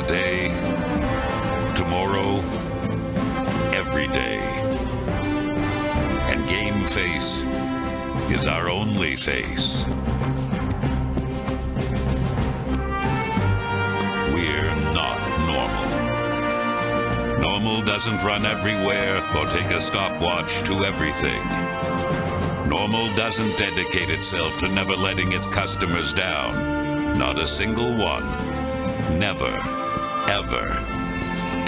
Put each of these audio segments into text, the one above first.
today, tomorrow, every day. And game face is our only face. We're not normal. Normal doesn't run everywhere or take a stopwatch to everything. Normal doesn't dedicate itself to never letting its customers down. Not a single one. Never, ever,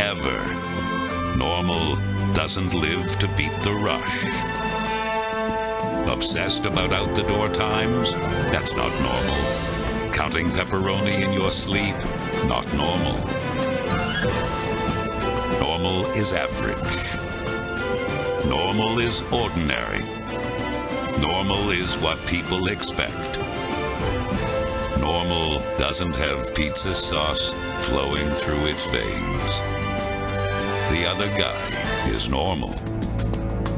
ever. Normal doesn't live to beat the rush. Obsessed about out-the-door times? That's not normal. Counting pepperoni in your sleep? Not normal. Normal is average. Normal is ordinary. Normal is what people expect. Normal doesn't have pizza sauce flowing through its veins. The other guy is normal.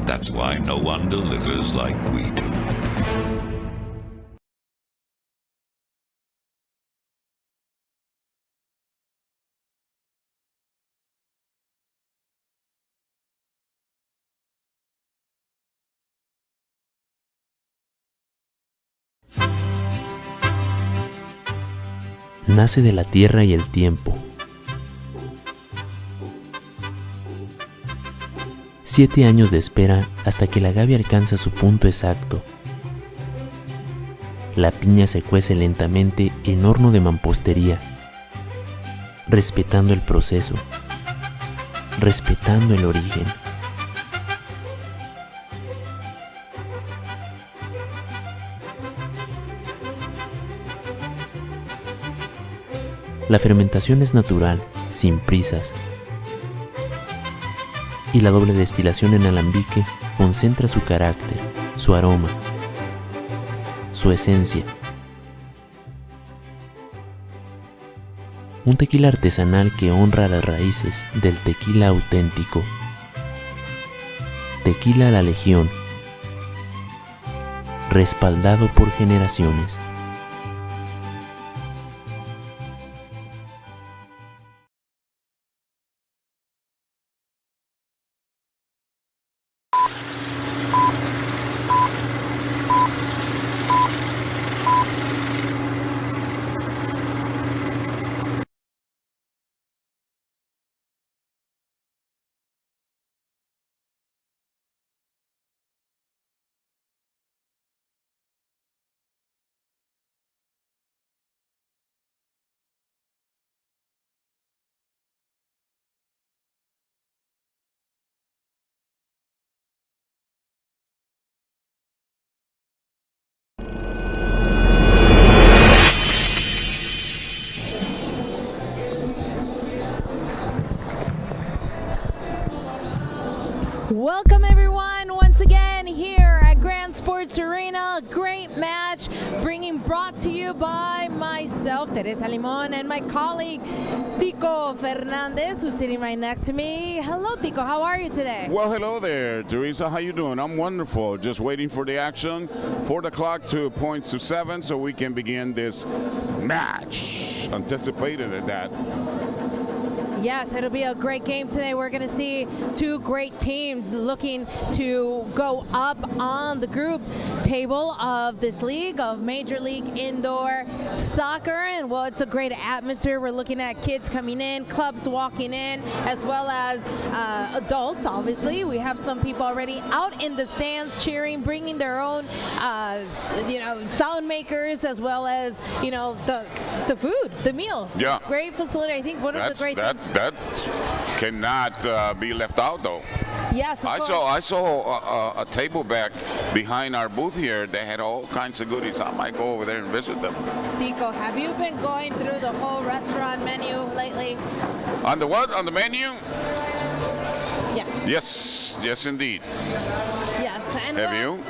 That's why no one delivers like we do. Nace de la tierra y el tiempo. 7 años de espera hasta que la agave alcanza su punto exacto. La piña se cuece lentamente en horno de mampostería, respetando el proceso, respetando el origen. La fermentación es natural, sin prisas, y la doble destilación en alambique concentra su carácter, su aroma, su esencia. Un tequila artesanal que honra las raíces del tequila auténtico. Tequila La Legión, respaldado por generaciones. Welcome everyone once again here at Grand Sports Arena. Great match brought to you by myself, Teresa Limon, and my colleague Tico Fernandez, who's sitting right next to me. Hello Tico, how are you today? Well, hello there, Teresa. How you doing? I'm wonderful. Just waiting for the action. 4 o'clock to points to 7 so we can begin this match. Anticipated at that. Yes, it'll be a great game today. We're going to see two great teams looking to go up on the group table of this league, of Major League Indoor Soccer. And well, it's a great atmosphere. We're looking at kids coming in, clubs walking in, as well as adults, obviously. We have some people already out in the stands cheering, bringing their own, sound makers, as well as, the food, the meals. Yeah. Great facility. I think one of the great things. That cannot be left out, though. Yes, I saw a table back behind our booth here. They had all kinds of goodies. I might go over there and visit them. Tico, have you been going through the whole restaurant menu lately? On the what? On the menu? Yeah. Yes, indeed. Yes. And Have you?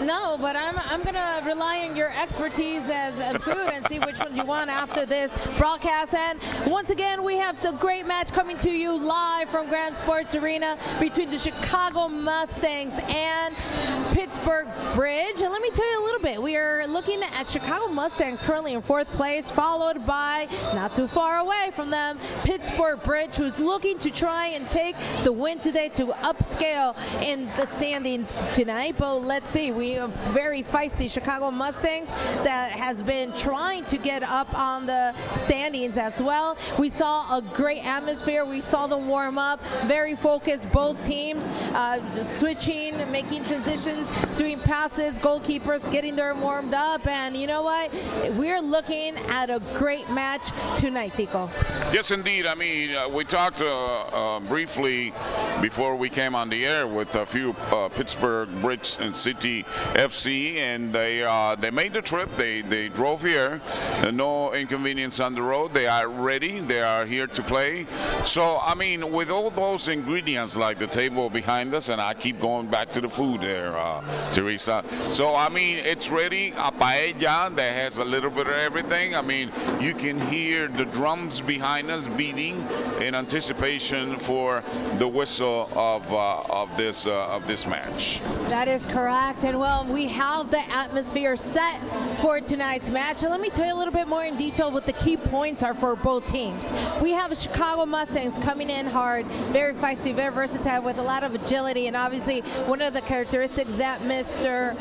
No, but I'm gonna rely on your expertise as food and see which one you want after this broadcast. And once again, we have the great match coming to you live from Grand Sports Arena between the Chicago Mustangs and Pittsburgh Bridge. And let me tell you a little bit. We are looking at Chicago Mustangs currently in 4th place, followed by, not too far away from them, Pittsburgh Bridge, who's looking to try and take the win today to upscale in the standings tonight. But let's see, we have very feisty Chicago Mustangs that has been trying to get up on the standings as well. We saw a great atmosphere. We saw them warm up, very focused, both teams switching, making transitions, doing passes, goalkeepers getting them warmed up. And you know what? We're looking at a great match tonight, Tico. Yes, indeed. I mean, we talked briefly before we came on the air with a few Pittsburgh Bridge and City FC, and they made the trip. They drove here. No inconvenience on the road. They are ready. They are here to play. So, I mean, with all those ingredients like the table behind us, and I keep going back to the food there, Teresa. So, I mean, it's ready. A paella that has a little bit of everything. I mean, you can hear the drums behind us beating in anticipation for the whistle of this match. That is correct. And well, we have the atmosphere set for tonight's match. And let me tell you a little bit more in detail what the key points are for both teams. We have Chicago Mustangs coming in hard, very feisty, very versatile, with a lot of agility. And obviously, one of the characteristics that Mr.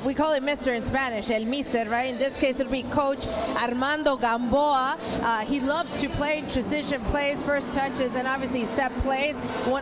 We call it Mr. in Spanish, El Mister, right? In this case, it'll be Coach Armando Gamboa. He loves to play transition plays, first touches, and obviously set plays.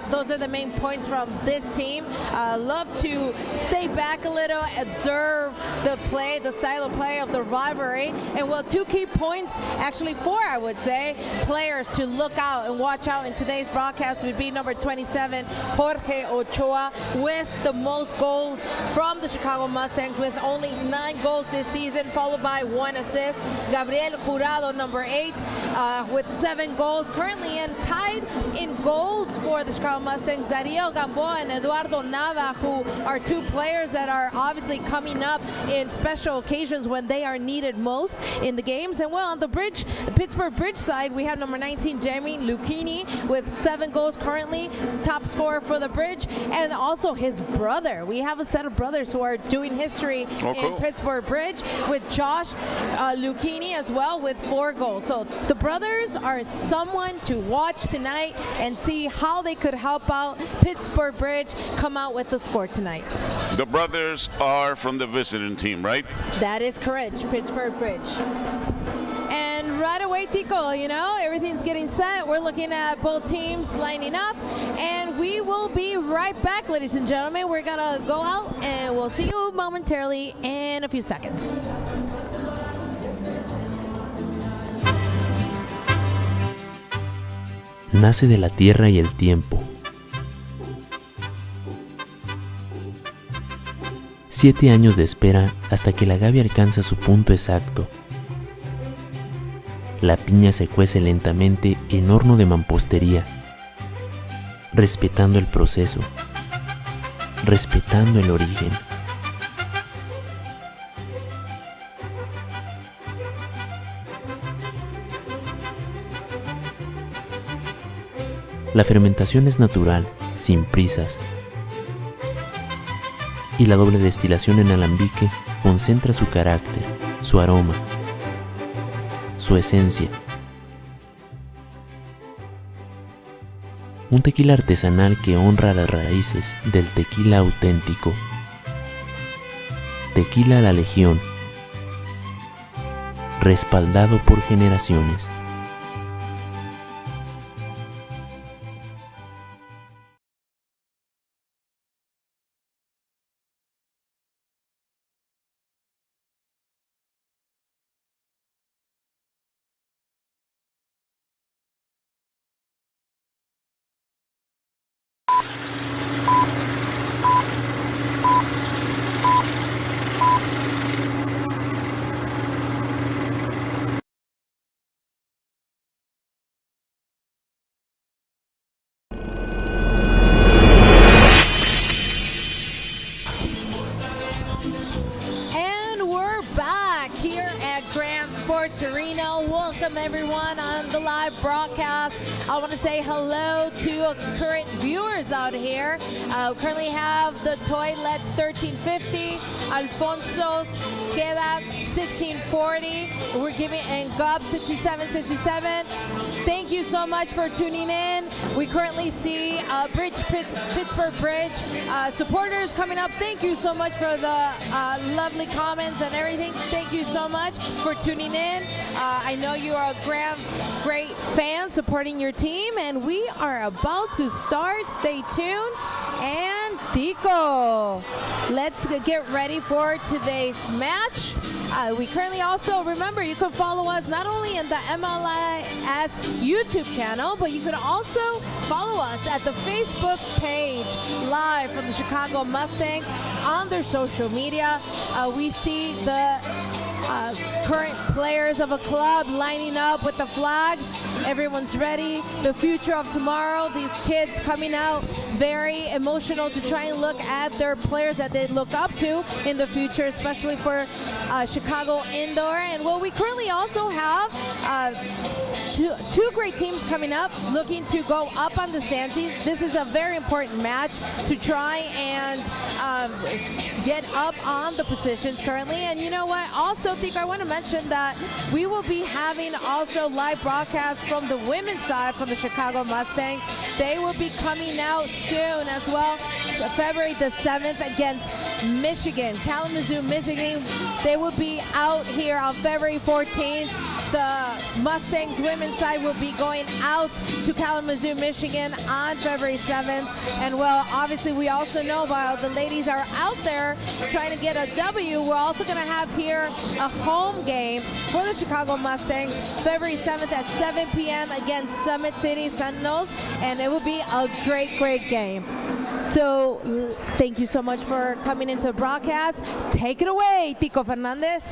Those are the main points from this team. Love to stay back a little, observe the play, the style of play of the rivalry. And well, two key points, actually 4, I would say, players to look out and watch out in today's broadcast would be number 27, Jorge Ochoa, with the most goals from the Chicago Mustangs, with only 9 goals this season, followed by 1 assist. Gabriel Jurado, number 8, with 7 goals, currently tied in goals for the Chicago Mustangs. Darío Gamboa and Eduardo Nava, who are 2 players that are obviously coming up in special occasions when they are needed most in the games. And well, on the Pittsburgh Bridge side, we have number 19, Jamie Lucchini, with 7 goals currently, top scorer for the Bridge, and also his brother. We have a set of brothers who are doing history in Pittsburgh Bridge, with Josh Lucchini as well with 4 goals. So the brothers are someone to watch tonight and see how they could help out Pittsburgh Bridge come out with the score tonight. The brothers are from the visiting team, right? That is correct, Pittsburgh Bridge. And right away, Tico, you know, everything's getting set. We're looking at both teams lining up, and we will be right back, ladies and gentlemen. We're gonna go out, and we'll see you momentarily in a few seconds. Nace de la tierra y el tiempo. 7 años de espera hasta que la gavia alcanza su punto exacto. La piña se cuece lentamente en horno de mampostería, respetando el proceso, respetando el origen. La fermentación es natural, sin prisas, y la doble destilación en alambique concentra su carácter, su aroma, su esencia. Un tequila artesanal que honra las raíces del tequila auténtico. Tequila La Legión, respaldado por generaciones. welcome everyone on the live broadcast. I want to say hello to current viewers out here. Currently have the Toilets 1350, Alfonso's Queda 1640. We're giving and Gub 6767. Thank you so much for tuning in. We currently see Pittsburgh Bridge supporters coming up. Thank you so much for the lovely comments and everything. Thank you so much for tuning in. I know you are a great fan supporting your team, and we are about to start. Stay tuned. And Tico, let's get ready for today's match. We currently also, remember, you can follow us not only in the MLIS YouTube channel, but you can also follow us at the Facebook page live from the Chicago Mustangs on their social media. We see the current players of a club lining up with the flags. Everyone's ready. The future of tomorrow. These kids coming out very emotional to try and look at their players that they look up to in the future, especially for Chicago Indoor. And well, we currently also have two great teams coming up looking to go up on the standings. This is a very important match to try and get up on the positions currently. And you know what? Also, I want to mention that we will be having also live broadcasts from the women's side from the Chicago Mustangs. They will be coming out soon as well, February the 7th against Michigan, Kalamazoo, Michigan. They will be out here on February 14th. The Mustangs women's side will be going out to Kalamazoo, Michigan on February 7th. And well, obviously we also know while the ladies are out there trying to get a W, we're also going to have here a home game for the Chicago Mustangs February 7th at 7 p.m. against Summit City Sentinels. And it will be a great game. So thank you so much for coming into the broadcast. Take it away, Tico Fernandez.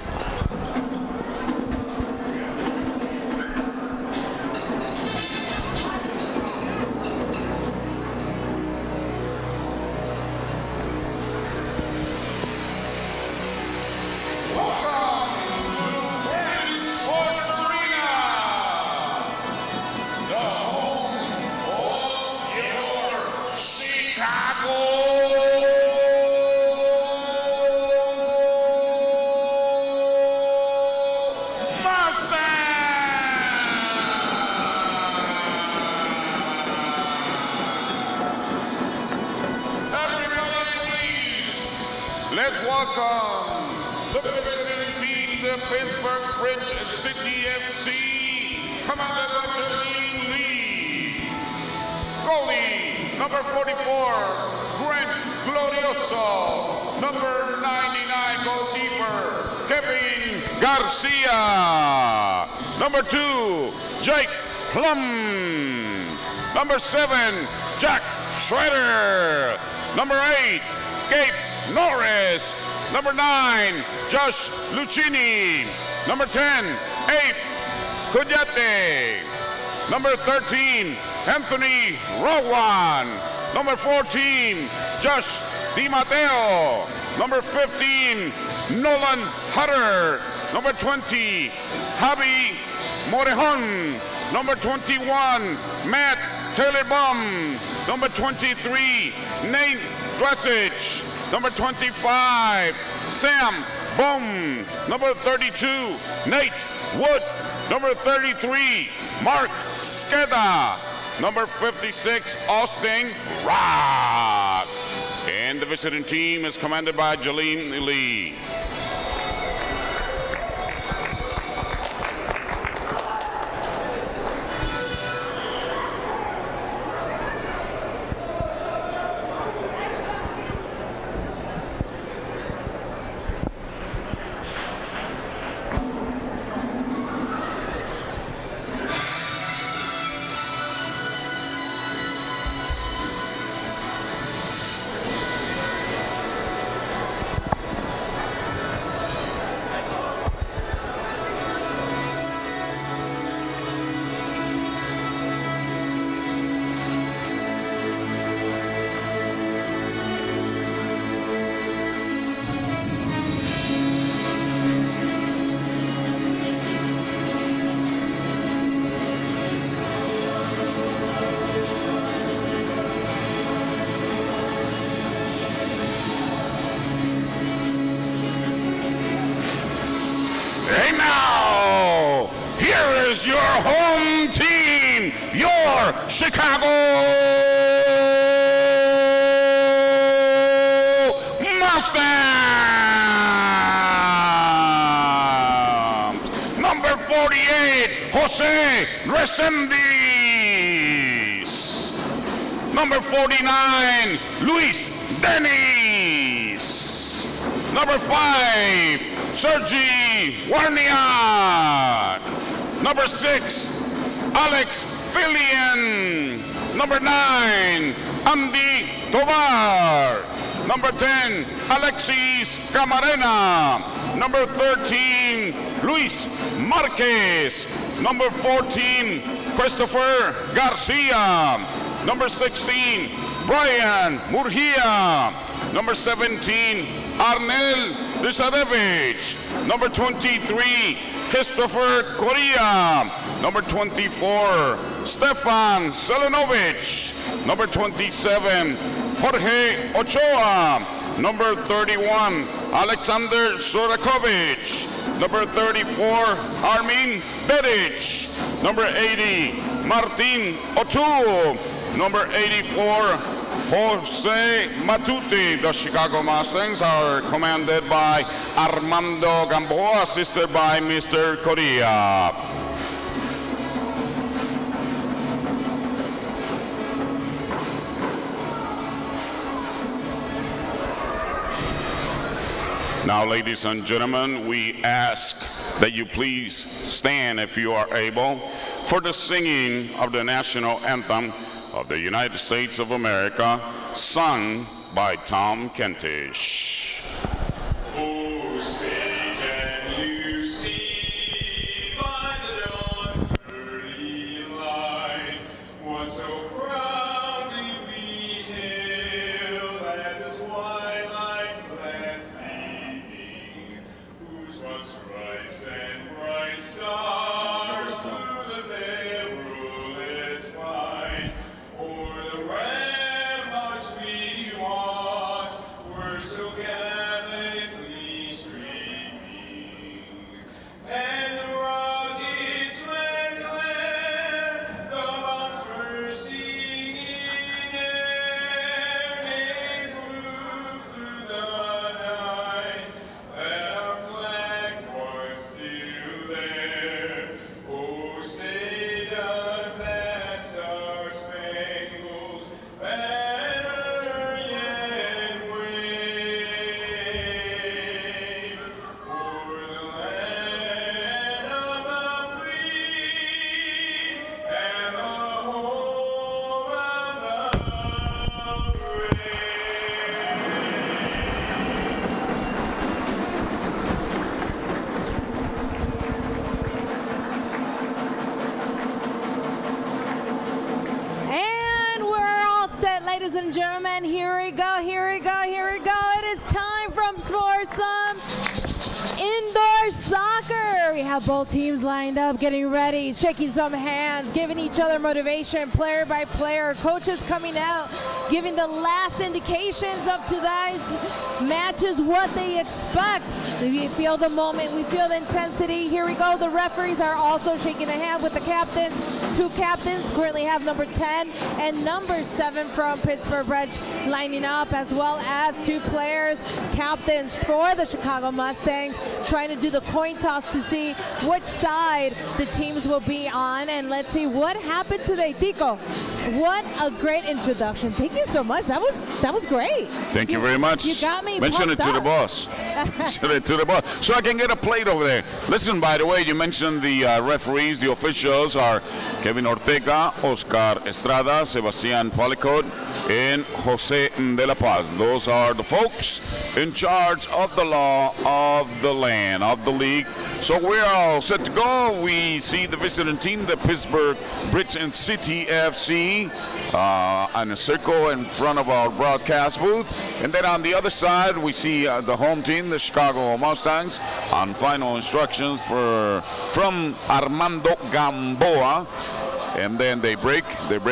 Let's welcome the visiting team, the Pittsburgh Bridge City FC, commanded by Janine Lee. Goalie, number 44, Grant Glorioso. Number 99, goalkeeper, Kevin Garcia. Number 2, Jake Plum. Number 7, Jack Schroeder. Number 8, Gabe Norris. Number 9, Josh Lucchini. Number 10, Abe Cuyate. Number 13, Anthony Rowan. Number 14, Josh DiMatteo. Number 15, Nolan Hutter. Number 20, Javi Morejon. Number 21, Matt Taylor-Bum. Number 23, Nate Dressage. Number 25, Sam Boom. Number 32, Nate Wood. Number 33, Mark Skeda. Number 56, Austin Rock. And the visiting team is commanded by Jalene Lee. your home team, your Chicago Mustangs. Number 48, Jose Resendiz. Number 49, Luis Denis. Number 5, Sergi Warniak. Number 6, Alex Filian. Number 9, Andy Tovar. Number 10, Alexis Camarena. Number 13, Luis Marquez. Number 14, Christopher Garcia. Number 16, Brian Murgia. Number 17, Arnel Rizadevich. Number 23, Christopher Correa. Number 24, Stefan Selenovic. Number 27, Jorge Ochoa. Number 31, Alexander Sorakovic. Number 34, Armin Bedic. Number 80, Martin Otu. Number 84, Jose Matute. The Chicago Mustangs are commanded by Armando Gamboa, assisted by Mr. Correa. Now, ladies and gentlemen, we ask that you please stand, if you are able, for the singing of the national anthem of the United States of America, sung by Tom Kentish. Oh, say can you see by the dawn's early light what so proudly we hailed at the twilight's last gleaming, whose once stripes and bright stars through the perilous fight o'er the ramparts we watched were so gallantly streaming, and the rockets ran glad, the bombs were singing air, and flew through the night, that our flag was still there. Oh, say does that star-spangled banner yet wave o'er the land of the free and the home of the brave? And we're all set, ladies and gentlemen. Here we go, here we go, here we go. It is time for some indoor soccer. We have both teams lined up, getting ready, shaking some hands, giving each other motivation, player by player. Coaches coming out, giving the last indications of today's matches, what they expect. We feel the moment, we feel the intensity. Here we go. The referees are also shaking a hand with the captains. Two captains currently have number 10 and number 7 from Pittsburgh lining up, as well as two players, captains for the Chicago Mustangs, trying to do the coin toss to see which side the teams will be on. And let's see what happened today. Tico, what a great introduction. Thank you so much. That was great. Thank you very much. You got me Mention it pumped to the up. boss. Mention it to the boss. So I can get a plate over there. Listen, by the way, you mentioned the referees. The officials are Kevin Ortega, Oscar Estrada, Sebastian Policot, and Jose de la Paz. Those are the folks in charge of the law of the land, of the league. So we're all set to go. We see the visiting team, the Pittsburgh Brits and City FC, on a circle in front of our broadcast booth. And then on the other side, we see the home team, the Chicago Mustangs, on final instructions from Armando Gamboa. And then they break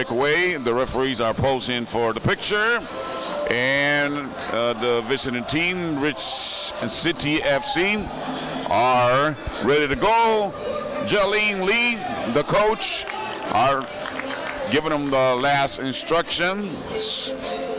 away. The referees are posing for the picture. And the visiting team, Rich and City FC, are ready to go. Jolene Lee, the coach, are giving them the last instructions.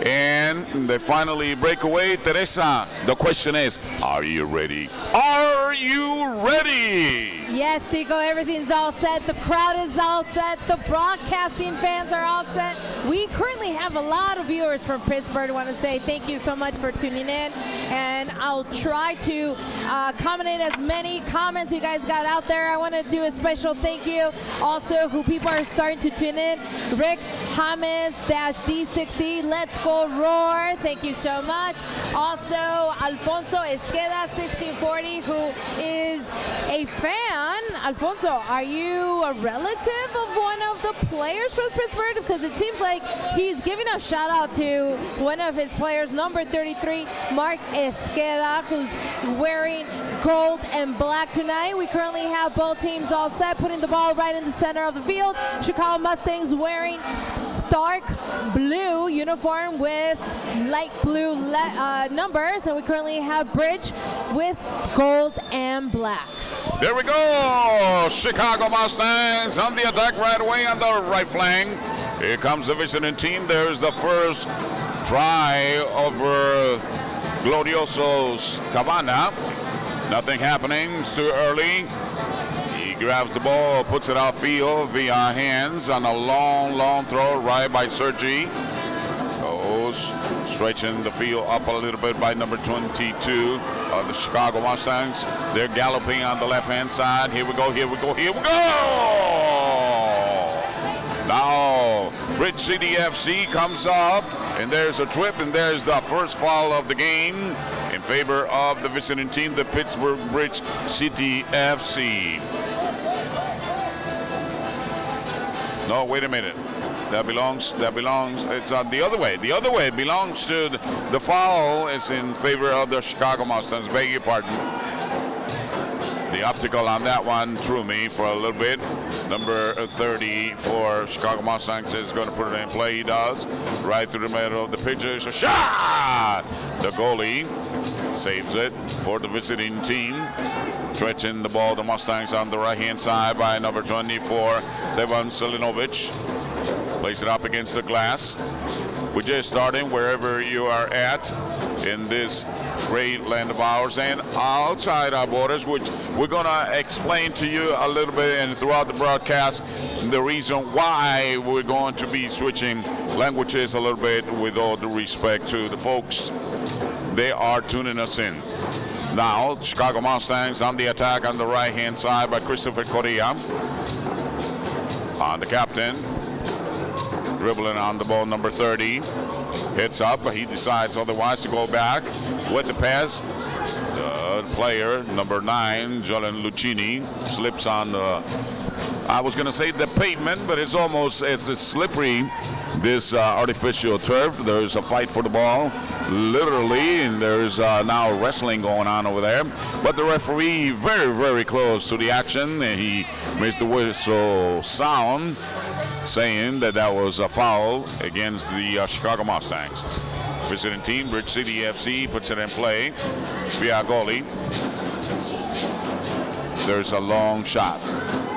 And they finally break away. Teresa, the question is, are you ready? Are you ready? Yes, Tico, everything's all set. The crowd is all set. The broadcasting fans are all set. We currently have a lot of viewers from Pittsburgh. I want to say thank you so much for tuning in. And I'll try to accommodate as many comments you guys got out there. I want to do a special thank you also who people are starting to tune in. Rick James-D60, Let's Go Roar. Thank you so much. Also, Alfonso Esqueda 1640, who is a fan. Alfonso, are you a relative of one of the players from Pittsburgh? Because it seems like he's giving a shout out to one of his players, number 33, Mark Esqueda, who's wearing gold and black tonight. We currently have both teams all set, putting the ball right in the center of the field. Chicago Mustangs wearing dark blue uniform with light blue numbers, and we currently have Bridge with gold and black. There we go. Chicago Mustangs on the attack right away on the right flank. Here comes the visiting team. There's the first try over Glorioso's Cabana. Nothing happening. It's too early. He grabs the ball, puts it outfield via hands on a long throw right by Sergi. Goes stretching the field up a little bit by number 22 of the Chicago Mustangs. They're galloping on the left-hand side. Here we go. Now, Bridge City FC comes up, and there's a trip, and there's the first foul of the game in favor of the visiting team, the Pittsburgh Bridge City FC. No, wait a minute. That belongs, it's the other way. The other way belongs to the foul is in favor of the Chicago Mustangs. Beg your pardon. The optical on that one threw me for a little bit. Number 30 for Chicago Mustangs is going to put it in play. He does. Right through the middle of the pitch. It's a shot! The goalie saves it for the visiting team. Stretching the ball, the Mustangs on the right-hand side by number 24, Stevan Selinovic. Place it up against the glass. We're just starting wherever you are at in this great land of ours and outside our borders, which we're going to explain to you a little bit and throughout the broadcast the reason why we're going to be switching languages a little bit with all due respect to the folks. They are tuning us in. Now, Chicago Mustangs on the attack on the right-hand side by Christopher Correa. On the captain. Dribbling on the ball, number 30. Hits up, but he decides otherwise to go back with the pass. The player, number 9, Jolene Lucchini, slips on the, I was going to say the pavement, but it's slippery, this artificial turf. There's a fight for the ball, literally, and there's now wrestling going on over there. But the referee very close to the action, and he makes the whistle sound, saying that was a foul against the Chicago Mustangs. Visiting team, Bridge City FC, puts it in play via goalie. There's a long shot.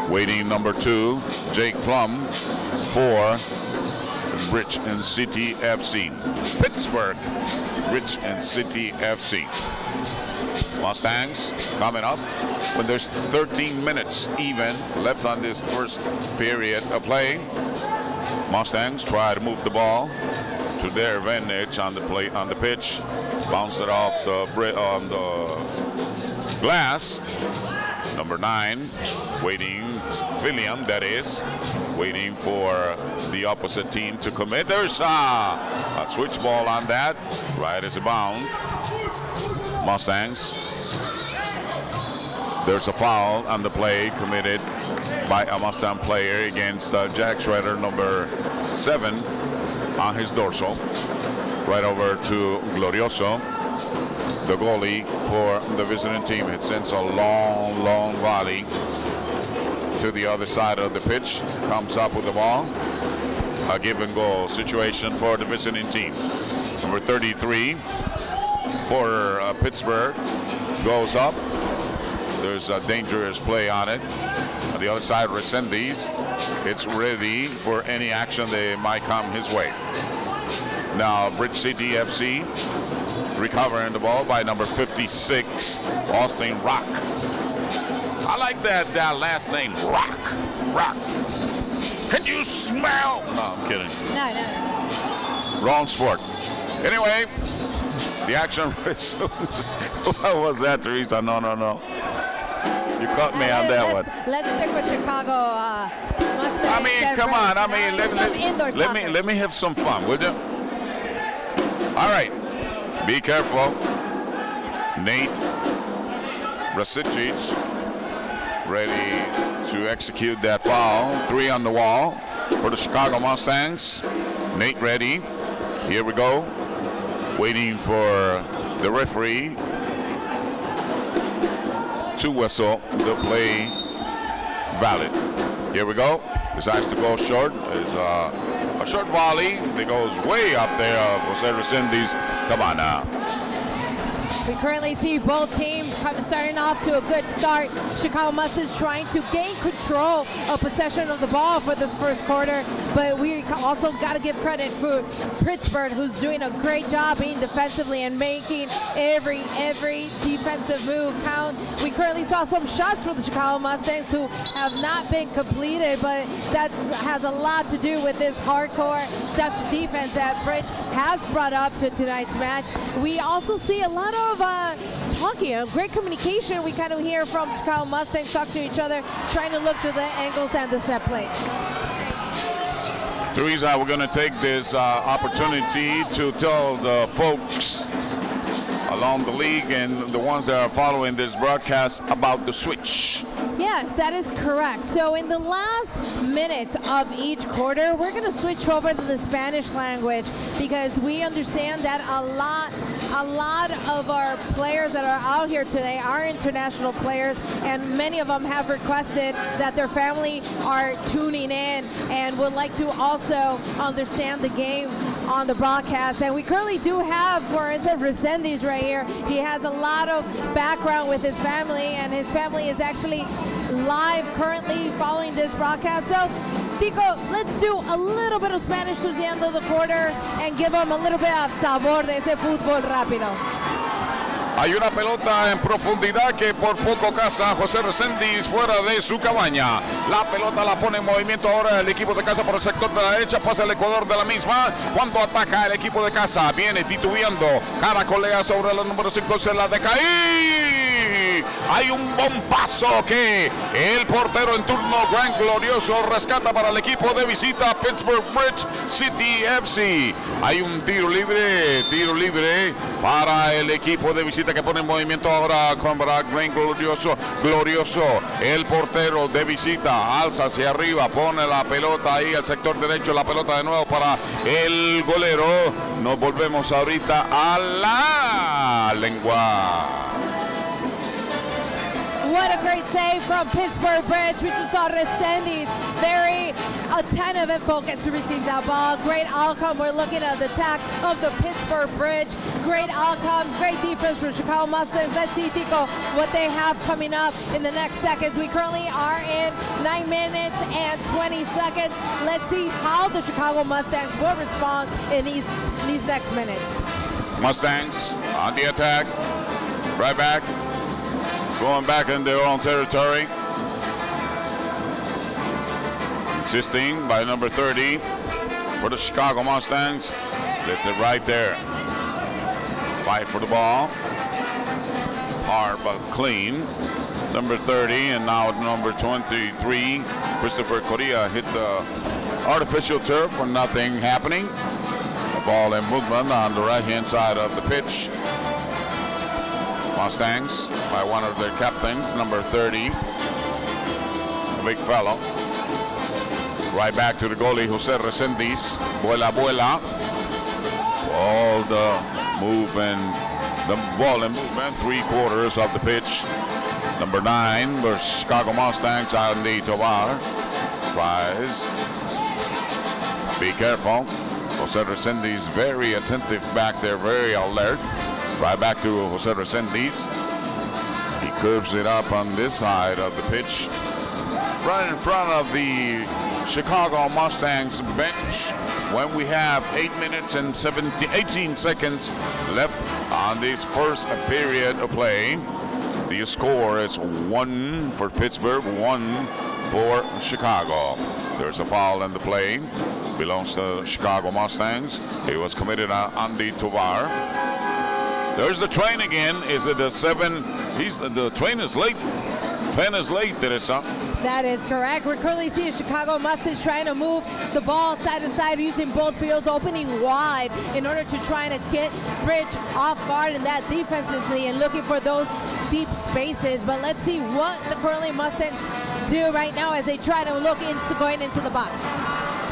Waiting, number 2, Jake Plum for Bridge and City FC. Pittsburgh, Bridge and City FC. Mustangs coming up when there's 13 minutes even left on this first period of play. Mustangs try to move the ball to their advantage on the pitch. Bounce it off the glass. Number 9 waiting, William that is, waiting for the opposite team to commit. There's a switch ball on that, right as a bound. Mustangs. There's a foul on the play committed by a Mustang player against Jack Schroeder, number 7, on his dorsal. Right over to Glorioso, the goalie for the visiting team. It sends a long volley to the other side of the pitch. Comes up with the ball. A give and go situation for the visiting team. Number 33 for Pittsburgh goes up. There's a dangerous play on it. On the other side, Resendiz, it's ready for any action that might come his way. Now, Bridge City FC recovering the ball by number 56, Austin Rock. I like that last name, Rock. Can you smell? No, I'm kidding. No. Wrong sport. Anyway, the action resumes. What was that, Teresa? No. You caught me on that one. Let's stick with Chicago. Mustangs. I mean, come on. I mean, let me have some fun, would you? All right. Be careful. Nate Rasicic ready to execute that foul. 3 on the wall for the Chicago Mustangs. Nate ready. Here we go. Waiting for the referee to whistle the play valid. Here we go. Decides to go short. Is a short volley that goes way up there. Jose Resendiz. Come on now. We currently see both teams starting off to a good start. Chicago Mustangs trying to gain control of possession of the ball for this first quarter, but we also got to give credit for Pittsburgh, who's doing a great job being defensively and making every defensive move count. We currently saw some shots from the Chicago Mustangs who have not been completed, but that has a lot to do with this hardcore defense that Bridge has brought up to tonight's match. We also see a lot of talking, great communication. We kind of hear from Chicago Mustangs talk to each other, trying to look to the angles and the set play. Teresa, we're going to take this opportunity to tell the folks along the league and the ones that are following this broadcast about the switch. Yes, that is correct. So in the last minutes of each quarter, we're going to switch over to the Spanish language because we understand that a lot of our players that are out here today are international players, and many of them have requested that their family are tuning in and would like to also understand the game on the broadcast. And we currently do have, for instance, Resendiz right here. He has a lot of background with his family, and his family is actually live currently following this broadcast. So, Tico, let's do a little bit of Spanish to the end of the quarter and give them a little bit of sabor de ese fútbol rápido. Hay una pelota en profundidad que por poco caza José Resendiz fuera de su cabaña. La pelota la pone en movimiento ahora el equipo de casa por el sector de la derecha. Pasa el Ecuador de la misma. Cuando ataca el equipo de casa, viene titubeando. Caracolea sobre el número 5, se la deja ahí. Hay un bombazo que el portero en turno, Gran Glorioso, rescata para el equipo de visita Pittsburgh Bridge City FC. Hay un tiro libre para el equipo de visita que pone en movimiento ahora con Gran Glorioso. El portero de visita alza hacia arriba, pone la pelota ahí al sector derecho, la pelota de nuevo para el golero. Nos volvemos ahorita a la lengua. What a great save from Pittsburgh Bridge. We just saw Resendiz very attentive and focused to receive that ball. Great outcome. We're looking at the attack of the Pittsburgh Bridge. Great outcome. Great defense from Chicago Mustangs. Let's see, Tico, what they have coming up in the next seconds. We currently are in 9 minutes and 20 seconds. Let's see how the Chicago Mustangs will respond in these next minutes. Mustangs on the attack. Right back. Going back in their own territory. Insisting by number 30 for the Chicago Mustangs. That's it right there. Fight for the ball. Hard but clean. Number 30 and now number 23. Christopher Correa hit the artificial turf for nothing happening. The ball in movement on the right hand side of the pitch. Mustangs by one of their captains, number 30, a big fellow. Right back to the goalie, Jose Resendiz. Vuela. All the movement, the ball in movement, 3/4 of the pitch. Number 9 for Chicago Mustangs, Andy Tovar. Tries. Be careful. Jose Resendiz very attentive back there, very alert. Right back to Jose Resendiz. He curves it up on this side of the pitch. right in front of the Chicago Mustangs bench when we have 8 minutes and 18 seconds left on this first period of play. The score is 1 for Pittsburgh, 1 for Chicago. There's a foul in the play. Belongs to the Chicago Mustangs. It was committed on Andy Tovar. There's the train again. Is it the 7? The train is late. Train is late, Teresa. That is correct. We're currently seeing Chicago Mustangs trying to move the ball side to side using both fields, opening wide in order to try to get Bridge off guard in that defensively and looking for those deep spaces. But let's see what the currently Mustangs do right now as they try to look into going into the box.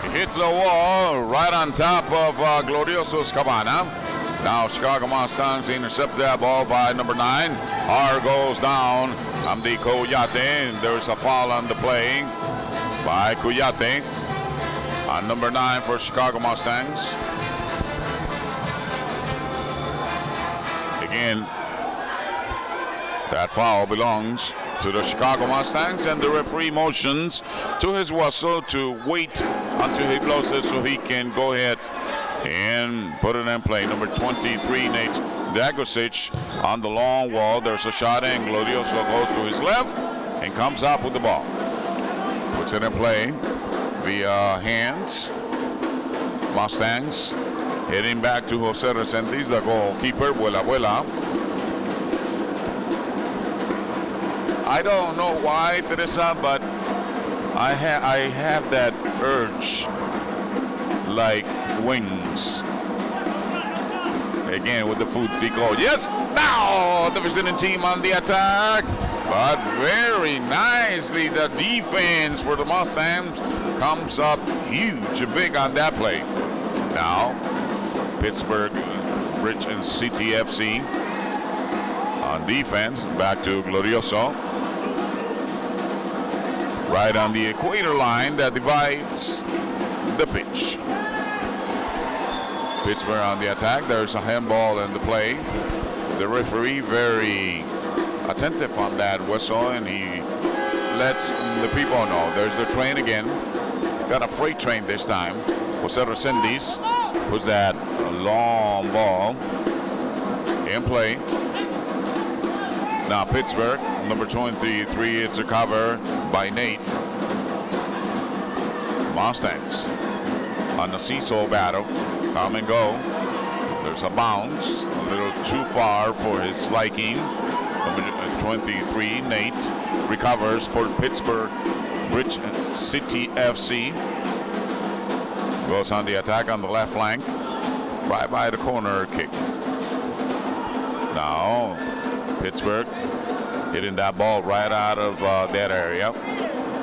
It hits the wall right on top of Glorioso's Cabana. Now Chicago Mustangs intercept that ball by number 9. R goes down. Amdi Kuyate. There's a foul on the play by Kuyate on number 9 for Chicago Mustangs. Again, that foul belongs to the Chicago Mustangs, and the referee motions to his whistle to wait until he blows it so he can go ahead and put it in play. Number 23, Nate Dagosic on the long wall. There's a shot, and Glorioso goes to his left and comes up with the ball. Puts it in play via hands. Mustangs heading back to Jose Resendiz, the goalkeeper. Vuela. I don't know why, Teresa, but I have that urge like wings. Again with the foot goal. Yes, now the visiting team on the attack, but very nicely the defense for the Mustangs comes up huge and big on that play. Now Pittsburgh Bridge and CTFC on defense, back to Glorioso. Right on the equator line that divides the pitch. Pittsburgh on the attack. There's a handball in the play. The referee very attentive on that whistle, and he lets the people know. There's the train again. Got a freight train this time. Jose Resendiz puts that long ball in play. Now Pittsburgh, number 23, it's a cover by Nate. Mustangs on the seesaw battle. Come and go. There's a bounce, a little too far for his liking. Number 23, Nate, recovers for Pittsburgh Bridge City FC. Goes on the attack on the left flank, right by the corner kick. Now Pittsburgh hitting that ball right out of that area.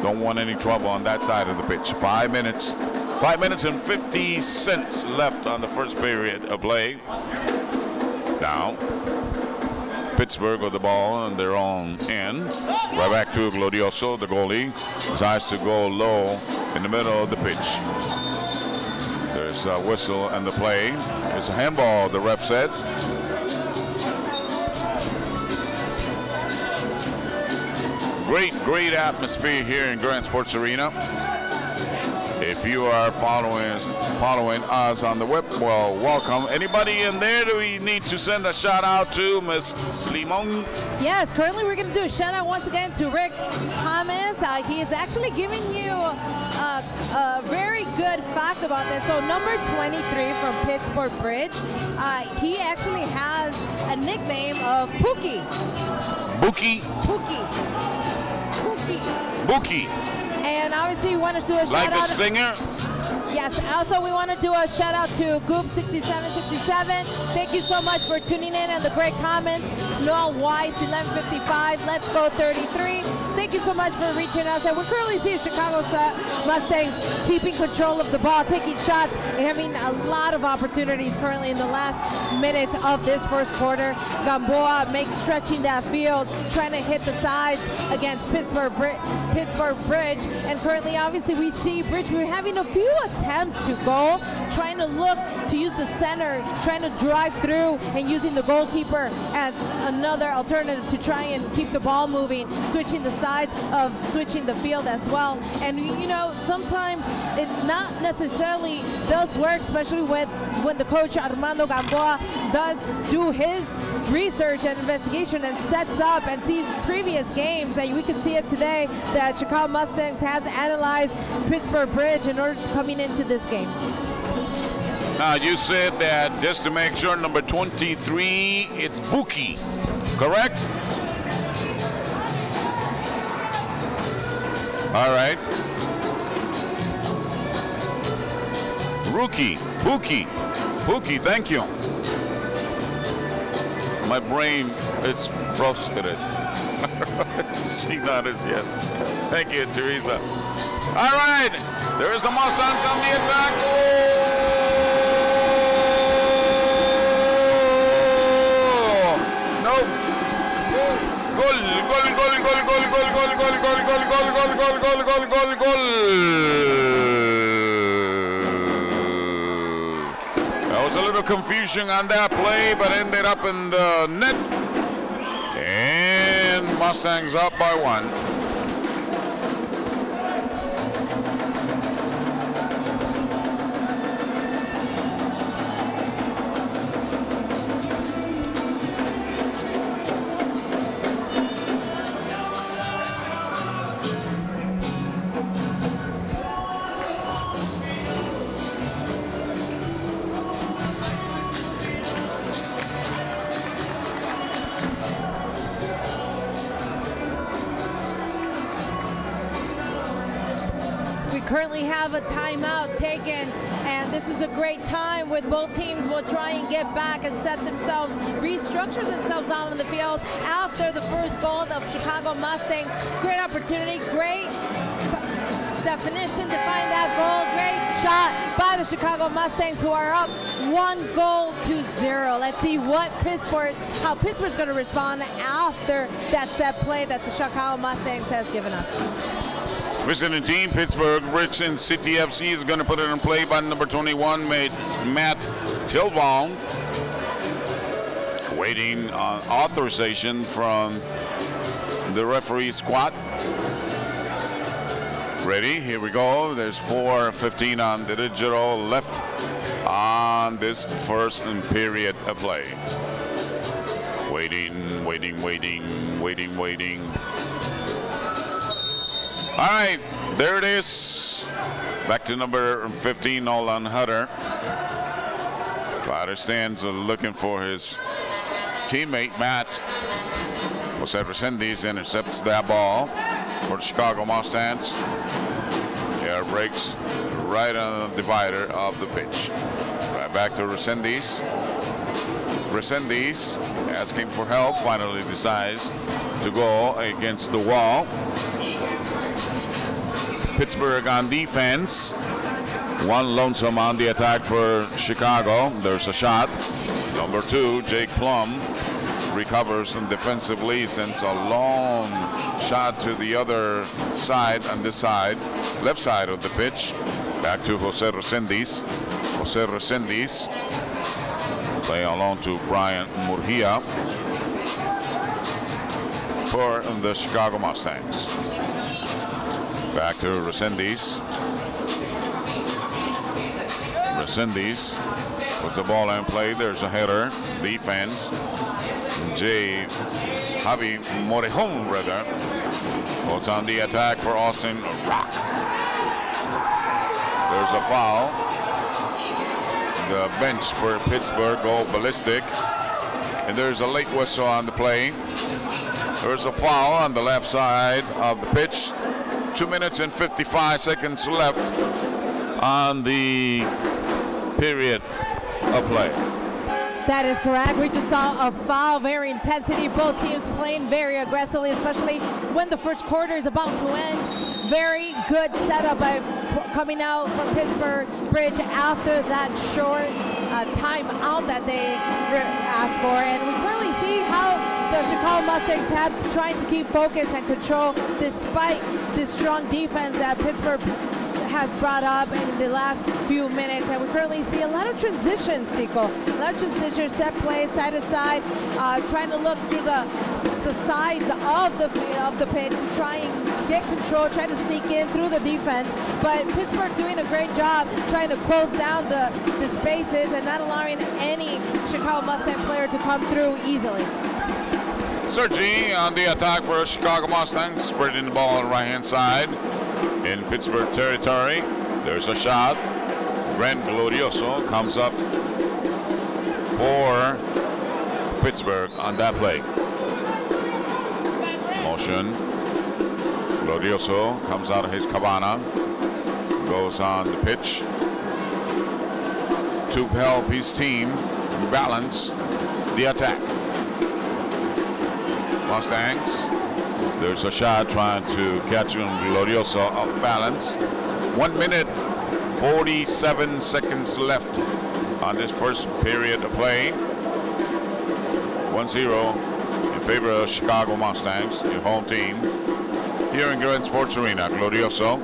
Don't want any trouble on that side of the pitch. 5 minutes and 50 cents left on the first period of play. Now Pittsburgh with the ball on their own end. Right back to Glorioso, the goalie. Decides to go low in the middle of the pitch. There's a whistle and the play. It's a handball, the ref said. Great atmosphere here in Grand Sports Arena. If you are following us on the web, well, welcome. Anybody in there do we need to send a shout out to, Miss Limon? Yes, currently we're going to do a shout out once again to Rick Hammond. He is actually giving you a very good fact about this. So number 23 from Pittsburgh Bridge, he actually has a nickname of Pookie. Bookie. And obviously we want to do a shout out. Like a singer? Yes, also we want to do a shout out to Goop6767. Thank you so much for tuning in and the great comments. Noah Weiss, 1155, Let's Go 33. Thank you so much for reaching us. And we're currently seeing Chicago Mustangs keeping control of the ball, taking shots, and having a lot of opportunities currently in the last minutes of this first quarter. Gamboa stretching that field, trying to hit the sides against Pittsburgh Bridge. And currently, obviously, we see Bridge. We're having a few attempts to go, trying to look to use the center, trying to drive through and using the goalkeeper as another alternative to try and keep the ball moving, switching the side. sides of switching the field as well. And you know, sometimes it not necessarily does work, especially when the coach Armando Gamboa does do his research and investigation and sets up and sees previous games. And we can see it today that Chicago Mustangs has analyzed Pittsburgh Bridge in order to coming into this game. Now you said that just to make sure, number 23, it's Buki, correct? All right. Rookie, Buki, thank you. My brain is frustrated. She nodded yes. Thank you, Teresa. All right, there is the Mustangs on the attack. No. Goal. There was a little confusion on that play, but ended up in the net. And Mustangs up by 1. Currently have a timeout taken, and this is a great time with both teams will try and get back and set themselves, restructure themselves out on the field after the first goal of Chicago Mustangs. Great opportunity, great definition to find that goal. Great shot by the Chicago Mustangs, who are up 1-0. Let's see how Pittsburgh's going to respond after that set play that the Chicago Mustangs has given us. Visiting team, Pittsburgh Bridge and City FC is going to put it in play by number 21, Matt Tilbaum. Waiting on authorization from the referee squad. Ready, here we go. There's 4:15 on the digital left on this first period of play. Waiting. All right, there it is. Back to number 15, Nolan Hutter. Clatter stands looking for his teammate, Matt. Jose Resendiz intercepts that ball for the Chicago Mustangs. Air breaks right on the divider of the pitch. Right back to Resendiz. Resendiz asking for help, finally decides to go against the wall. Pittsburgh on defense. One lonesome on the attack for Chicago. There's a shot. Number 2, Jake Plum, recovers defensively, sends a long shot to the other side, on this side, left side of the pitch. Back to Jose Resendiz. Jose Resendiz play along to Brian Murgia for the Chicago Mustangs. Back to Resendiz. Resendiz puts the ball in play. There's a header. Defense. Javi Morejon, rather, goes on the attack for Austin Rock. There's a foul. The bench for Pittsburgh go ballistic. And there's a late whistle on the play. There's a foul on the left side of the pitch. 2 minutes and 55 seconds left on the period of play. That is correct. We just saw a foul, very intensity. Both teams playing very aggressively, especially when the first quarter is about to end. Very good setup by coming out from Pittsburgh Bridge after that short timeout that they asked for. And we clearly see how the Chicago Mustangs have tried to keep focus and control despite this strong defense that Pittsburgh has brought up in the last few minutes, and we currently see a lot of transitions, Tico. A lot of transitions, set plays, side to side, trying to look through the sides of the pitch to try and get control, try to sneak in through the defense. But Pittsburgh doing a great job trying to close down the spaces and not allowing any Chicago Mustang player to come through easily. Sergi on the attack for Chicago Mustangs, spreading the ball on the right-hand side in Pittsburgh territory. There's a shot. Brent Glorioso comes up for Pittsburgh on that play. Motion. Glorioso comes out of his cabana, goes on the pitch to help his team balance the attack. Mustangs, there's a shot trying to catch Glorioso off balance. 1 minute, 47 seconds left on this first period of play. 1-0 in favor of Chicago Mustangs, your home team. Here in Grand Sports Arena, Glorioso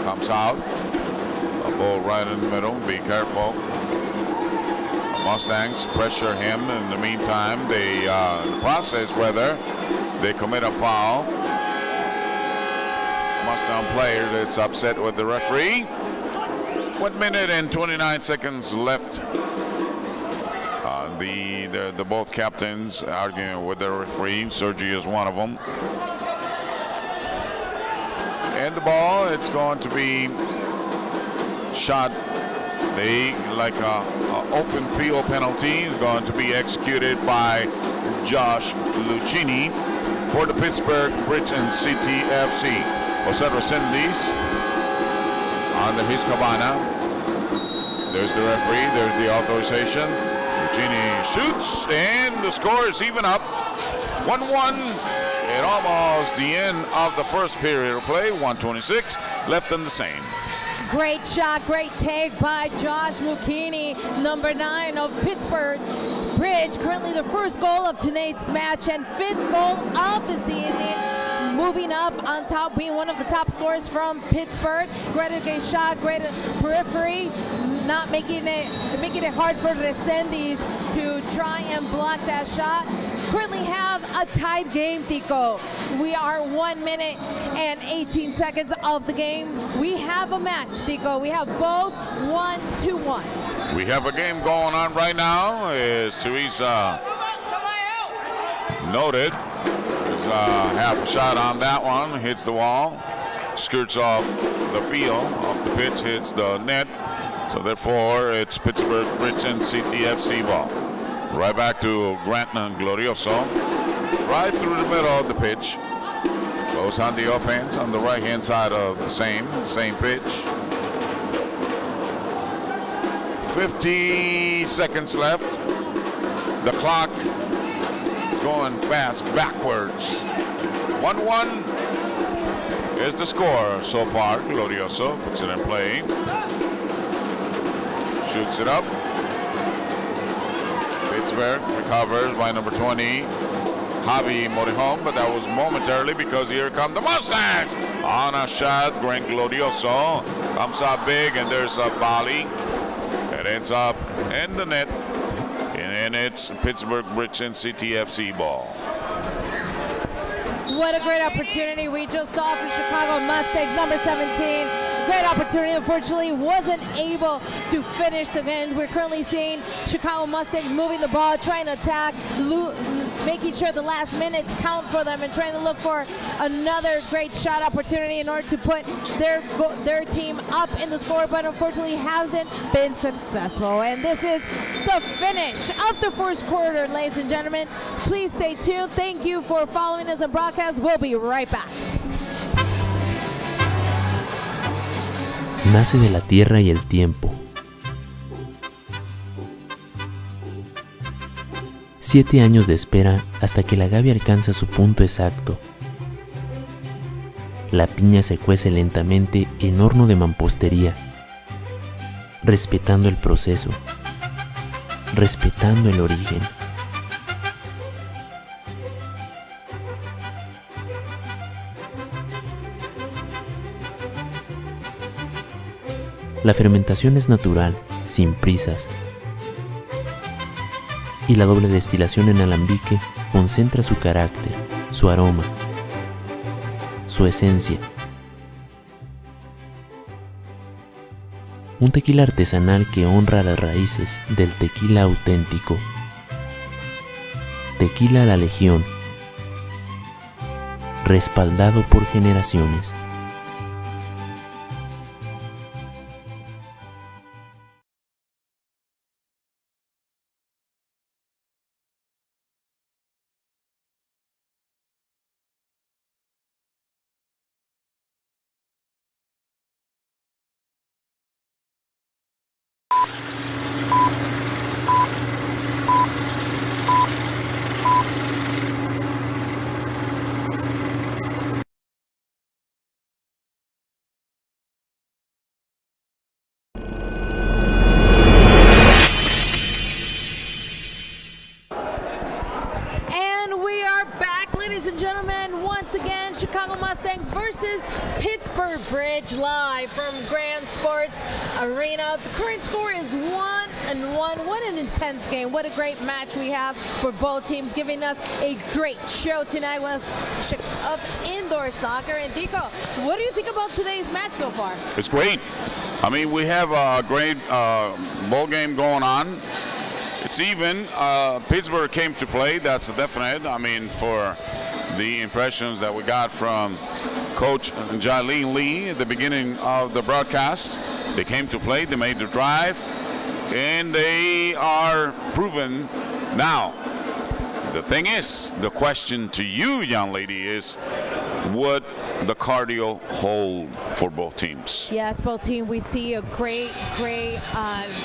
comes out. A ball right in the middle, be careful. Mustangs pressure him. In the meantime, they in the process, they commit a foul. Mustang player is upset with the referee. 1 minute and 29 seconds left. The both captains arguing with the referee. Sergi is one of them. And the ball, it's going to be shot. They like a open field penalty is going to be executed by Josh Lucchini for the Pittsburgh Bridge and City FC. Jose Resendiz under his cabana. There's the referee, there's the authorization. Lucchini shoots, and the score is even up. 1-1 at almost the end of the first period of play. 1:26 left in the same. Great shot, great take by Josh Lucchini, number 9 of Pittsburgh Bridge. Currently the first goal of tonight's match and 5th goal of the season. Moving up on top, being one of the top scorers from Pittsburgh. Great shot, great periphery, not making it hard for Resendiz to try and block that shot. Currently have a tied game, Tico. We are 1 minute and 18 seconds of the game. We have a match, Tico. We have both 1-1. We have a game going on right now. As Teresa noted, there's a half a shot on that one. Hits the wall, skirts off the field, off the pitch, hits the net. So therefore, it's Pittsburgh Bridge and CTFC ball. Right back to Grant and Glorioso. Right through the middle of the pitch. Goes on the offense on the right-hand side of the same pitch. 50 seconds left. The clock is going fast backwards. 1-1 is the score so far. Glorioso puts it in play. Shoots it up. Pittsburgh recovers by number 20, Javi Morejón, but that was momentarily because here come the Mustangs on a shot. Grant Glorioso comes out big, and there's a volley. It ends up in the net, and it's Pittsburgh Bridge and CTFC ball. What a great opportunity we just saw for Chicago Mustangs, number 17. Great opportunity, unfortunately wasn't able to finish the game. We're currently seeing Chicago Mustangs moving the ball, trying to attack, making sure the last minutes count for them and trying to look for another great shot opportunity in order to put their team up in the score, but unfortunately hasn't been successful. And this is the finish of the first quarter, ladies and gentlemen. Please stay tuned. Thank you for following us on broadcast. We'll be right back. Nace de la tierra y el tiempo. 7 años de espera hasta que la gavia alcanza su punto exacto. La piña se cuece lentamente en horno de mampostería, respetando el proceso, respetando el origen. La fermentación es natural, sin prisas. Y la doble destilación en alambique concentra su carácter, su aroma, su esencia. Un tequila artesanal que honra las raíces del tequila auténtico. Tequila La Legión, respaldado por generaciones. Ladies and gentlemen, once again, Chicago Mustangs versus Pittsburgh Bridge, live from Grand Sports Arena. The current score is 1-1. What an intense game. What a great match we have for both teams, giving us a great show tonight of indoor soccer. And Tico, what do you think about today's match so far? It's great. I mean, we have a great ball game going on. It's even. Pittsburgh came to play. That's a definite. I mean, for the impressions that we got from Coach Jilene Lee at the beginning of the broadcast, they came to play. They made the drive, and they are proven now. The thing is, the question to you, young lady, is would the cardio hold for both teams? Yes, both teams. We see a great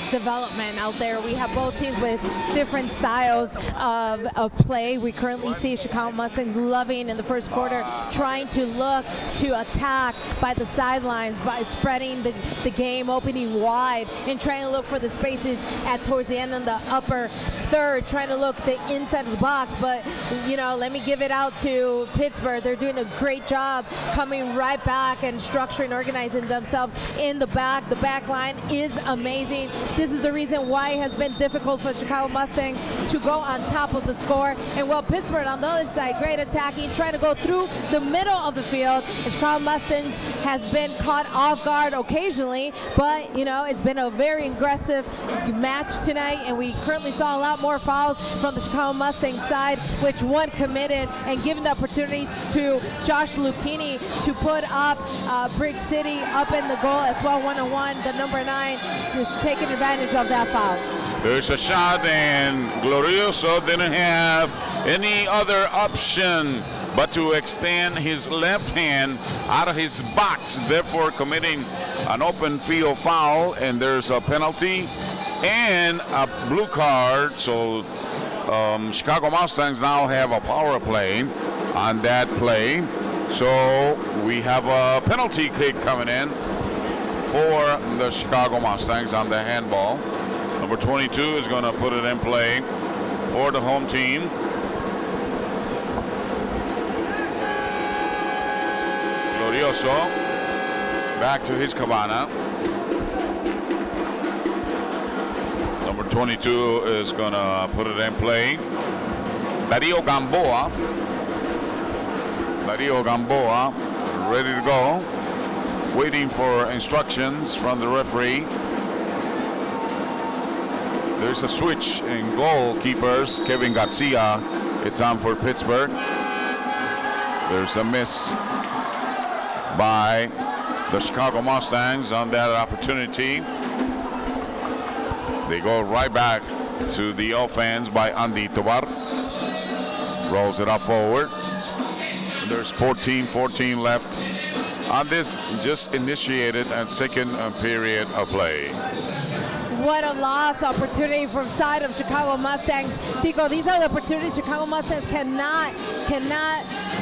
development out there. We have both teams with different styles of play. We currently see Chicago Mustangs loving in the first quarter, trying to look to attack by the sidelines, by spreading the game, opening wide, and trying to look for the spaces towards the end of the upper third, trying to look the inside of the box. But, you know, let me give it out to Pittsburgh. They're doing a great job coming right back and structuring, organizing themselves in the back. The back line is amazing. This is the reason why it has been difficult for Chicago Mustangs to go on top of the score. And while Pittsburgh on the other side, great attacking, trying to go through the middle of the field. And Chicago Mustangs has been caught off guard occasionally, but, you know, it's been a very aggressive match tonight, and we currently saw a lot more fouls from the Chicago Mustangs side, which one committed, and given the opportunity to Josh Lucchini to put up Bridge City up in the goal as well, 1-1. The number 9 is taking advantage of that foul. There's a shot, and Glorioso didn't have any other option but to extend his left hand out of his box, therefore committing an open field foul, and there's a penalty and a blue card. So Chicago Mustangs now have a power play on that play. So we have a penalty kick coming in for the Chicago Mustangs on the handball. Number 22 is going to put it in play for the home team. Glorioso back to his cabana. Number 22 is going to put it in play. Dario Gamboa ready to go, waiting for instructions from the referee. There's a switch in goalkeepers. Kevin Garcia, it's on for Pittsburgh. There's a miss by the Chicago Mustangs on that opportunity. They go right back to the offense by Andy Tobar. Rolls it up forward. There's 14 left on this just initiated and second period of play. What a lost opportunity from side of Chicago Mustangs. Tico, these are the opportunities Chicago Mustangs cannot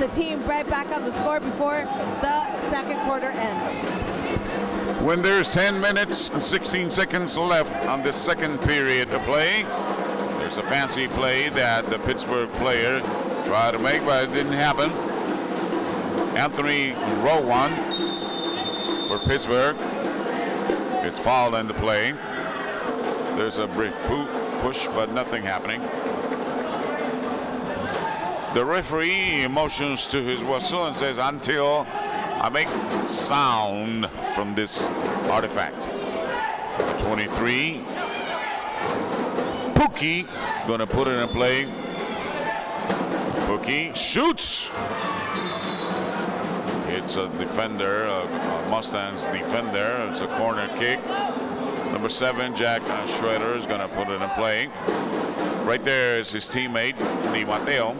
the team right back on the score before the second quarter ends. When there's 10 minutes and 16 seconds left on the second period of play, there's a fancy play that the Pittsburgh player tried to make, but it didn't happen. Anthony row one for Pittsburgh. It's fouled in the play. There's a brief push, but nothing happening. The referee motions to his whistle and says, until I make sound from this artifact. 23. Pookie gonna put it in play. Pookie shoots. It's a defender, a Mustangs defender. It's a corner kick. Number 7, Jack Schroeder, is gonna put it in play. Right there is his teammate, Di Matteo.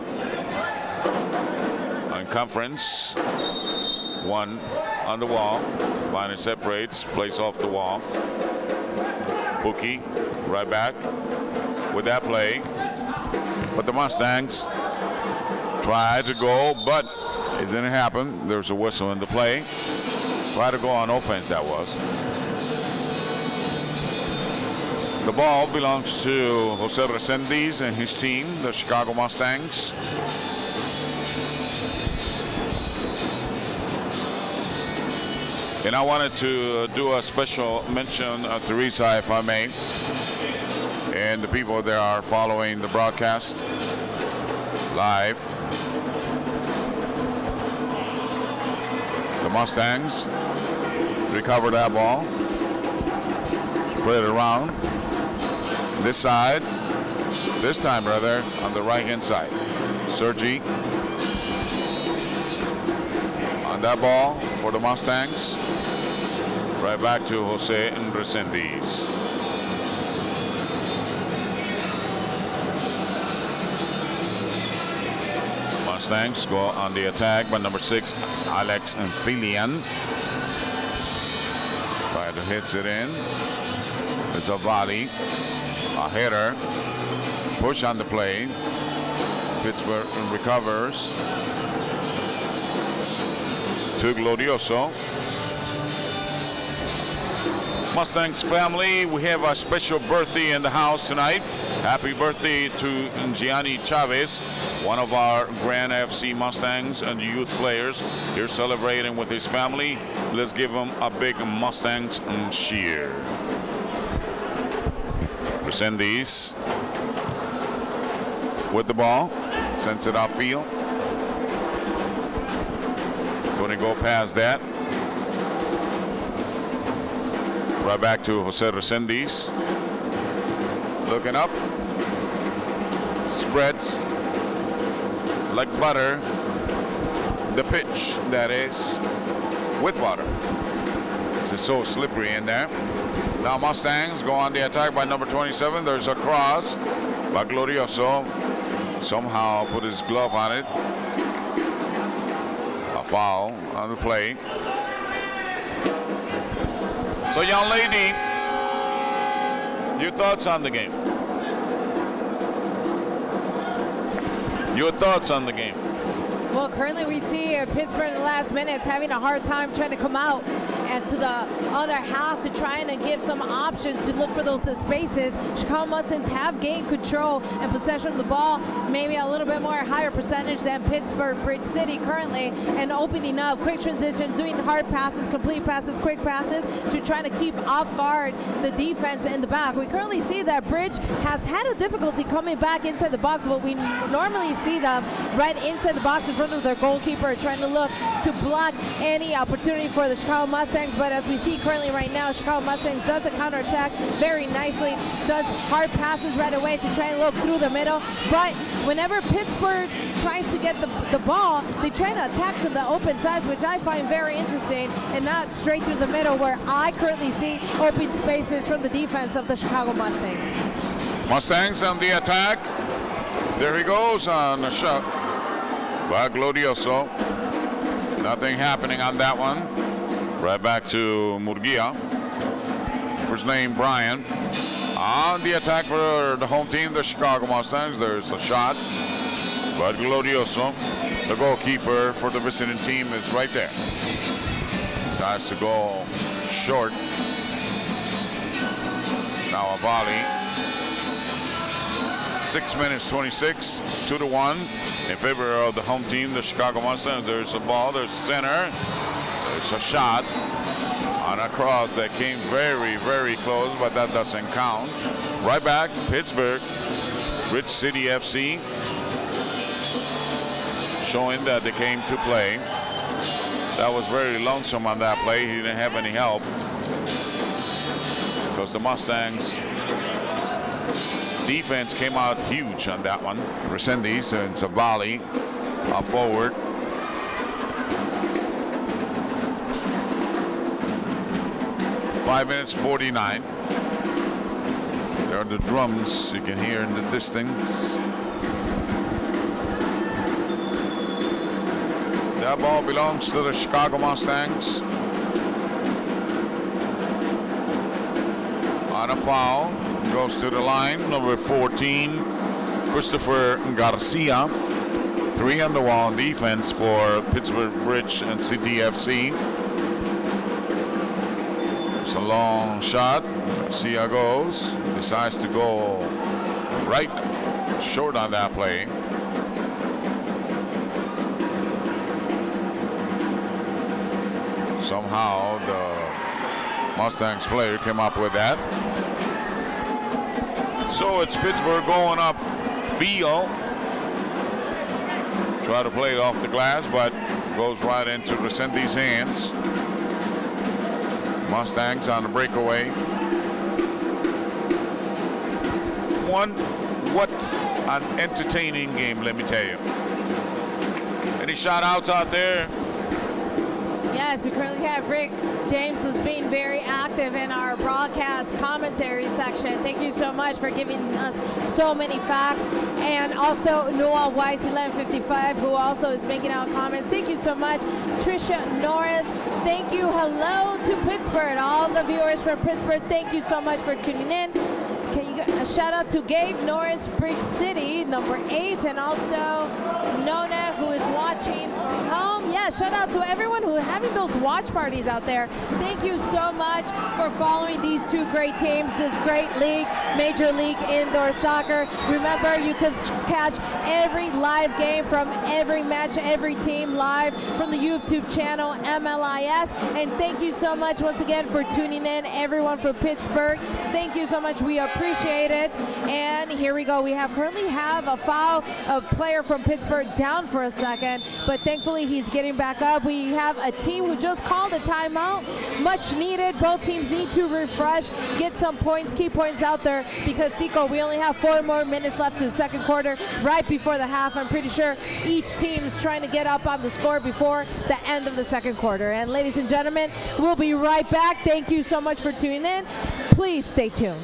On conference. 1 on the wall. Finally separates, plays off the wall. Pookie right back with that play. But the Mustangs tried to go, but it didn't happen. There's a whistle in the play. Tried to go on offense, that was. The ball belongs to Jose Resendiz and his team, the Chicago Mustangs. And I wanted to do a special mention of Teresa, if I may, and the people that are following the broadcast live. The Mustangs recover that ball, spread it around. This side, this time rather, on the right-hand side. Sergi on that ball for the Mustangs. Right back to Jose Resendiz. Mustangs go on the attack by number 6, Alex Filian. Try to hit it in. It's a volley, a header, push on the play. Pittsburgh recovers to Glorioso. Mustangs family, we have a special birthday in the house tonight. Happy birthday to Gianni Chavez, one of our Grand FC Mustangs and youth players here celebrating with his family. Let's give him a big Mustangs cheer. Resendiz with the ball, sends it outfield. Going to go past that. Right back to Jose Resendiz. Looking up. Spreads like butter. The pitch, that is, with butter. It's so slippery in there. Now Mustangs go on the attack by number 27. There's a cross by Glorioso. Somehow put his glove on it. A foul on the play. So, young lady, your thoughts on the game? Your thoughts on the game? Well, currently we see Pittsburgh in the last minutes having a hard time trying to come out and to the other half to trying to give some options to look for those spaces. Chicago Mustangs have gained control and possession of the ball, maybe a little bit more higher percentage than Pittsburgh Bridge City currently, and opening up, quick transition, doing hard passes, complete passes, quick passes to try to keep off guard the defense in the back. We currently see that Bridge has had a difficulty coming back inside the box, but we normally see them right inside the box in front of their goalkeeper, trying to look to block any opportunity for the Chicago Mustangs. But as we see currently right now, Chicago Mustangs does a counterattack very nicely, does hard passes right away to try and look through the middle. But whenever Pittsburgh tries to get the ball, they try to attack to the open sides, which I find very interesting, and not straight through the middle where I currently see open spaces from the defense of the Chicago Mustangs. Mustangs on the attack. There he goes on a shot by Glorioso. Nothing happening on that one. Right back to Murguia. First name Brian. On the attack for the home team, the Chicago Mustangs. There's a shot. But Glorioso The goalkeeper for the visiting team is right there. Decides to go short. Now a volley. 6 minutes 26, 2-1 in favor of the home team, the Chicago Mustangs. There's a ball, there's a center, there's a shot on a cross that came very, very close, but that doesn't count. Right back, Pittsburgh, Rich City FC, showing that they came to play. That was very lonesome on that play. He didn't have any help because the Mustangs defense came out huge on that one. Resendiz and it's a volley up forward. Five minutes 49. There are the drums you can hear in the distance. That ball belongs to the Chicago Mustangs. On a foul. Goes to the line, number 14, Christopher Garcia. 3 on the wall on defense for Pittsburgh Bridge and CTFC. It's a long shot. Garcia goes, decides to go right short on that play. Somehow the Mustangs player came up with that. So it's Pittsburgh going up field. Try to play it off the glass, but goes right into Resendi's hands. Mustangs on the breakaway. What an entertaining game, let me tell you. Any shout outs out there? Yes, we currently have Rick James, who's being very active in our broadcast commentary section. Thank you so much for giving us so many facts. And also Noah Weiss, 1155, who also is making out comments. Thank you so much. Trisha Norris, thank you. Hello to Pittsburgh. All the viewers from Pittsburgh, thank you so much for tuning in. Can you a shout out to Gabe Norris, Bridge City, number 8, and also Nona, who is watching from home. Yeah, shout out to everyone who is having those watch parties out there. Thank you so much for following these two great teams, this great league, Major League Indoor Soccer. Remember, you can catch every live game from every match, every team live from the YouTube channel MLIS. And thank you so much once again for tuning in, everyone from Pittsburgh. Thank you so much. We appreciate it. And here we go. We currently have a foul, a player from Pittsburgh down for a second, but thankfully he's getting back up. We have a team who just called a timeout. Much needed. Both teams need to refresh, get some points, key points out there, because Tico, we only have 4 more minutes left in the second quarter, right before the half. I'm pretty sure each team is trying to get up on the score before the end of the second quarter. And ladies and gentlemen, we'll be right back. Thank you so much for tuning in. Please stay tuned.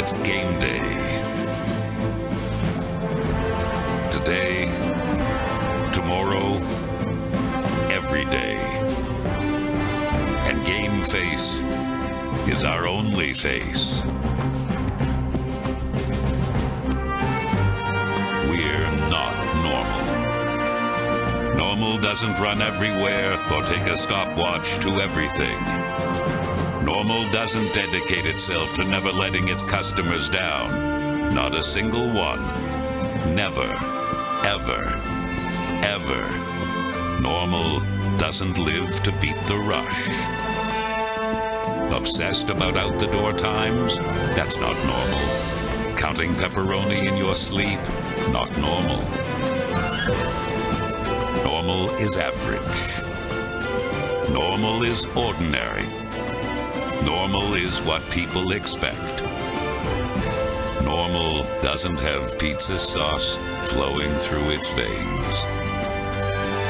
It's game day. Today, tomorrow, every day. And game face is our only face. We're not normal. Normal doesn't run everywhere or take a stopwatch to everything. Normal doesn't dedicate itself to never letting its customers down. Not a single one. Never, ever, ever. Normal doesn't live to beat the rush. Obsessed about out-the-door times? That's not normal. Counting pepperoni in your sleep? Not normal. Normal is average. Normal is ordinary. Normal is what people expect. Normal doesn't have pizza sauce flowing through its veins.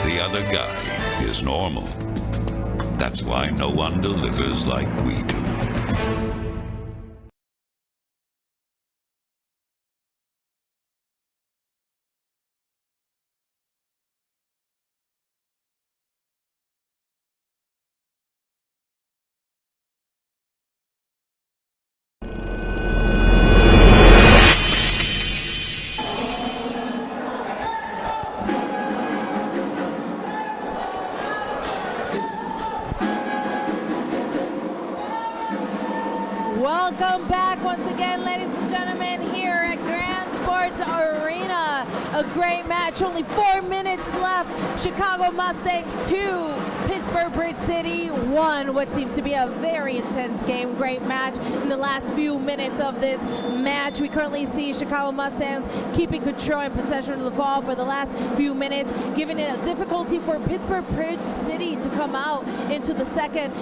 The other guy is normal. That's why no one delivers like we do. Welcome back once again, ladies and gentlemen, here at Grand Sports Arena. A great match, only 4 minutes left. Chicago Mustangs 2, Pittsburgh Bridge City 1. What seems to be a very intense game. Great match. In the last few minutes of this match, we currently see Chicago Mustangs keeping control and possession of the ball for the last few minutes, giving it a difficulty for Pittsburgh Bridge City to come out into the second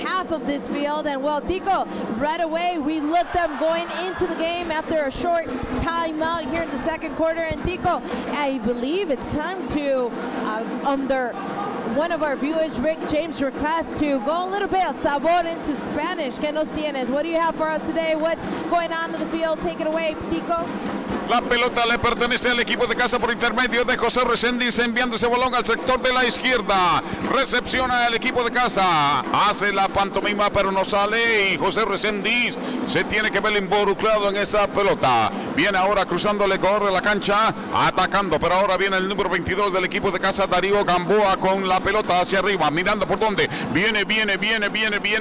half of this field. And well, Tico, right away we looked them going into the game after a short timeout here in the second quarter. And Tico, I believe it's time to, under one of our viewers, Rick James, request to go a little bit of sabor into Spanish. ¿Qué nos tienes? What do you have for us today? What's going on in the field? Take it away, Tico. La pelota le pertenece al equipo de casa por intermedio de José Reséndiz, enviando ese balón al sector de la izquierda. Recepciona el equipo de casa. Hace la pantomima pero no sale y José Reséndiz se tiene que ver involucrado en esa pelota. Viene ahora cruzando el corredor de la cancha, atacando, pero ahora viene el número 22 del equipo de casa, Darío Gamboa, con la pelota hacia arriba, mirando por dónde. Viene,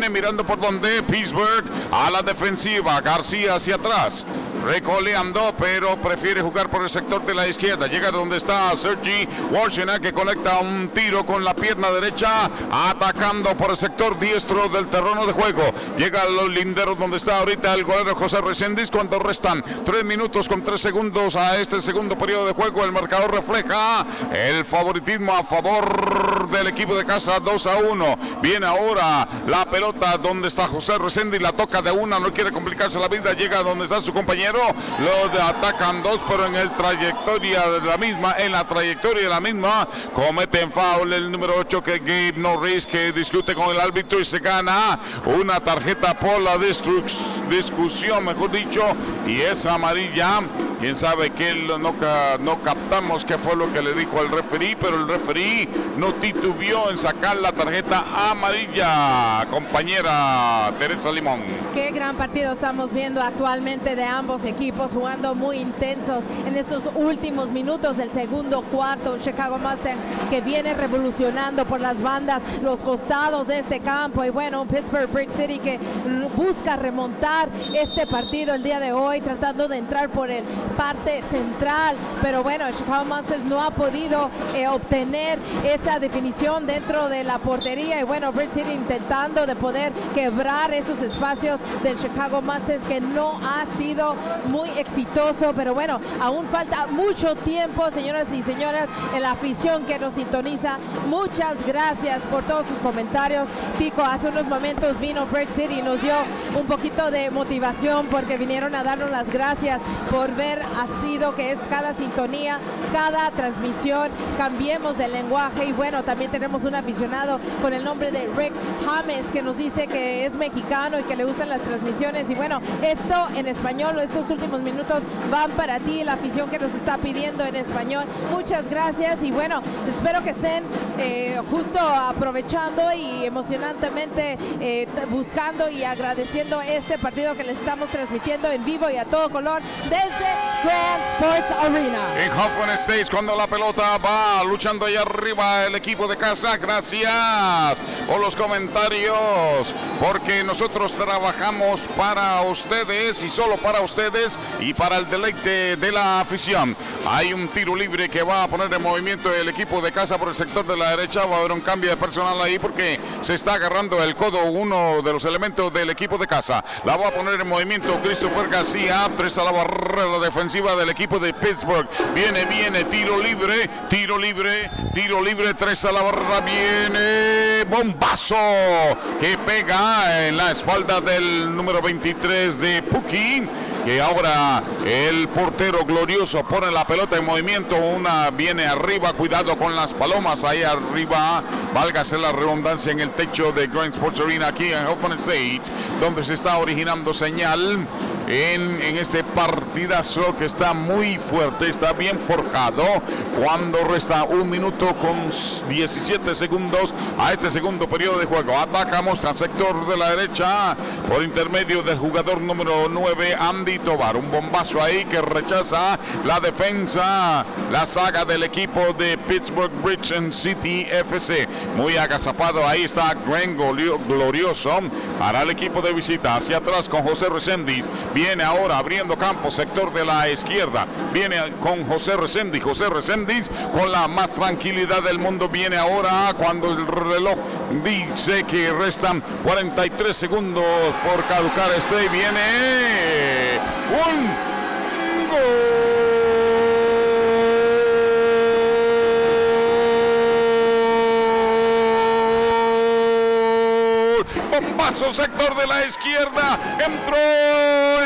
mirando por dónde. Pittsburgh a la defensiva. García hacia atrás, recoleando, pero prefiere jugar por el sector de la izquierda. Llega donde está Sergi Washington, que conecta un tiro con la pierna derecha, atacando por el sector diestro del terreno de juego. Llega a los linderos donde está ahorita el golero José Reséndiz, cuando restan 3 minutos con 3 segundos a este segundo periodo de juego. El marcador refleja el favoritismo a favor del equipo de casa, 2-1. Viene ahora la pelota donde está José Reséndiz, la toca de una, no quiere complicarse la vida, llega donde está su compañero, lo atacan dos, pero en la trayectoria de la misma cometen foul el número 8, que Gabe Norris, que discute con el árbitro y se gana una tarjeta por la discusión, mejor dicho, y es amarilla. Quién sabe que no captamos qué fue lo que le dijo el referí, pero el referí no titubeó en sacar la tarjeta amarilla. Compañera Teresa Limón. Qué gran partido estamos viendo actualmente de ambos equipos, jugando muy intensos en estos últimos minutos del segundo cuarto. Chicago Mustangs que viene revolucionando por las bandas, los costados de este campo, y bueno, un Pittsburgh Bridge City que busca remontar este partido el día de hoy, tratando de entrar por el parte central, pero bueno, Chicago Mustangs no ha podido obtener esa definición dentro de la portería, y bueno, Bridge City intentando de poder quebrar esos espacios del Chicago Mustangs, que no ha sido muy exitoso, pero bueno, aún falta mucho tiempo, señoras y señoras, en la afición que nos sintoniza. Muchas gracias por todos sus comentarios. Tico, hace unos momentos vino Bridge City y nos dio un poquito de motivación, porque vinieron a darnos las gracias por ver así que es cada sintonía, cada transmisión. Cambiemos de lenguaje, y bueno, también tenemos un aficionado con el nombre de Rick James, que nos dice que es mexicano y que le gustan las transmisiones, y bueno, esto en español, estos últimos minutos van para ti, la afición que nos está pidiendo en español. Muchas gracias, y bueno, espero que estén justo aprovechando y emocionantemente buscando y agradeciendo este partido que les estamos transmitiendo en vivo y a todo color desde Grand Sports Arena. En Hoffman Estates, cuando la pelota va luchando allá arriba el equipo de casa. Gracias por los comentarios, porque nosotros trabajamos para ustedes y solo para ustedes y para el deleite de la afición. Hay un tiro libre que va a poner en movimiento el equipo de casa por el sector de la derecha. Va a haber un cambio de personal ahí, porque se está agarrando el codo uno de los elementos del equipo de casa. La va a poner en movimiento Christopher García, 3 a la barrera defensiva del equipo de Pittsburgh. Viene, tiro libre, 3 a la barra, viene, bombazo que pega en la espalda del número 23 de Puki, que ahora el portero glorioso pone la pelota en movimiento. Una viene arriba, cuidado con las palomas ahí arriba, válgase la redundancia, en el techo de Grand Sports Arena aquí en Hoffman Estates, donde se está originando señal en este partidazo que está muy fuerte, está bien forjado. Cuando resta 1 minuto con 17 segundos a este segundo periodo de juego. Atacamos al sector de la derecha por intermedio del jugador número 9, Andy Tovar. Un bombazo ahí que rechaza la defensa, la saga del equipo de Pittsburgh Bridge and City FC. Muy agazapado, ahí está Glenn Glorioso para el equipo de visita. Hacia atrás con José Reséndiz. Viene ahora abriendo campo, sector de la izquierda. Viene con José Reséndiz. José Reséndiz con la más tranquilidad del mundo. Viene ahora cuando el reloj dice que restan 43 segundos por caducar y viene un gol. Bombazo, sector de la izquierda, entró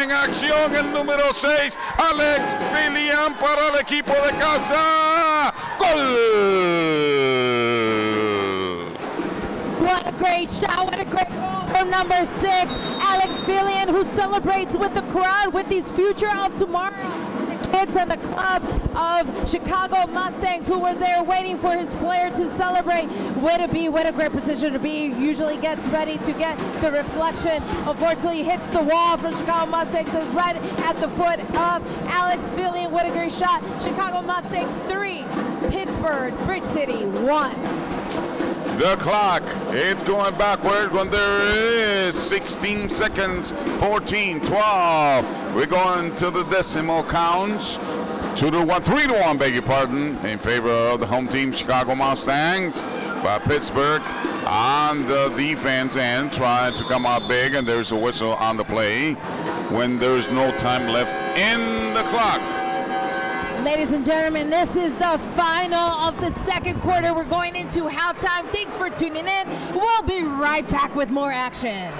en acción el número 6, Alex Fillian para el equipo de casa. ¡Gol! What a great shot, what a great goal from number 6, Alex Fillian, who celebrates with the crowd with his future of tomorrow. Kids and the club of Chicago Mustangs who were there waiting for his player to celebrate. Way to be, what a great position to be. Usually gets ready to get the reflection. Unfortunately hits the wall from Chicago Mustangs. Is right at the foot of Alex Fillian. What a great shot. Chicago Mustangs 3, Pittsburgh Bridge City 1. The clock, it's going backward when there is 16 seconds, 14, 12. We're going to the decimal counts. 2-1, 3-1, beg your pardon, in favor of the home team, Chicago Mustangs. But Pittsburgh on the defense end trying to come out big, and there's a whistle on the play when there's no time left in the clock. Ladies and gentlemen, this is the final of the second quarter. We're going into halftime. Thanks for tuning in. We'll be right back with more action.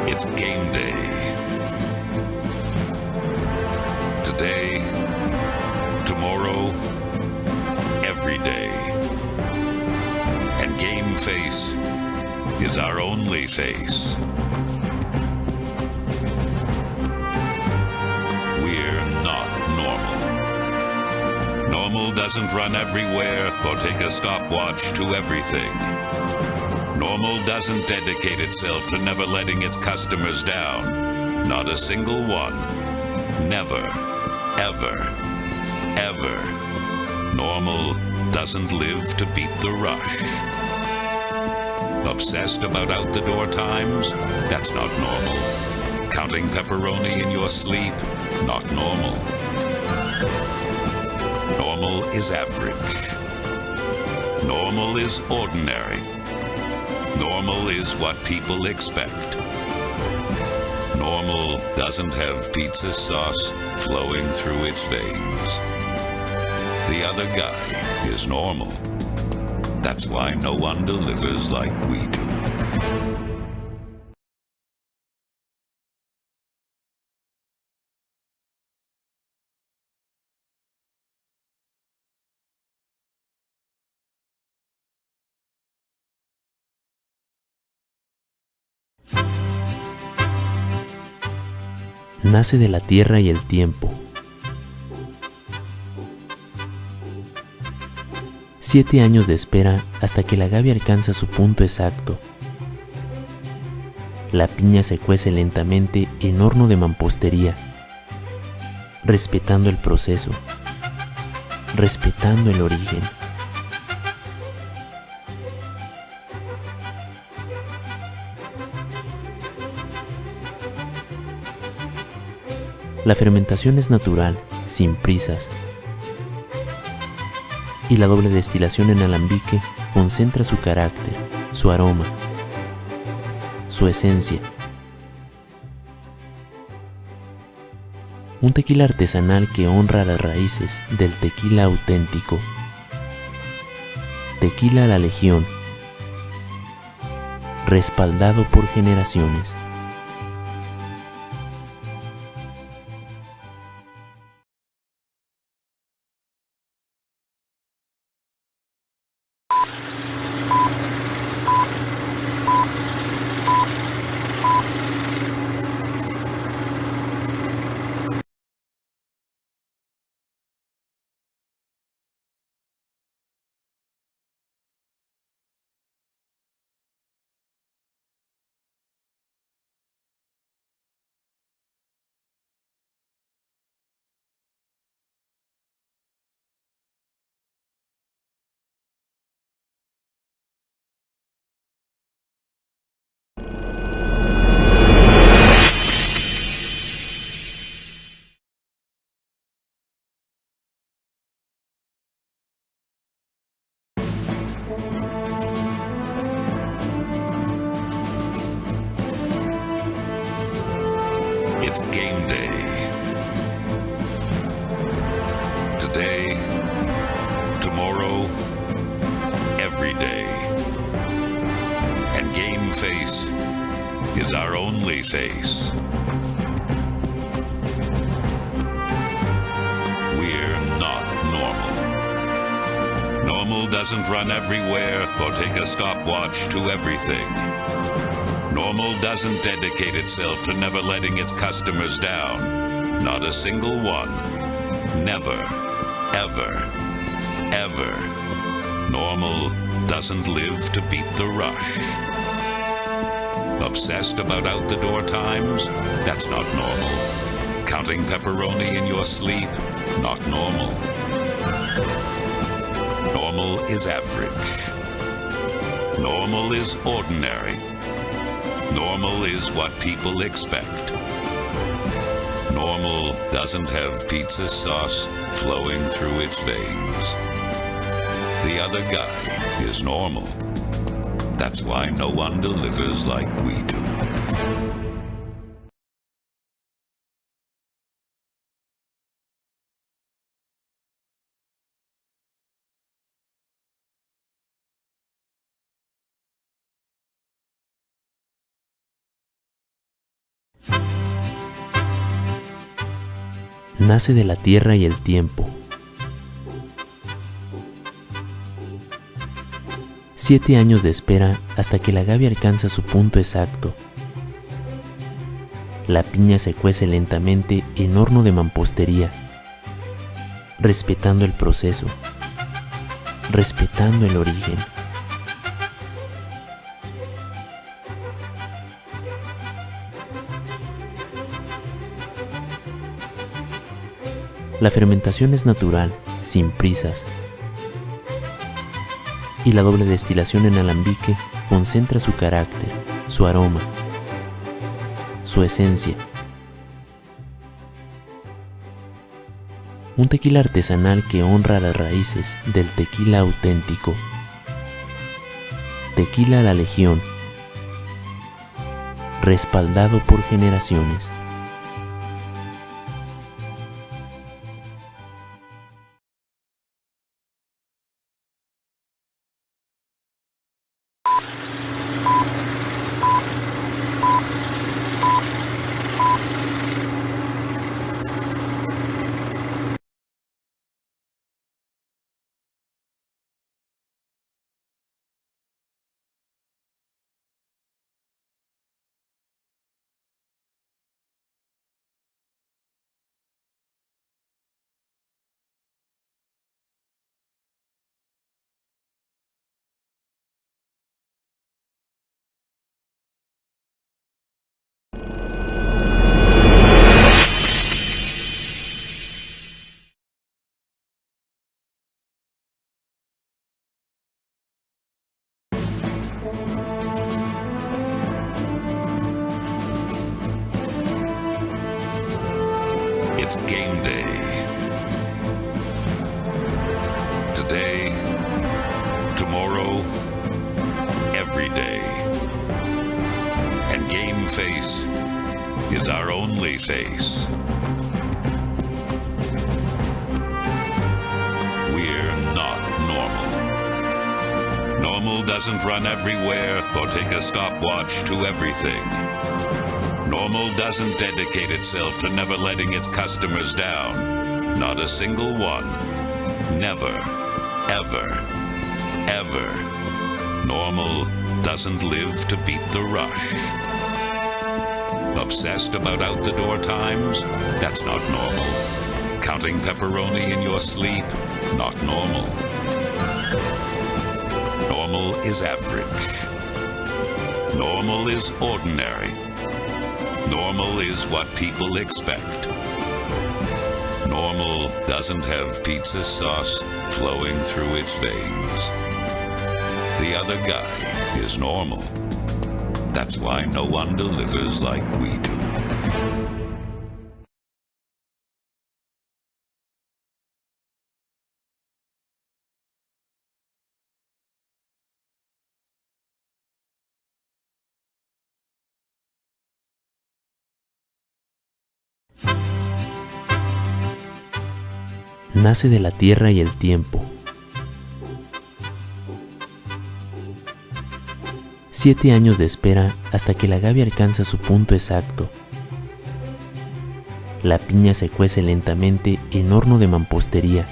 It's game day. Today, tomorrow, every day. And game face is our only face. We're not normal. Normal doesn't run everywhere or take a stopwatch to everything. Normal doesn't dedicate itself to never letting its customers down. Not a single one. Never. Ever. Ever. Normal doesn't live to beat the rush. Obsessed about out-the-door times? That's not normal. Counting pepperoni in your sleep? Not normal. Normal is average. Normal is ordinary. Normal is what people expect. Normal doesn't have pizza sauce flowing through its veins. The other guy is normal. That's why no one delivers like we do. Nace de la tierra y el tiempo. 7 años de espera hasta que la agave alcanza su punto exacto. La piña se cuece lentamente en horno de mampostería, respetando el proceso, respetando el origen. La fermentación es natural, sin prisas, y la doble destilación en alambique concentra su carácter, su aroma, su esencia. Un tequila artesanal que honra las raíces del tequila auténtico. Tequila La Legión, respaldado por generaciones. is our only face. We're not normal. Normal doesn't run everywhere or take a stopwatch to everything. Normal doesn't dedicate itself to never letting its customers down. Not a single one. Never. Ever. Ever. Normal doesn't live to beat the rush. Obsessed about out-the-door times? That's not normal. Counting pepperoni in your sleep? Not normal. Normal is average. Normal is ordinary. Normal is what people expect. Normal doesn't have pizza sauce flowing through its veins. The other guy is normal. That's why no one delivers like we do. Nace de la tierra y el tiempo. 7 años de espera hasta que la agave alcanza su punto exacto. La piña se cuece lentamente en horno de mampostería, respetando el proceso, respetando el origen. La fermentación es natural, sin prisas, y la doble destilación en alambique concentra su carácter, su aroma, su esencia. Un tequila artesanal que honra las raíces del tequila auténtico. Tequila La Legión, respaldado por generaciones. It's game day. Today, tomorrow, every day. And game face is our only face. We're not normal. Normal doesn't run everywhere or take a stopwatch to everything. Normal doesn't dedicate itself to never letting its customers down. Not a single one. Never. Ever. Ever. Normal doesn't live to beat the rush. Obsessed about out-the-door times? That's not normal. Counting pepperoni in your sleep? Not normal. Normal is average. Normal is ordinary. Normal is what people expect. Normal doesn't have pizza sauce flowing through its veins. The other guy is normal. That's why no one delivers like we do. Nace de la tierra y el tiempo. 7 años de espera hasta que el agave alcanza su punto exacto. La piña se cuece lentamente en horno de mampostería,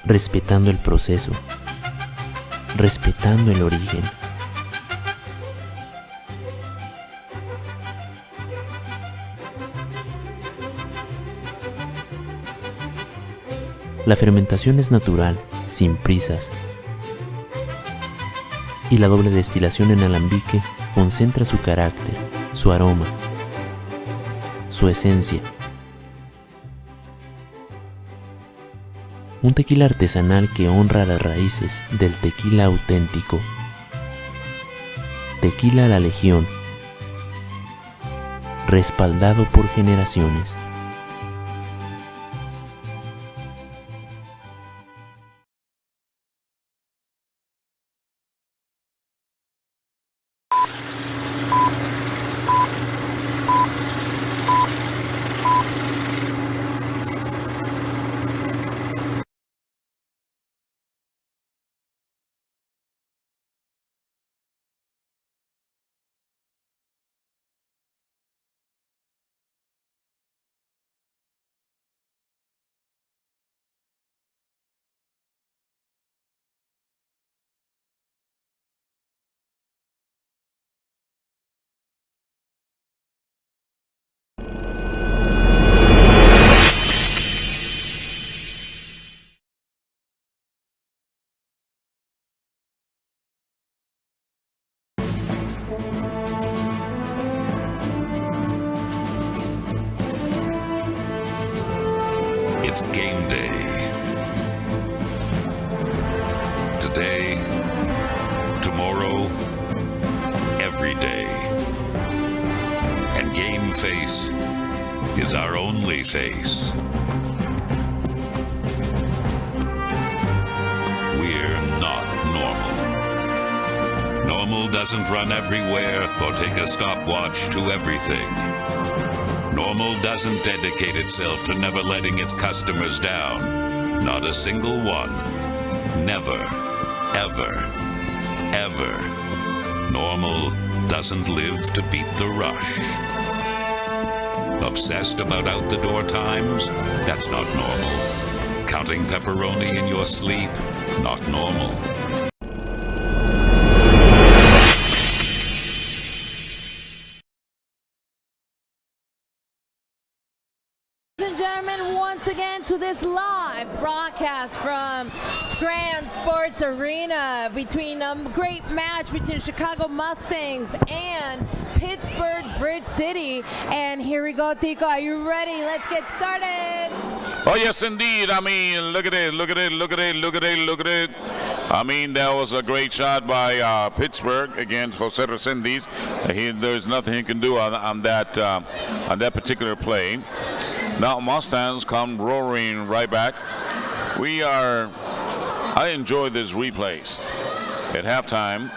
respetando el proceso, respetando el origen. La fermentación es natural, sin prisas, y la doble destilación en alambique concentra su carácter, su aroma, su esencia. Un tequila artesanal que honra las raíces del tequila auténtico. Tequila La Legión, respaldado por generaciones. It's game day. Today, tomorrow, every day. And game face is our only face. We're not normal. Normal doesn't run everywhere or take a stopwatch to everything. Normal doesn't dedicate itself to never letting its customers down. Not a single one. Never, ever, ever. Normal doesn't live to beat the rush. Obsessed about out-the-door times? That's not normal. Counting pepperoni in your sleep? Not normal. Ladies and gentlemen, once again to this live broadcast from Grand Sports Arena between a great match between Chicago Mustangs and Pittsburgh Bridge City. And here we go, Tico. Are you ready? Let's get started. Oh, yes, indeed. I mean, look at it, look at it, look at it, look at it, look at it. I mean, that was a great shot by Pittsburgh against Jose Resendiz. There's nothing he can do on that particular play. Now Mustangs come roaring right back. I enjoy these replays at halftime.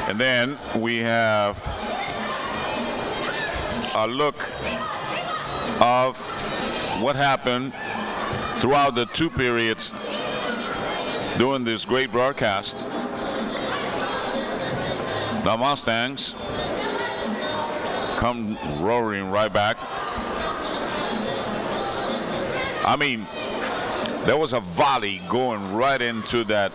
And then we have a look of what happened throughout the two periods during this great broadcast. The Mustangs come roaring right back. I mean, there was a volley going right into that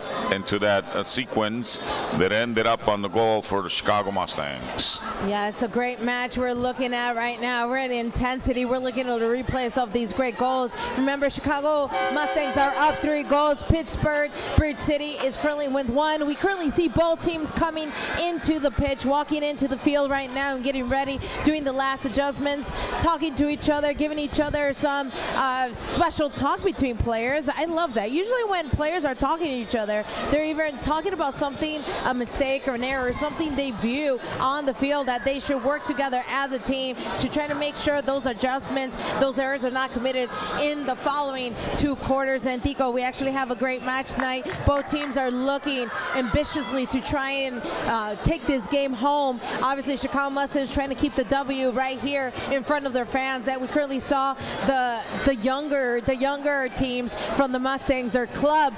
sequence that ended up on the goal for the Chicago Mustangs. Yeah, it's a great match we're looking at right now. We're in intensity. We're looking at the replays of these great goals. Remember, Chicago Mustangs are up 3 goals. Pittsburgh Bridge City is currently with 1. We currently see both teams coming into the pitch, walking into the field right now and getting ready, doing the last adjustments, talking to each other, giving each other some special talk between players. I love that. Usually when players are talking to each other, they're either talking about something, a mistake or an error, something they view on the field that they should work together as a team to try to make sure those adjustments, those errors are not committed in the following 2 quarters. And Tico, we actually have a great match tonight. Both teams are looking ambitiously to try and take this game home. Obviously, Chicago Mustangs trying to keep the W right here in front of their fans. That we currently saw the younger teams from the Mustangs, their club,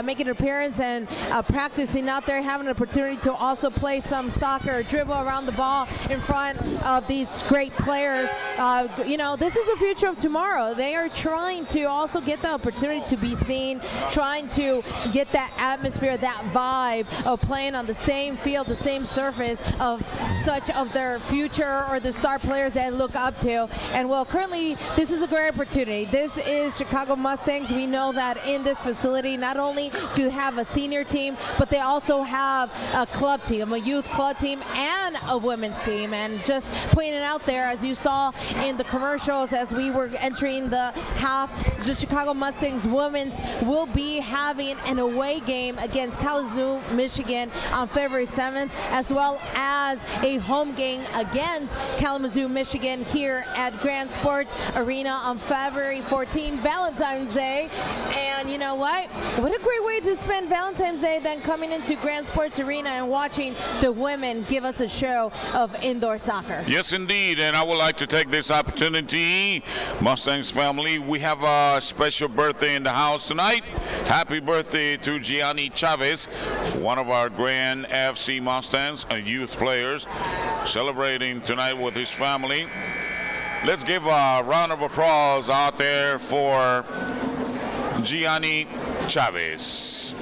making an appearance and practicing out there, having an opportunity to also play some soccer, dribble around the ball in front of these great players. This is the future of tomorrow. They are trying to also get the opportunity to be seen, trying to get that atmosphere, that vibe of playing on the same field, the same surface of such of their future or the star players that look up to. And well, currently this is a great opportunity. This is Chicago Mustangs. We know that in this facility, not only do you have a senior team, but they also have a club team, a youth club team, and a women's team. And just putting it out there, as you saw in the commercials as we were entering the half, the Chicago Mustangs women's will be having an away game against Kalamazoo, Michigan on February 7th, as well as a home game against Kalamazoo, Michigan here at Grand Sports Arena on February 14th, Valentine's Day. And you know what? What a great way to spend Valentine's Day than coming into Grand Sports Arena and watching the women give us a show of indoor soccer. Yes, indeed. And I would like to take this opportunity, Mustangs family, we have a special birthday in the house tonight. Happy birthday to Gianni Chavez, one of our Grand FC Mustangs, youth players, celebrating tonight with his family. Let's give a round of applause out there for Gianni Chavez.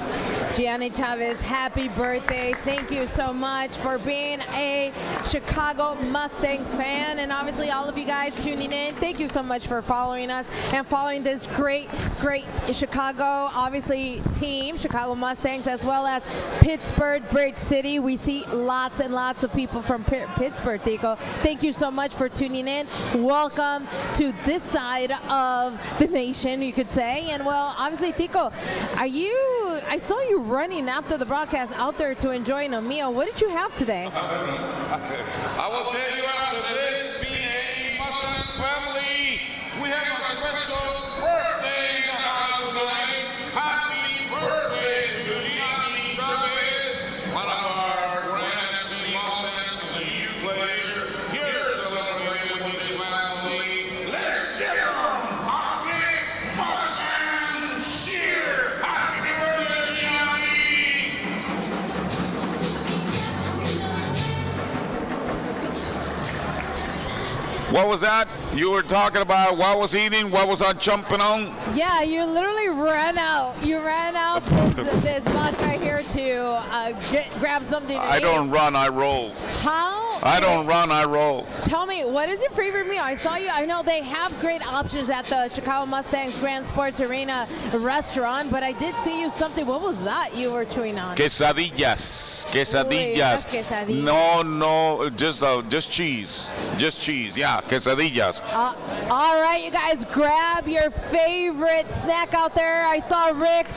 Gianni Chavez, happy birthday. Thank you so much for being a Chicago Mustangs fan, and obviously all of you guys tuning in. Thank you so much for following us and following this great Chicago, obviously, team, Chicago Mustangs, as well as Pittsburgh, Bridge City. We see lots and lots of people from Pittsburgh, Tico. Thank you so much for tuning in. Welcome to this side of the nation, you could say. And well, obviously, Tico, I saw you running after the broadcast out there to enjoying a meal. What did you have today? I will tell you after this, PA Mustang family, we have a special birthday in the house tonight. Happy birthday to Gianni Chavez, one of our Grand FC Mustangs and a youth player. Here celebrating with his family. Let's get on! Happy Mustangs cheer! Happy birthday, Gianni! What was that? You were talking about what was eating, what was I jumping on? Yeah, you literally ran out. You ran out this much right here to grab something to eat. I don't run, I roll. How? I don't run, I roll. Tell me, what is your favorite meal? I know they have great options at the Chicago Mustangs Grand Sports Arena restaurant, but I did see you something. What was that you were chewing on? Quesadillas. Uy, unas quesadillas. No, just cheese. Just cheese, yeah, quesadillas. All right, you guys, grab your favorite snack out there. I saw Rick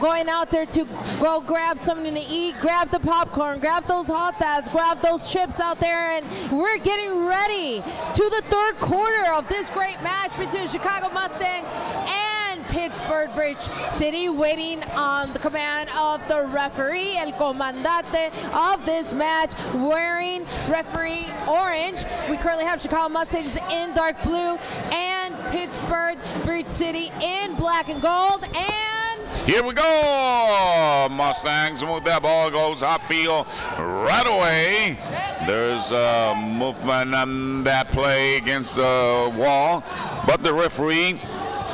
going out there to go grab something to eat. Grab the popcorn, grab those hot dogs, grab those chips out there, and we're getting ready to the third quarter of this great match between Chicago Mustangs and Pittsburgh Bridge City, waiting on the command of the referee, el comandante of this match, wearing referee orange. We currently have Chicago Mustangs in dark blue and Pittsburgh Bridge City in black and gold. And here we go, Mustangs. With that ball goes upfield right away. There's a movement on that play against the wall, but the referee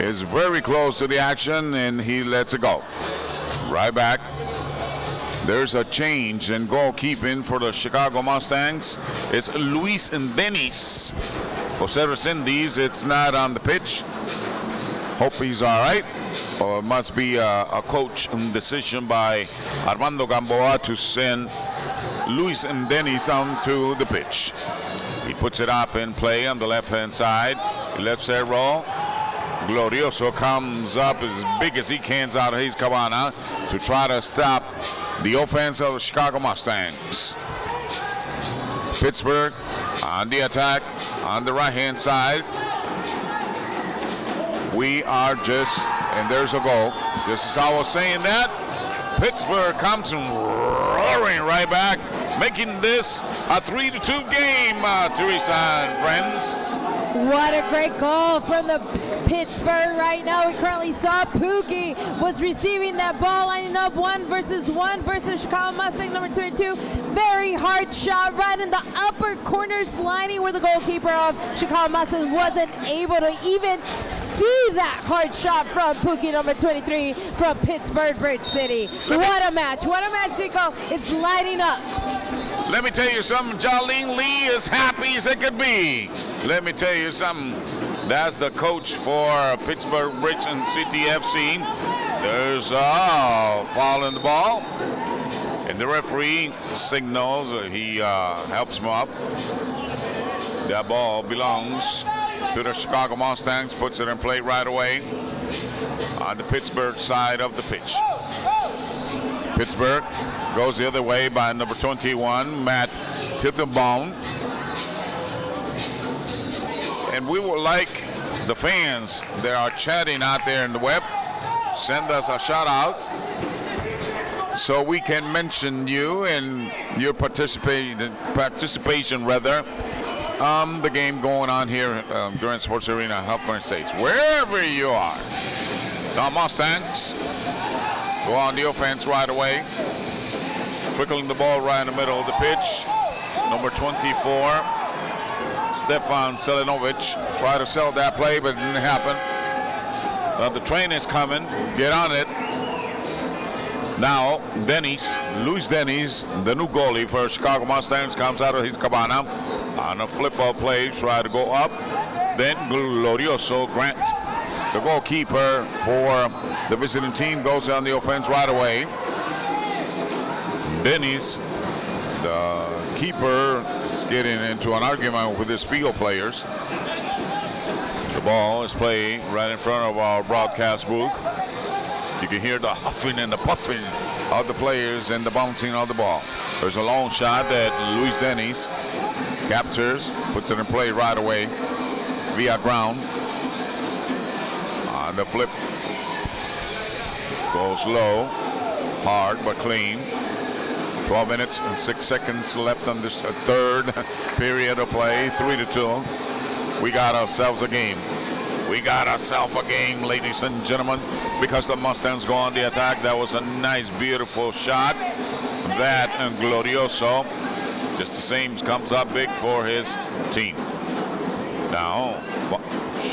is very close to the action and he lets it go. Right back. There's a change in goalkeeping for the Chicago Mustangs. It's Luis and Dennis. Jose Resendiz, it's not on the pitch. Hope he's all right. Or it must be a coach decision by Armando Gamboa to send Luis and Dennis onto the pitch. He puts it up in play on the left-hand side. He lets it roll. Glorioso comes up as big as he can out of his cabana to try to stop the offense of the Chicago Mustangs. Pittsburgh on the attack on the right-hand side. We are just, and there's a goal. Just as I was saying that, Pittsburgh comes and roaring right back, making this a 3-2 game, Teresa and friends. what a great goal from the Pittsburgh right now. We currently saw Pookie was receiving that ball, lining up 1-versus-1 versus Chicago Mustangs number 22. Very hard shot right in the upper corner, sliding where the goalkeeper of Chicago Mustangs wasn't able to even see that hard shot from Pookie number 23 from Pittsburgh Bridge City. What a match, Nico. It's lighting up. Let me tell you something, Jolene Lee is happy as it could be. Let me tell you something. That's the coach for Pittsburgh Bridge and City FC. There's a foul in the ball. And the referee signals, he helps him up. That ball belongs to the Chicago Mustangs, puts it in play right away on the Pittsburgh side of the pitch. Pittsburgh goes the other way by number 21, Matt Tithenbaum. And we would like the fans that are chatting out there in the web, send us a shout out so we can mention you and your participation rather on the game going on here during Sports Arena, Huffman Estates, wherever you are. The Mustangs go on the offense right away, trickling the ball right in the middle of the pitch. Number 24, Stefan Selinovic, tried to sell that play, but it didn't happen. The train is coming. Get on it. Now, Luis Dennis, the new goalie for Chicago Mustangs, comes out of his cabana on a flip-out play, try to go up. Then Glorioso Grant, the goalkeeper for the visiting team, goes on the offense right away. Dennis, the keeper, is getting into an argument with his field players. The ball is played right in front of our broadcast booth. You can hear the huffing and the puffing of the players and the bouncing of the ball. There's a long shot that Luis Dennis captures, puts it in play right away via ground. On the flip, goes low, hard but clean. 12 minutes and 6 seconds left on this third period of play, 3-2. We got ourselves a game. We got ourselves a game, ladies and gentlemen, because the Mustangs go on the attack. That was a nice, beautiful shot. That and Glorioso, just the same, comes up big for his team. Now,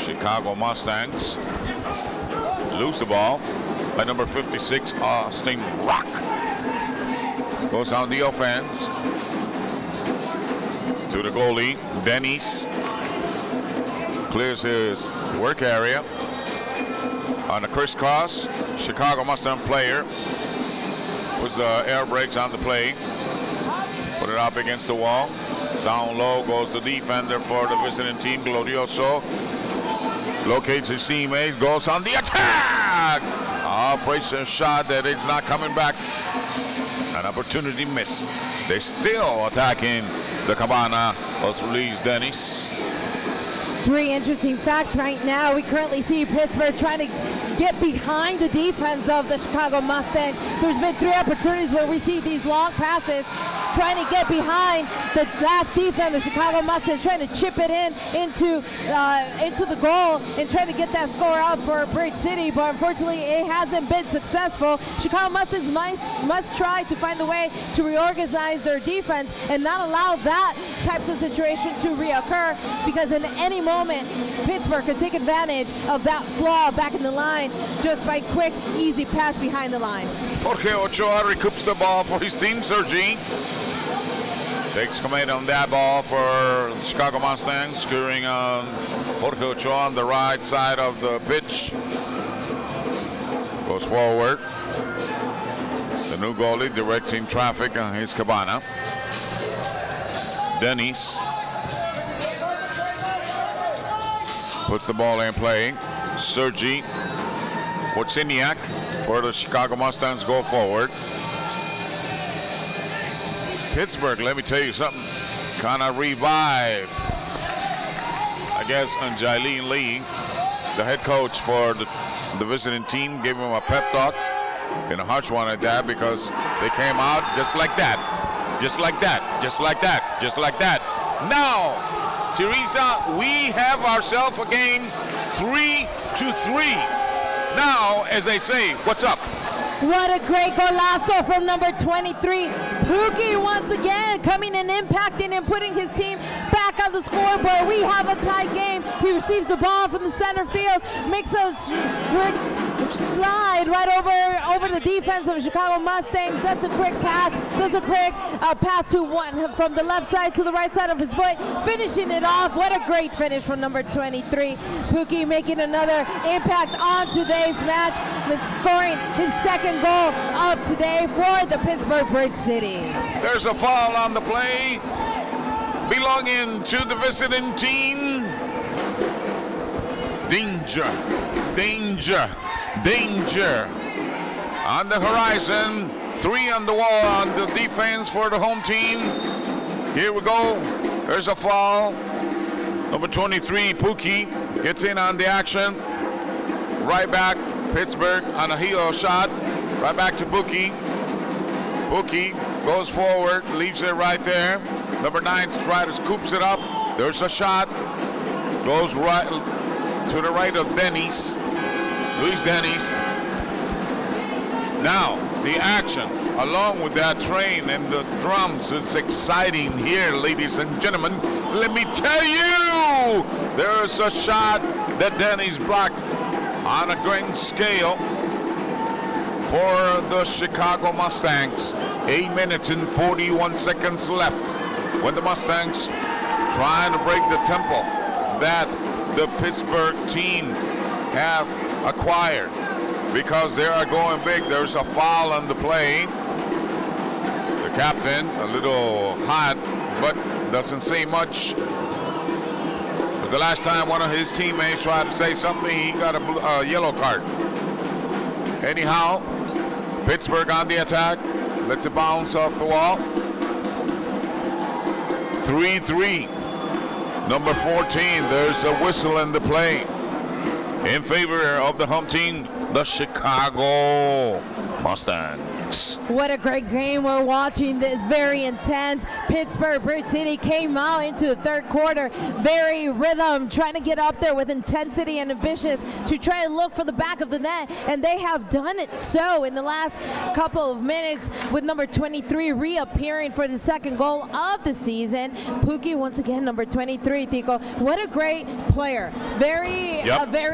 Chicago Mustangs lose the ball by number 56, Austin Rock. Goes on the offense to the goalie, Dennis. Clears his work area. On the crisscross, Chicago Mustang player puts the air brakes on the play. Put it up against the wall. Down low goes the defender for the visiting team, Glorioso. Locates his teammate, goes on the attack! Places a shot that is not coming back. An opportunity missed. They're still attacking the cabana of Luis Dennis. Three interesting facts right now. We currently see Pittsburgh trying to get behind the defense of the Chicago Mustangs. There's been 3 opportunities where we see these long passes trying to get behind the last defense. The Chicago Mustangs trying to chip it into the goal and trying to get that score up for Bridge City, but unfortunately it hasn't been successful. Chicago Mustangs must try to find a way to reorganize their defense and not allow that types of situation to reoccur, because in any moment Pittsburgh could take advantage of that flaw back in the line just by quick, easy pass behind the line. Jorge Ochoa recoups the ball for his team, Sergi. Takes command on that ball for Chicago Mustangs, scoring on Jorge Ochoa on the right side of the pitch. Goes forward. The new goalie directing traffic on his cabana. Dennis puts the ball in play. Sergi Wozniak for the Chicago Mustangs go forward. Pittsburgh, let me tell you something, kind of revive, I guess, on Jailene Lee, the head coach for the visiting team, gave him a pep talk, and a harsh one at that, because they came out just like that, just like that, just like that, just like that. Now, Teresa, we have ourselves a game, 3 to 3. Now, as they say, what's up? What a great golazo from number 23. Pookie once again coming and impacting and putting his team back on the scoreboard. We have a tight game. He receives the ball from the center field, makes a slide right over the defense of the Chicago Mustangs. Does a quick pass. Does a quick pass to one from the left side to the right side of his foot, finishing it off. What a great finish from number 23. Pookie making another impact on today's match, with scoring his second goal of today for the Pittsburgh Bridge City. There's a foul on the play, belonging to the visiting team. Danger, danger, danger. On the horizon, 3 on the wall on the defense for the home team. Here we go. There's a foul. Number 23, Pookie, gets in on the action. Right back, Pittsburgh on a heel shot. Right back to Pookie. Pookie goes forward, leaves it right there. Number 9 tries to scoops it up. There's a shot. Goes right to the right of Dennis. Luis Dennis. Now, the action, along with that train and the drums, it's exciting here, ladies and gentlemen. Let me tell you, there's a shot that Dennis blocked on a grand scale for the Chicago Mustangs. 8 minutes and 41 seconds left when the Mustangs trying to break the tempo that the Pittsburgh team have acquired, because they are going big. There's a foul on the play. The captain, a little hot, but doesn't say much. But the last time one of his teammates tried to say something, he got a yellow card. Anyhow, Pittsburgh on the attack. Lets it bounce off the wall. 3-3. Number 14, there's a whistle in the play in favor of the home team, the Chicago Mustangs. What a great game we're watching. This very intense. Pittsburgh Bridge City came out into the third quarter very rhythm, trying to get up there with intensity and ambitious to try and look for the back of the net, and they have done it so in the last couple of minutes, with number 23 reappearing for the second goal of the season. Pookie once again, number 23, Tico. What a great player. Very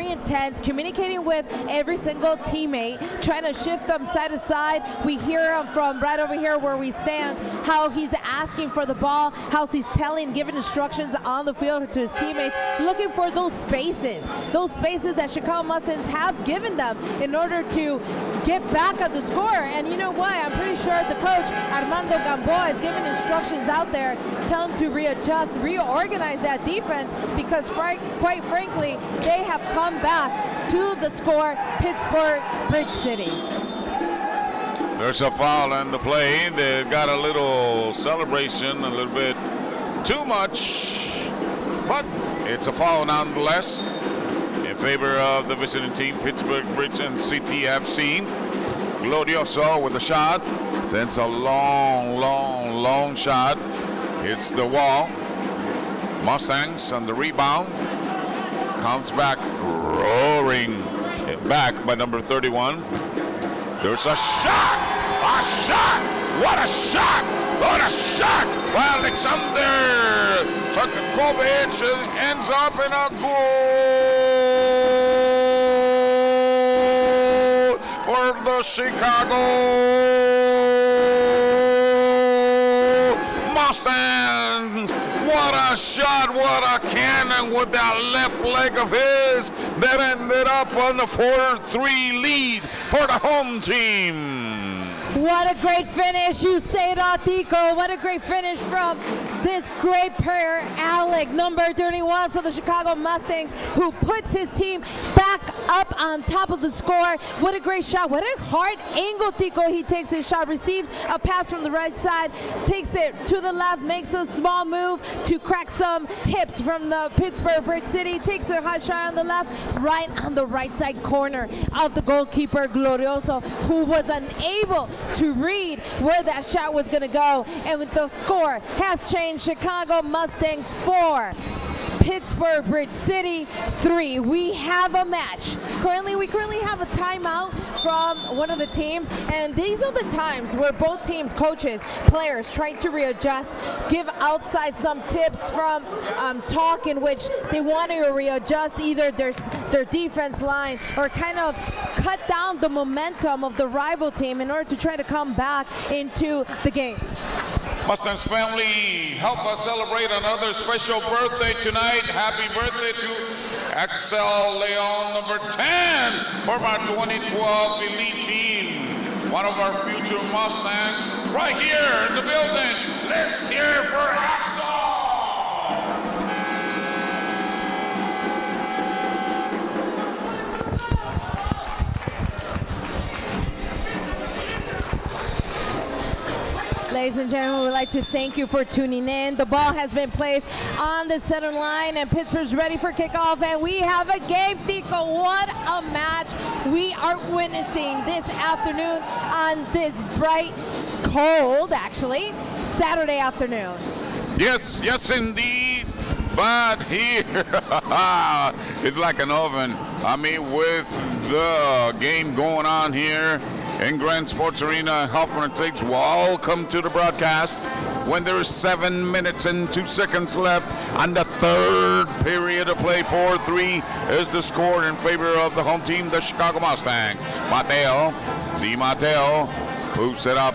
intense, communicating with every single teammate, trying to shift them side to side. We hear him from right over here where we stand, how he's asking for the ball, how he's giving instructions on the field to his teammates, looking for those spaces that Chicago Mustangs have given them in order to get back at the score. And you know what? I'm pretty sure the coach, Armando Gamboa, is giving instructions out there, telling them to readjust, reorganize that defense, because quite frankly, they have come back to the score, Pittsburgh Bridge City. There's a foul on the play. They've got a little celebration, a little bit too much, but it's a foul nonetheless in favor of the visiting team, Pittsburgh Bridge and CTFC. Glorioso with a shot. Sends a long shot. Hits the wall. Mustangs on the rebound. Comes back, roaring back by number 31. There's a shot! A shot! What a shot! What a shot! Well, Alexander Sokovic ends up in a goal for the Chicago Mustangs. What a shot, what a cannon with that left leg of his that ended up on the 4-3 lead for the home team. What a great finish, you say it, Tico. What a great finish from this great player, Alec, number 31 for the Chicago Mustangs, who puts his team back up on top of the score. What a great shot. What a hard angle, Tico. He takes his shot, receives a pass from the right side, takes it to the left, makes a small move to crack some hips from the Pittsburgh Bridge City, takes a high shot on the left, right on the right side corner of the goalkeeper, Glorioso, who was unable to read where that shot was going to go. And with the score has changed, Chicago Mustangs 4, Pittsburgh Bridge City 3. We have a match. We currently have a timeout from one of the teams, and these are the times where both teams, coaches, players, trying to readjust, give outside some tips from talk in which they want to readjust either their defense line or kind of cut down the momentum of the rival team in order to try to come back into the game. Mustangs family, help us celebrate another special birthday tonight. Happy birthday to Axel Leon, number 10, from our 2012 Elite team. One of our future Mustangs right here in the building. Let's hear for Axel! Ladies and gentlemen, we'd like to thank you for tuning in. The ball has been placed on the center line, and Pittsburgh's ready for kickoff, and we have a game, Tico. What a match we are witnessing this afternoon on this bright, cold, actually, Saturday afternoon. Yes, indeed. But here, it's like an oven. I mean, with the game going on here in Grand Sports Arena, Hoffman & Six, welcome to the broadcast. When there is 7 minutes and 2 seconds left on the third period of play, 4-3 is the score in favor of the home team, the Chicago Mustangs. Di Matteo hoops it up.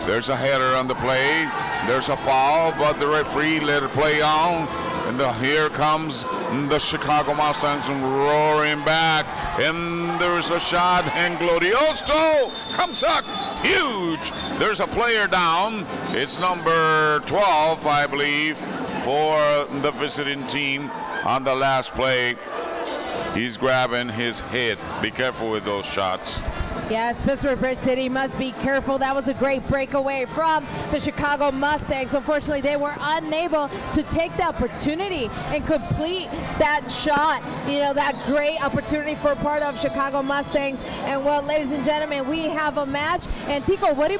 There's a header on the play. There's a foul, but the referee let it play on. And here comes the Chicago Mustangs roaring back. And there's a shot, and Glorioso comes up huge. There's a player down. It's number 12, I believe, for the visiting team on the last play. He's grabbing his head. Be careful with those shots. Yes, Pittsburgh Bridge City must be careful. That was a great breakaway from the Chicago Mustangs. Unfortunately, they were unable to take the opportunity and complete that shot. You know, that great opportunity for part of Chicago Mustangs. And well, ladies and gentlemen, we have a match. And Tico, what do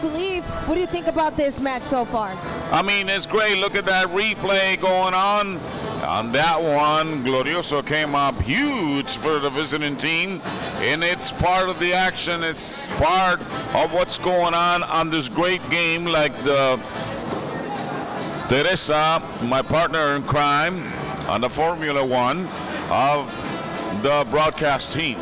you think about this match so far? I mean, it's great. Look at that replay going on. On that one, Glorioso came up huge for the visiting team, and it's part of the action. It's part of what's going on this great game, like the Teresa, my partner in crime, on the Formula One of the broadcast team.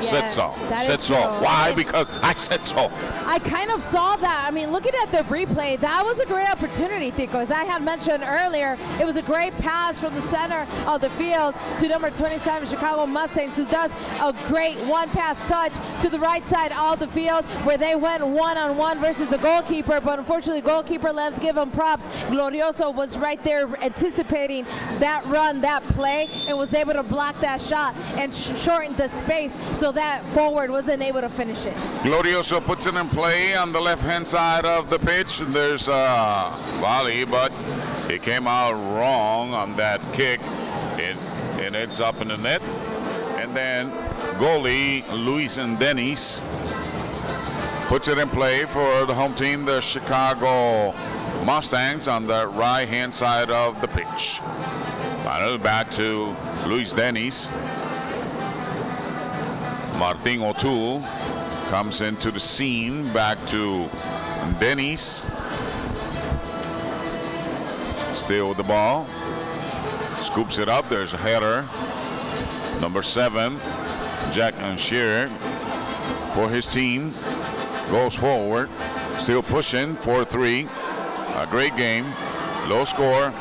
Said so. Why? Because I said so. I kind of saw that. I mean, looking at the replay, that was a great opportunity, Tico. As I had mentioned earlier, it was a great pass from the center of the field to number 27, Chicago Mustangs, who does a great one-pass touch to the right side of the field where they went one-on-one versus the goalkeeper, but unfortunately, goalkeeper, let's give him props. Glorioso was right there anticipating that run, that play, and was able to block that shot and shorten the space so that forward wasn't able to finish it. Glorioso puts it in play on the left-hand side of the pitch. There's a volley, but it came out wrong on that kick. And it's up in the net. And then goalie Luis and Dennis puts it in play for the home team, the Chicago Mustangs, on the right-hand side of the pitch. Finally back to Luis Dennis. Martin O'Toole comes into the scene, back to Dennis. Still with the ball. Scoops it up. There's a header. Number 7, Jack Shearer, for his team, goes forward. Still pushing, 4-3. A great game. Low score.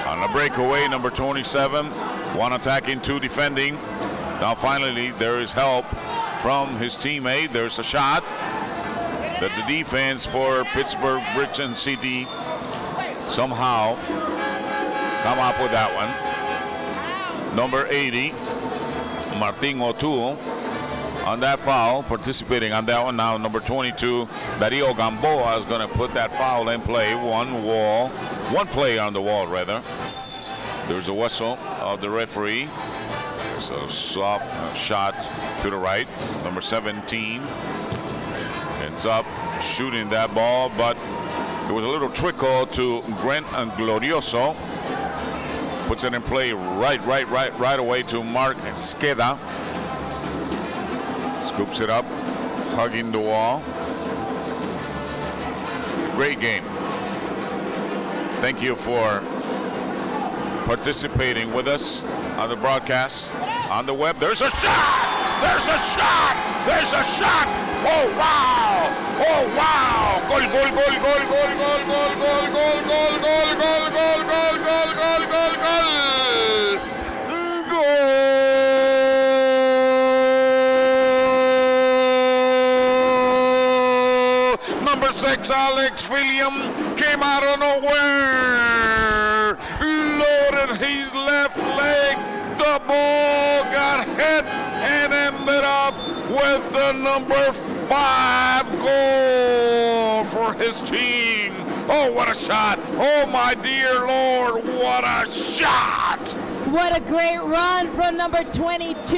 On a breakaway, number 27. 1 attacking, 2 defending. Now finally there is help from his teammate. There's a shot that the defense for Pittsburgh Bridge City somehow come up with that one. Number 80, Martin O'Toole, on that foul, participating on that one. Now number 22, Dario Gamboa, is going to put that foul in play. One play on the wall rather. There's a whistle of the referee. So soft shot to the right. Number 17 ends up shooting that ball, but it was a little trickle to Grant and Glorioso. Puts it in play right away to Mark Esqueda. Scoops it up, hugging the wall. Great game. Thank you for participating with us on the broadcast, on the web. There's a shot! There's a shot! There's a shot! Oh wow! Oh wow! Goal, goal, goal, goal, goal, goal, goal, goal, goal, goal, goal, goal, goal, goal, goal, goal, goal, goal. Goal! Number 6, Alex William came out of nowhere. Loaded his left leg. The ball got hit and ended up with the number 5 goal for his team. Oh, what a shot. Oh, my dear Lord, what a shot. What a great run from number 22,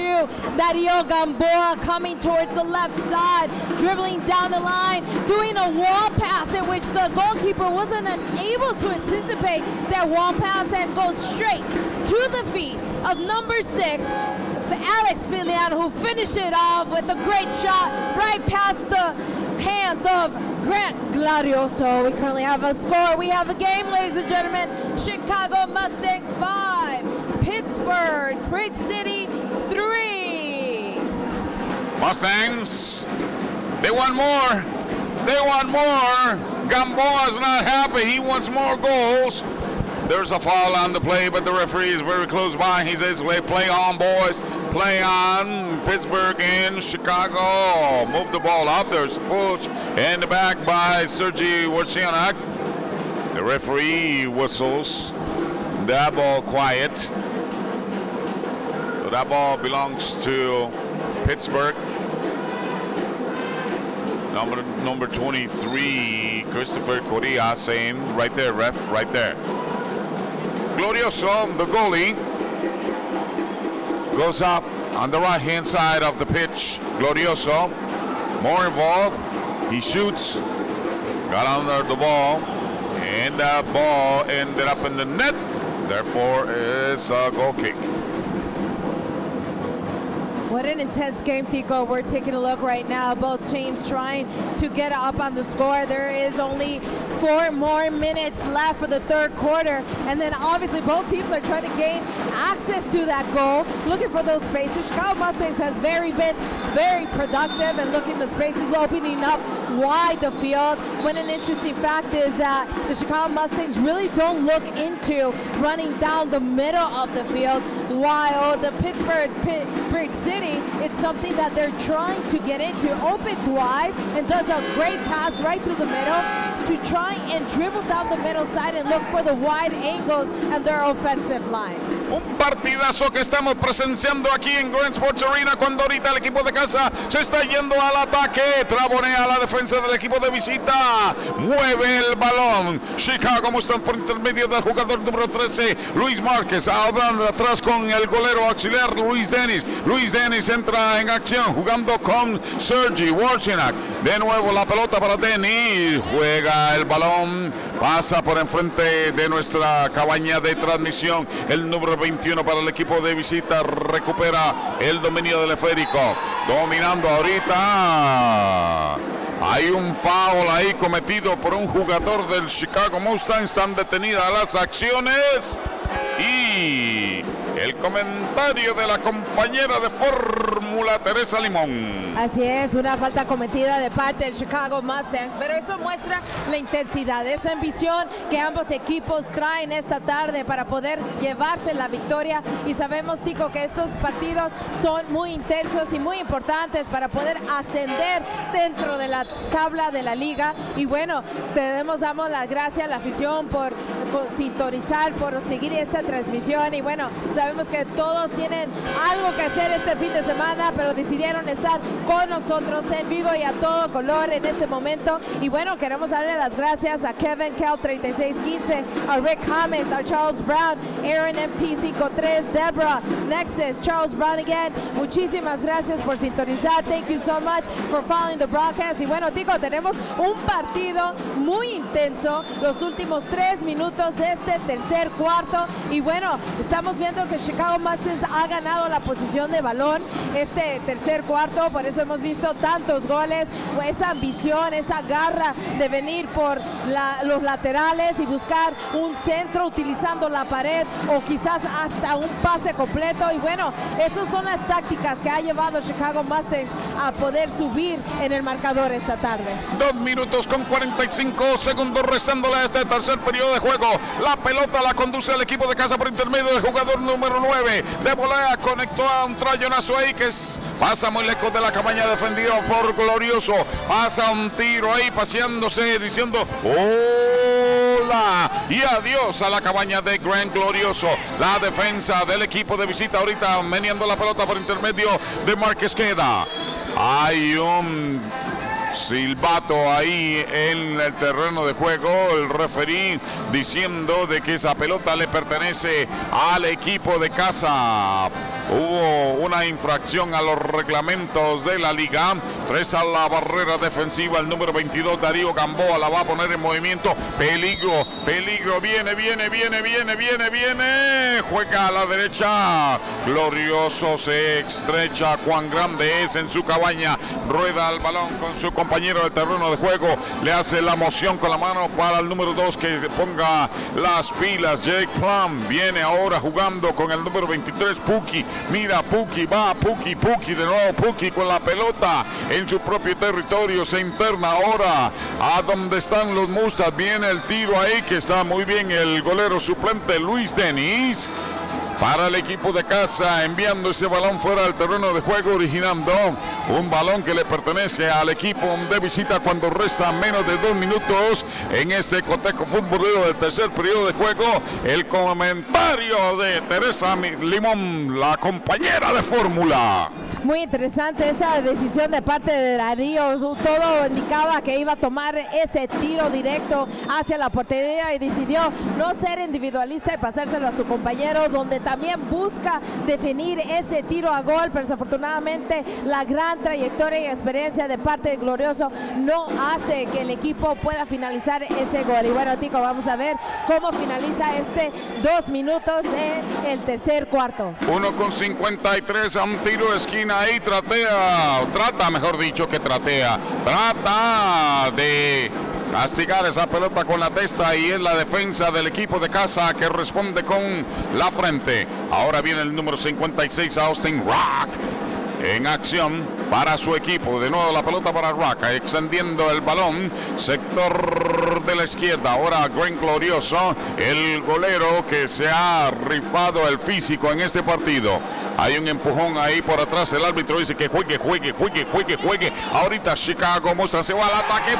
Dario Gamboa, coming towards the left side, dribbling down the line, doing a wall pass in which the goalkeeper wasn't able to anticipate that wall pass and goes straight to the feet of number 6, Alex Filian, who finished it off with a great shot right past the hands of Grant Gladioso. We currently have a score. We have a game, ladies and gentlemen. Chicago Mustangs 5, Pittsburgh Bridge City 3. Mustangs, they want more. They want more. Gamboa's not happy. He wants more goals. There's a foul on the play, but the referee is very close by. He says, play on, boys. Play on. Pittsburgh and Chicago. Move the ball up. There's a push in the back by Sergei Wojciak. The referee whistles. That ball quiet. So that ball belongs to Pittsburgh. Number 23, Christopher Correa, saying, right there, ref, right there. Glorioso, the goalie, goes up on the right-hand side of the pitch. Glorioso, more involved. He shoots, got under the ball, and that ball ended up in the net. Therefore, it's a goal kick. What an intense game, Tico. We're taking a look right now. Both teams trying to get up on the score. There is only 4 more minutes left for the third quarter. And then obviously both teams are trying to gain access to that goal, looking for those spaces. Chicago Mustangs has been very productive and looking the spaces opening up wide the field. When an interesting fact is that the Chicago Mustangs really don't look into running down the middle of the field, while the Pittsburgh Bridge City, it's something that they're trying to get into. Opens wide and does a great pass right through the middle to try and dribble down the middle side and look for the wide angles and their offensive line. Un partidazo que estamos presenciando aquí en Grand Sports Arena, cuando ahorita el equipo de casa se está yendo al ataque. Trabonea la defensa del equipo de visita. Mueve el balón. Chicago Mustangs por intermedio del jugador número 13, Luis Márquez. Hablando atrás con el golero auxiliar, Luis Dennis. Luis Dennis entra en acción jugando con Sergei Wojciak. De nuevo la pelota para Dennis. Juega el balón. Pasa por enfrente de nuestra cabaña de transmisión. El número 21 para el equipo de visita. Recupera el dominio del esférico. Dominando ahorita. Hay un foul ahí cometido por un jugador del Chicago Mustangs. Están detenidas las acciones. Y el comentario de la compañera de fórmula, Teresa Limón. Así es, una falta cometida de parte del Chicago Mustangs, pero eso muestra la intensidad, esa ambición que ambos equipos traen esta tarde para poder llevarse la victoria. Y sabemos, Tico, que estos partidos son muy intensos y muy importantes para poder ascender dentro de la tabla de la liga. Y bueno, damos las gracias a la afición por sintonizar, por seguir esta transmisión. Y bueno, sabemos que todos tienen algo que hacer este fin de semana. semana, pero decidieron estar con nosotros en vivo y a todo color en este momento. Y bueno, queremos darle las gracias a Kevin Cal 3615, a Rick James, a Charles Brown, Aaron MT53, Deborah, Nexus, Charles Brown again. Muchísimas gracias por sintonizar. Thank you so much for following the broadcast. Y bueno, Tico, tenemos un partido muy intenso los últimos 3 minutos de este tercer cuarto. Y bueno, estamos viendo que Chicago Mustangs ha ganado la posición de balón este tercer cuarto, por eso hemos visto tantos goles, esa ambición, esa garra de venir por los laterales y buscar un centro utilizando la pared o quizás hasta un pase completo. Y bueno, esas son las tácticas que ha llevado Chicago Mustangs a poder subir en el marcador esta tarde. 2 minutos con 45 segundos restándole a este tercer periodo de juego. La pelota la conduce el equipo de casa por intermedio del jugador número 9. De volea conectó a un trayonazo ahí que pasa muy lejos de la cabaña, defendido por Glorioso. Pasa un tiro ahí paseándose diciendo hola y adiós a la cabaña de Grand Glorioso. La defensa del equipo de visita ahorita meneando la pelota por intermedio de Márquez Queda. Hay un silbato ahí en el terreno de juego, el referí diciendo de que esa pelota le pertenece al equipo de casa. Hubo una infracción a los reglamentos de la liga. 3 a la barrera defensiva, el número 22 Darío Gamboa la va a poner en movimiento. Peligro, peligro, viene, juega a la derecha. Glorioso se estrecha, cuán grande es en su cabaña, rueda el balón con su compañero del terreno de juego, le hace la moción con la mano para el número 2 que ponga las pilas. Jake Plum viene ahora jugando con el número 23 Puki. Mira, Puki va, Puki de nuevo, Puki con la pelota en su propio territorio, se interna ahora a donde están los Mustangs. Viene el tiro ahí que está muy bien el golero suplente Luis Denis para el equipo de casa, enviando ese balón fuera del terreno de juego, originando un balón que le pertenece al equipo de visita cuando resta menos de 2 minutos en este cotejo futbolero del tercer periodo de juego. El comentario de Teresa Limón, la compañera de fórmula. Muy interesante esa decisión de parte de Darío. Todo indicaba que iba a tomar ese tiro directo hacia la portería y decidió no ser individualista y pasárselo a su compañero, donde también busca definir ese tiro a gol, pero desafortunadamente la gran trayectoria y experiencia de parte de Glorioso no hace que el equipo pueda finalizar ese gol. Y bueno, Tico, vamos a ver cómo finaliza este 2 minutos del tercer cuarto. 1:53 a un tiro de esquina. Ahí trata de castigar esa pelota con la testa y es la defensa del equipo de casa que responde con la frente. Ahora viene el número 56 Austin Rock en acción para su equipo. De nuevo la pelota para Rock, extendiendo el balón, sector de la izquierda. Ahora Grand Glorioso, el golero que se ha rifado el físico en este partido. Hay un empujón ahí por atrás, el árbitro dice que juegue. Ahorita Chicago Mustangs se va al ataque.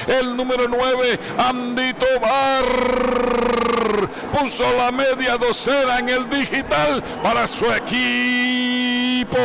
El número 9, Andy Tobar, puso la media docena en el digital para su equipo.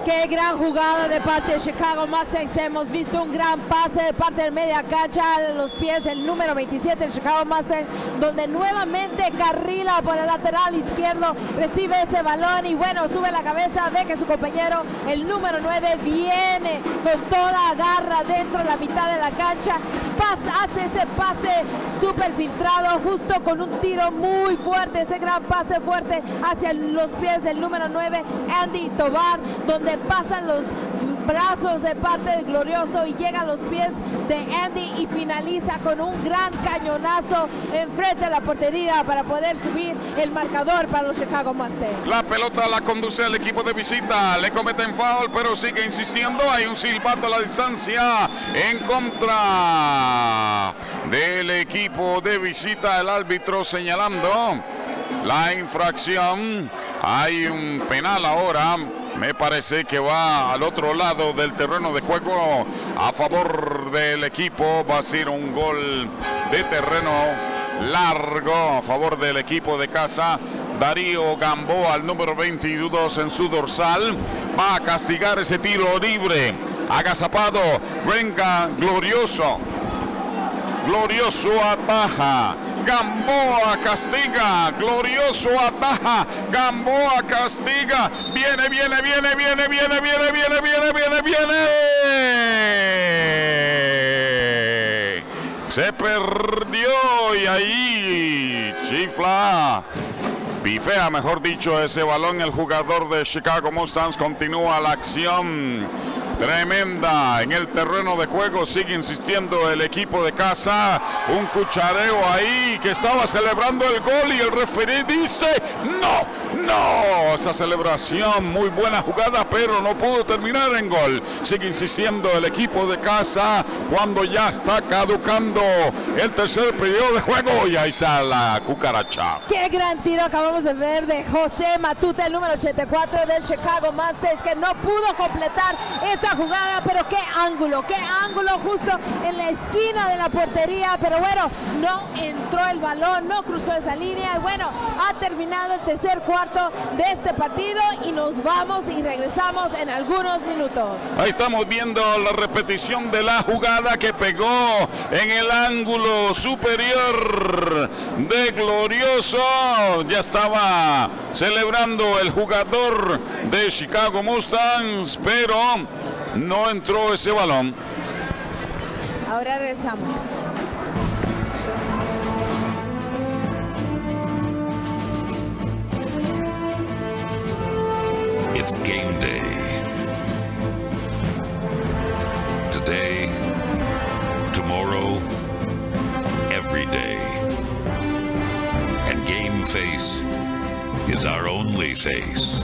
Qué gran jugada de parte de Chicago Mustangs. Hemos visto un gran pase de parte del media cancha a los pies del número 27 de Chicago Mustangs, donde nuevamente Carrila por el lateral izquierdo recibe ese balón y bueno, sube la cabeza, ve que su compañero, el número 9, viene con toda garra dentro de la mitad de la cancha, hace ese pase súper filtrado, justo con un tiro muy fuerte, ese gran pase fuerte hacia los pies del número 9, Andy Tobar, donde pasan los brazos de parte del glorioso y llega a los pies de Andy y finaliza con un gran cañonazo enfrente de la portería para poder subir el marcador para los Chicago Mustangs. La pelota la conduce el equipo de visita, le cometen foul, pero sigue insistiendo. Hay un silbato a la distancia en contra del equipo de visita. El árbitro señalando la infracción. Hay un penal ahora. Me parece que va al otro lado del terreno de juego a favor del equipo. Va a ser un gol de terreno largo a favor del equipo de casa. Darío Gamboa, al número 22 en su dorsal, va a castigar ese tiro libre. Agazapado, Renga, Glorioso ataja. Gamboa castiga, Glorioso ataja, Gamboa castiga, viene. Se perdió y ahí chifla, pifea, mejor dicho, ese balón. El jugador de Chicago Mustangs. Continúa la acción tremenda en el terreno de juego. Sigue insistiendo el equipo de casa. Un cuchareo ahí que estaba celebrando el gol y el referee dice no. Esa celebración, muy buena jugada, pero no pudo terminar en gol. Sigue insistiendo el equipo de casa cuando ya está caducando el tercer periodo de juego y ahí está la cucaracha. Qué gran tiro acabamos de ver de José Matute, el número 84 del Chicago Mustangs, que no pudo completar esta jugada, pero qué ángulo justo en la esquina de la portería, pero bueno, no entró el balón, no cruzó esa línea y bueno, ha terminado el tercer cuarto de este partido y nos vamos y regresamos en algunos minutos. Ahí estamos viendo la repetición de la jugada que pegó en el ángulo superior de Glorioso. Ya estaba celebrando el jugador de Chicago Mustangs, pero no entró ese balón. Ahora regresamos. It's game day. Today, tomorrow, every day. And game face is our only face.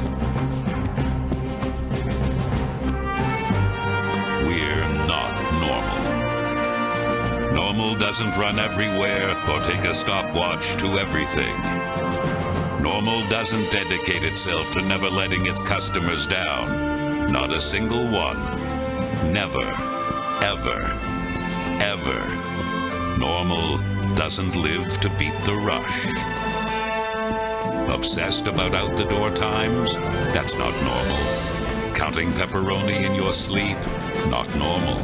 We're not normal. Normal doesn't run everywhere or take a stopwatch to everything. Normal doesn't dedicate itself to never letting its customers down. Not a single one. Never, ever. Normal doesn't live to beat the rush. Obsessed about out-the-door times? That's not normal. Counting pepperoni in your sleep? Not normal.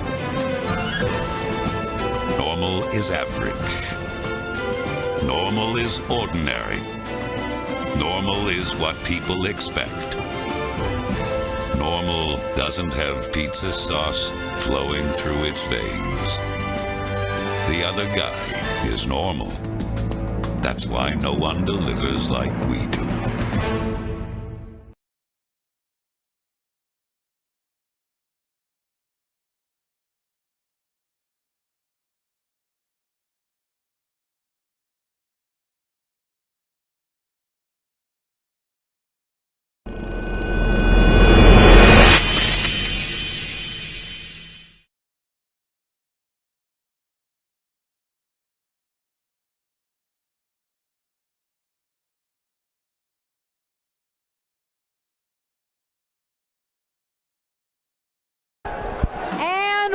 Normal is average. Normal is ordinary. Normal is what people expect. Normal doesn't have pizza sauce flowing through its veins. The other guy is normal. That's why no one delivers like we do.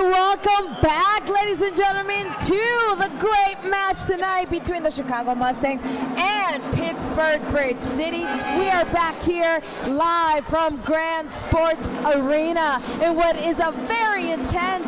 Welcome back, ladies and gentlemen, to the great match tonight between the Chicago Mustangs and Pittsburgh Bridge City. We are back here live from Grand Sports Arena in what is a very intense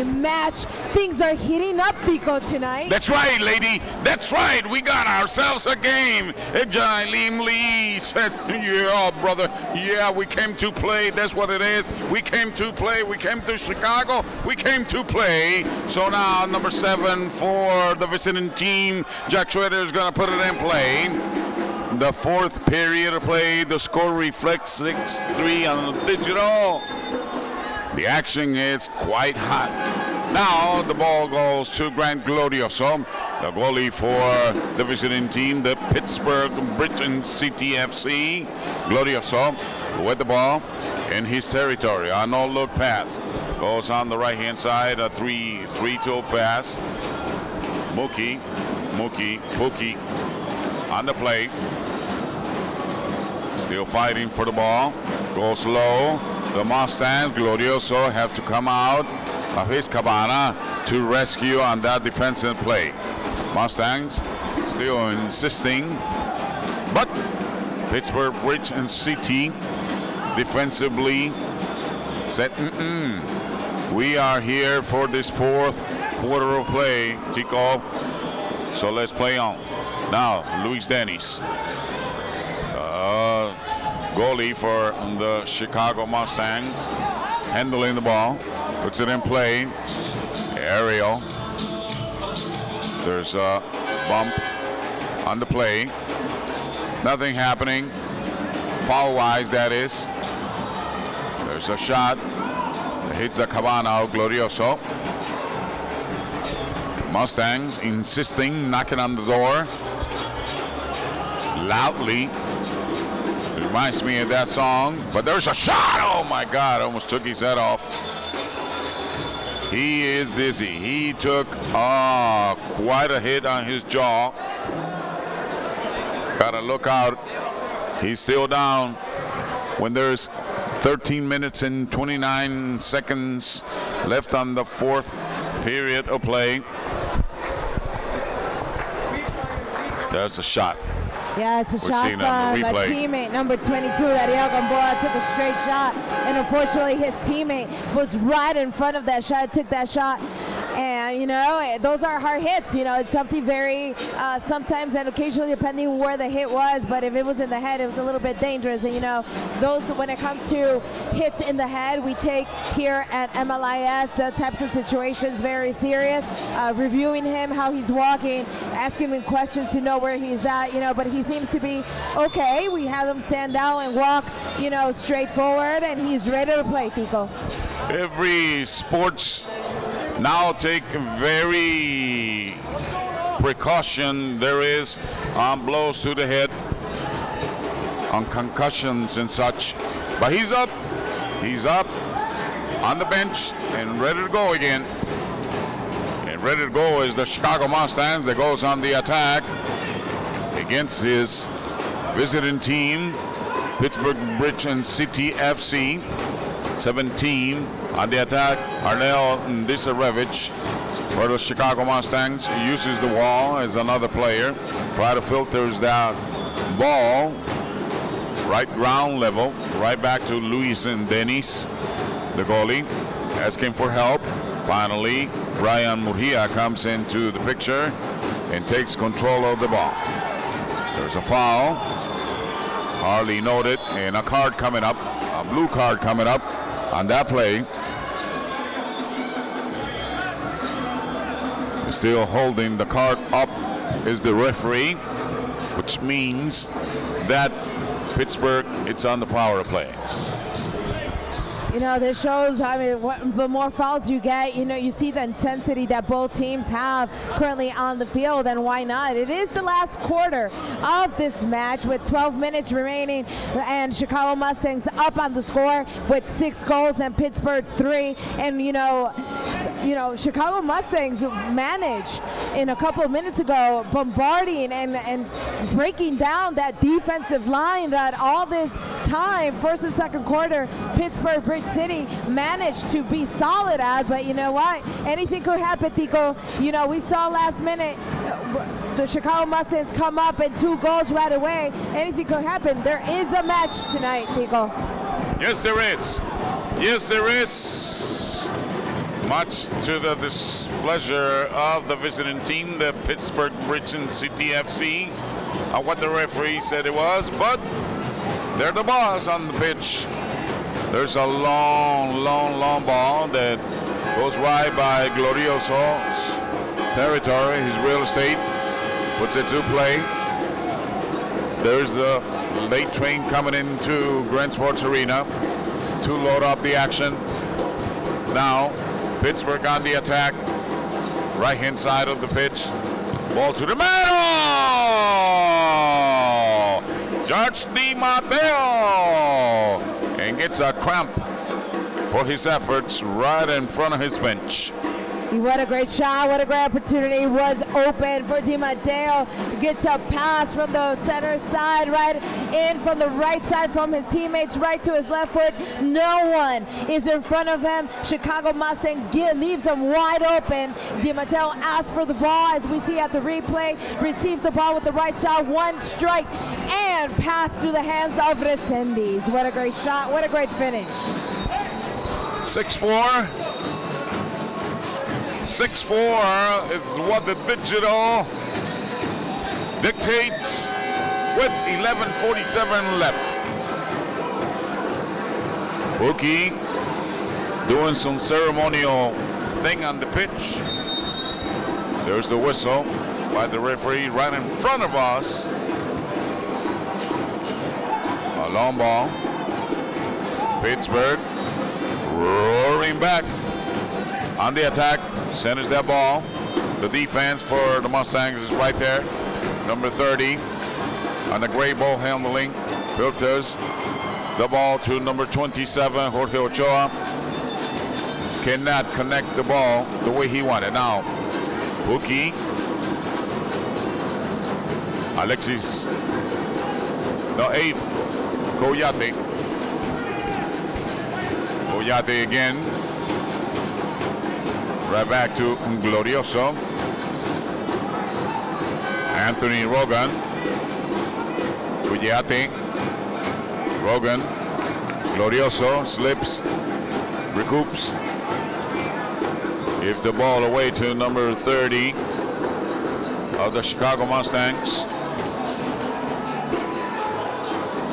match. Things are heating up, Pico, tonight. That's right, lady. That's right. We got ourselves a game. Jailin Lee said, yeah, brother. Yeah, we came to play. That's what it is. We came to play. We came to Chicago. We came to play. So now number 7 for the visiting team. Jack Schroeder is going to put it in play. The fourth period of play. The score reflects 6-3 on the digital. The action is quite hot. Now the ball goes to Grant Glorioso, the goalie for the visiting team, the Pittsburgh Britain City FC. Glorioso with the ball in his territory. A no-look pass goes on the right-hand side. A 3-2 pass. Mookie on the play. Still fighting for the ball. Goes low. The Mustangs, Glorioso, have to come out of his cabana to rescue on that defensive play. Mustangs still insisting, but Pittsburgh Bridge and City defensively said, we are here for this fourth quarter of play, Tico, so let's play on. Now, Luis Dennis, goalie for the Chicago Mustangs, handling the ball, puts it in play. Aerial. There's a bump on the play. Nothing happening. Foul-wise, that is. There's a shot. It hits the cabana of Glorioso. Mustangs insisting, knocking on the door loudly. Reminds me of that song, but there's a shot. Oh my God, almost took his head off. He is dizzy. He took quite a hit on his jaw. Gotta look out. He's still down when there's 13 minutes and 29 seconds left on the fourth period of play. There's a shot. Yeah, it's a shot from a teammate, number 22, Ariel Gamboa, took a straight shot, and unfortunately his teammate was right in front of that shot, took that shot, and, you know, those are hard hits. You know, it's something very, sometimes and occasionally, depending where the hit was, but if it was in the head, it was a little bit dangerous, and, you know, those, when it comes to hits in the head, we take here at MLIS the types of situations very serious, reviewing him, how he's walking, asking him questions to know where he's at, you know, but he seems to be okay. We have him stand down and walk, you know, straight forward, and he's ready to play, Tico. Every sports now take very precaution there is on blows to the head, on concussions and such. But he's up on the bench and ready to go again. And ready to go is the Chicago Mustangs that goes on the attack against his visiting team, Pittsburgh Bridge and City FC. 17 on the attack, Arnel Ndisarevich for the Chicago Mustangs. Uses the wall as another player. Try to filters that ball right ground level, right back to Luis and Dennis, the goalie, asking for help. Finally, Brian Murria comes into the picture and takes control of the ball. There's a foul, hardly noted, and a card coming up, a blue card coming up on that play. Still holding the card up is the referee, which means that Pittsburgh, it's on the power play. You know, this shows, I mean, the more fouls you get, you know, you see the intensity that both teams have currently on the field, and why not? It is the last quarter of this match with 12 minutes remaining, and Chicago Mustangs up on the score with 6 goals and Pittsburgh 3. And, you know, Chicago Mustangs managed in a couple of minutes ago bombarding and breaking down that defensive line that all this time, first and second quarter, Pittsburgh Bridge City managed to be solid at. But you know what? Anything could happen, Tico. You know, we saw last minute the Chicago Mustangs come up and 2 goals right away. Anything could happen. There is a match tonight, Tico. Yes, there is. Yes, there is. Much to the displeasure of the visiting team, the Pittsburgh Bridge and City FC, what the referee said it was, but they're the boss on the pitch. There's a long ball that goes right by Glorioso's territory, his real estate, puts it to play. There's the late train coming into Grand Sports Arena to load up the action. Now, Pittsburgh on the attack. Right-hand side of the pitch. Ball to the middle! George Di Matteo! And gets a cramp for his efforts right in front of his bench. What a great shot, what a great opportunity. Was open for Di Matteo. Gets a pass from the center side, right in from the right side from his teammates, right to his left foot. No one is in front of him. Chicago Mustangs leaves him wide open. Di Matteo asks for the ball, as we see at the replay. Receives the ball with the right shot, one strike, and pass through the hands of Resendiz. What a great shot, what a great finish. 6-4. 6-4 is what the digital dictates with 11:47 left. Rookie doing some ceremonial thing on the pitch. There's the whistle by the referee right in front of us. A long ball. Pittsburgh roaring back on the attack. Centers that ball. The defense for the Mustangs is right there. Number 30 on the gray ball handling. Filters the ball to number 27, Jorge Ochoa. Cannot connect the ball the way he wanted. Now, Buki. Alexis. No, 8. Coyate. Coyate again. Right back to Glorioso. Anthony Rogan. Coyate. Rogan. Glorioso slips. Recoups. Gives the ball away to number 30 of the Chicago Mustangs.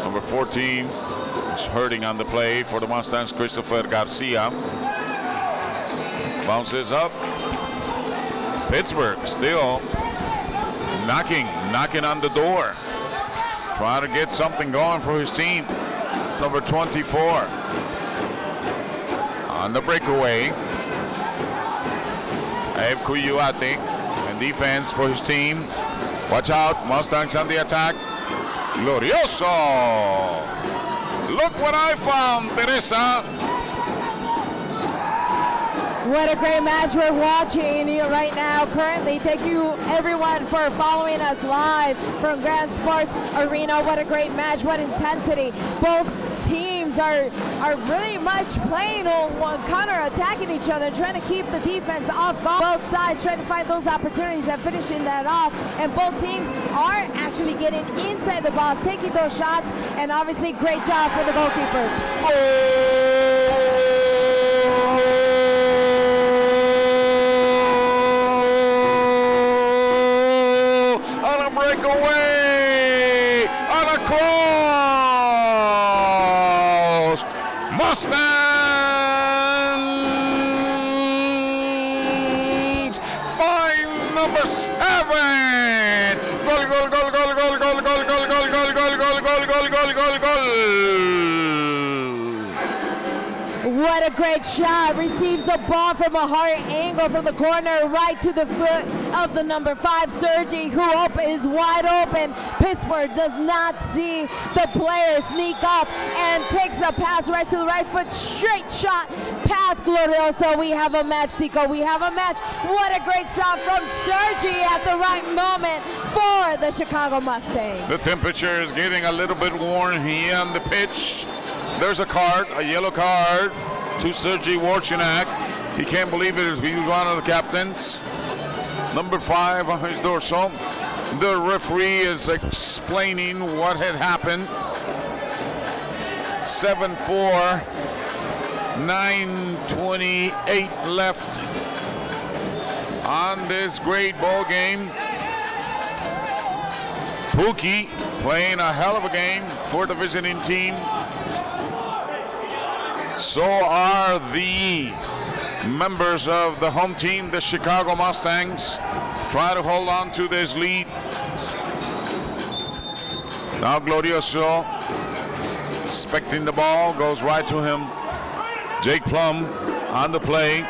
Number 14 is hurting on the play for the Mustangs, Christopher Garcia. Bounces up. Pittsburgh still knocking on the door. Trying to get something going for his team. Number 24 on the breakaway. Abe Kuyuate and defense for his team. Watch out, Mustangs on the attack. Glorioso! Look what I found, Teresa. What a great match we're watching right now currently. Thank you everyone for following us live from Grand Sports Arena. What a great match, what intensity. Both teams are really much playing on counter-attacking each other, trying to keep the defense off both sides, trying to find those opportunities and finishing that off. And both teams are actually getting inside the box, taking those shots, and obviously great job for the goalkeepers. Breakaway on a cross. Mustangs find number 7. Goal, goal, goal, goal, goal, goal, goal, goal, goal, goal, goal, goal, goal, goal, goal, goal, goal. What a great shot. Receives a ball from a hard angle from the corner right to the foot of the number 5, Sergi, who is wide open. Pittsburgh does not see the player sneak up and takes a pass right to the right foot. Straight shot past Glorioso. We have a match, Tico. We have a match. What a great shot from Sergi at the right moment for the Chicago Mustangs. The temperature is getting a little bit warm here on the pitch. There's a card, a yellow card to Sergi Warchenak. He can't believe it. He was one of the captains. Number 5 on his dorsal. The referee is explaining what had happened. 7-4, 9:28 left on this great ball game. Pookie playing a hell of a game for the visiting team. So are the members of the home team, the Chicago Mustangs. Try to hold on to this lead. Now Glorioso expecting the ball, goes right to him. Jake Plum on the play.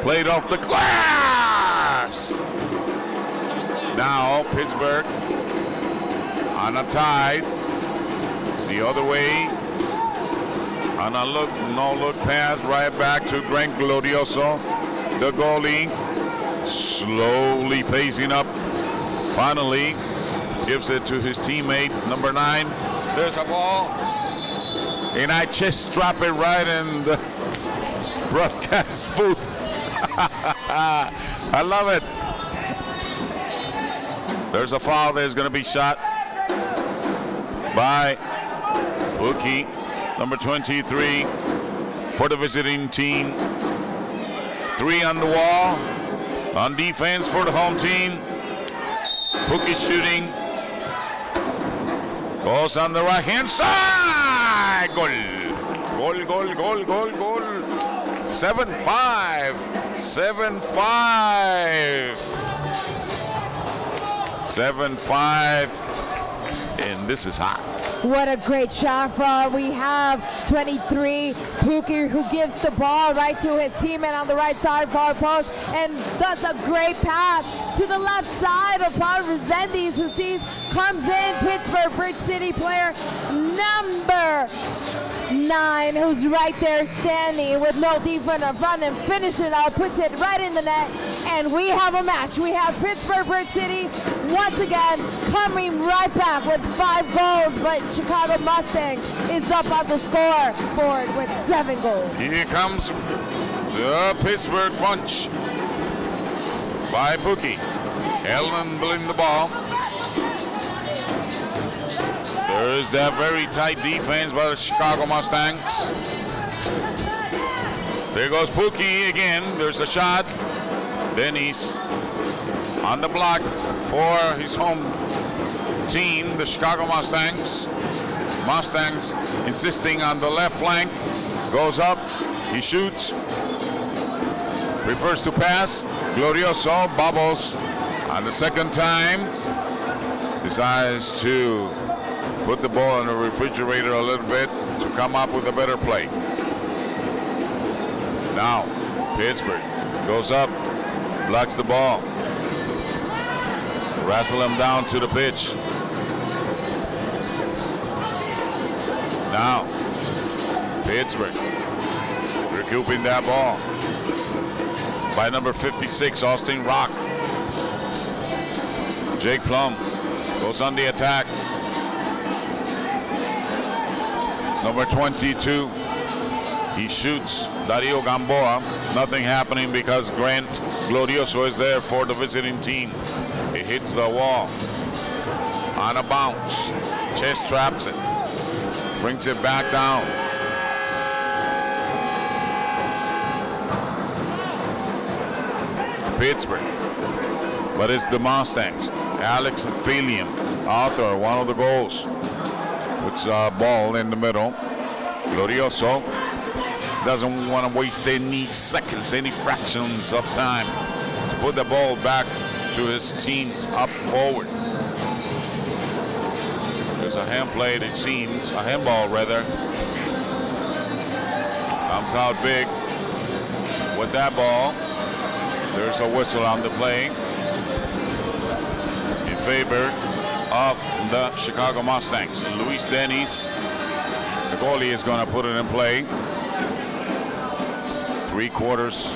Played off the glass. Now Pittsburgh on a tide. The other way. On a no-look pass right back to Grant Glorioso. The goalie slowly pacing up. Finally gives it to his teammate, number 9. There's a ball. And I just drop it right in the broadcast booth. I love it. There's a foul. There's going to be shot by Pookie, number 23, for the visiting team. 3 on the wall. On defense for the home team. Pookie shooting. Goes on the right-hand side. Goal. Goal, goal, goal, goal, goal. 7-5. 7-5. 7-5. And this is hot. What a great shot from, we have 23, Pookie, who gives the ball right to his teammate on the right side far post and does a great pass to the left side of Paul Resendiz, who comes in, Pittsburgh Bridge City player number 9, who's right there standing with no defense in front and finish it out, puts it right in the net, and we have a match. We have Pittsburgh Bridge City once again coming right back with 5 goals, but Chicago Mustangs is up on the scoreboard with 7 goals. Here comes the Pittsburgh bunch by Pookie. Ellen bling the ball. There is that very tight defense by the Chicago Mustangs. There goes Pookie again. There's a shot. Then he's on the block for his home team, the Chicago Mustangs. Mustangs insisting on the left flank. Goes up. He shoots. Prefers to pass. Glorioso bobbles on the second time. Decides to put the ball in the refrigerator a little bit to come up with a better play. Now, Pittsburgh goes up, blocks the ball. Wrestle him down to the pitch. Now, Pittsburgh recouping that ball by number 56, Austin Rock. Jake Plum goes on the attack. Number 22, he shoots. Dario Gamboa. Nothing happening because Grant Glorioso is there for the visiting team. He hits the wall on a bounce. Chest traps it. Brings it back down. Pittsburgh. But it's the Mustangs. Alex Filian, author, one of the goals. Puts a ball in the middle. Glorioso doesn't want to waste any seconds, any fractions of time to put the ball back to his teams up forward. There's a hand play, it seems, a handball rather. Comes out big with that ball. There's a whistle on the play in favor of the Chicago Mustangs. Luis Dennis, the goalie, is going to put it in play. 3/4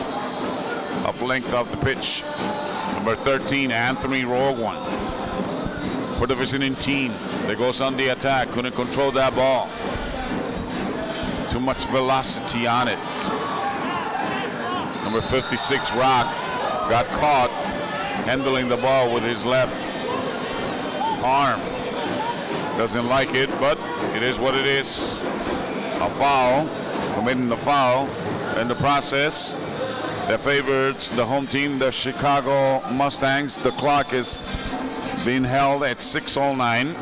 of length of the pitch. Number 13, Anthony Rowan, for the visiting team. That goes on the attack. Couldn't control that ball. Too much velocity on it. Number 56, Rock, got caught handling the ball with his left arm. Doesn't like it, but it is what it is. A foul, committing the foul in the process that favors the home team, the Chicago Mustangs. The clock is being held at 6:09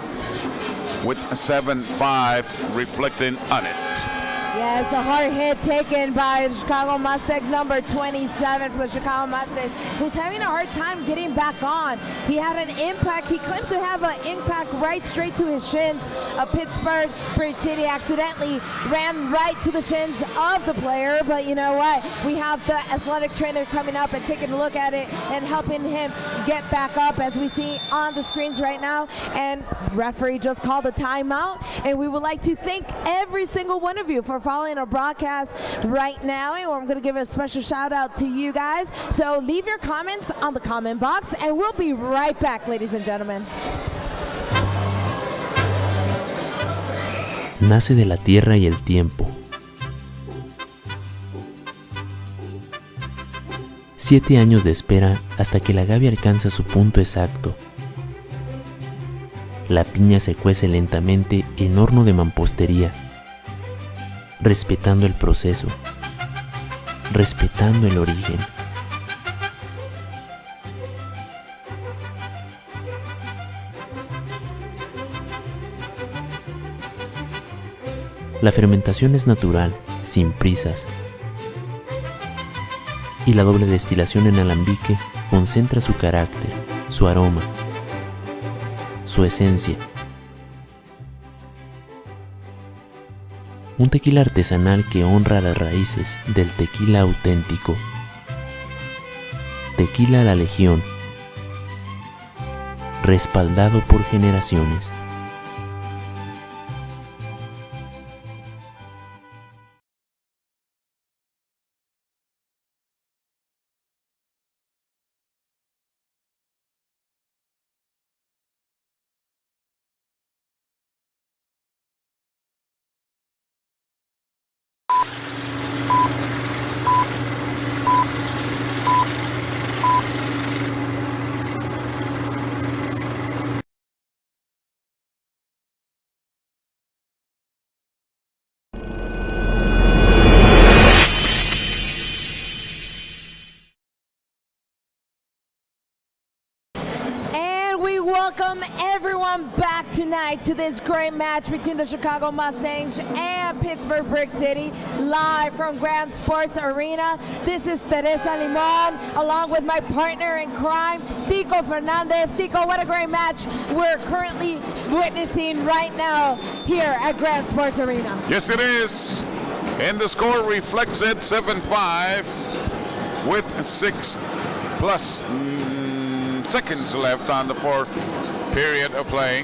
with a 7-5 reflecting on it. Yes, a hard hit taken by the Chicago Mustangs, number 27 for the Chicago Mustangs, who's having a hard time getting back on. He had an impact. He claims to have an impact right straight to his shins. Pittsburgh Bridge City accidentally ran right to the shins of the player, but you know what? We have the athletic trainer coming up and taking a look at it and helping him get back up, as we see on the screens right now. And referee just called a timeout, and we would like to thank every single one of you for following our broadcast right now, and I'm going to give a special shout out to you guys. So leave your comments on the comment box, and we'll be right back, ladies and gentlemen. Nace de la tierra y el tiempo. 7 años de espera hasta que la agave alcanza su punto exacto. La piña se cuece lentamente en horno de mampostería, respetando el proceso, respetando el origen. La fermentación es natural, sin prisas, y la doble destilación en alambique concentra su carácter, su aroma, su esencia. Un tequila artesanal que honra las raíces del tequila auténtico. Tequila La Legión, respaldado por generaciones. Welcome everyone back tonight to this great match between the Chicago Mustangs and Pittsburgh Brick City, live from Grand Sports Arena. This is Teresa Limon, along with my partner in crime, Tico Fernandez. Tico, what a great match we're currently witnessing right now here at Grand Sports Arena. Yes, it is. And the score reflects it, 7-5, with 6+ seconds left on the fourth period of play.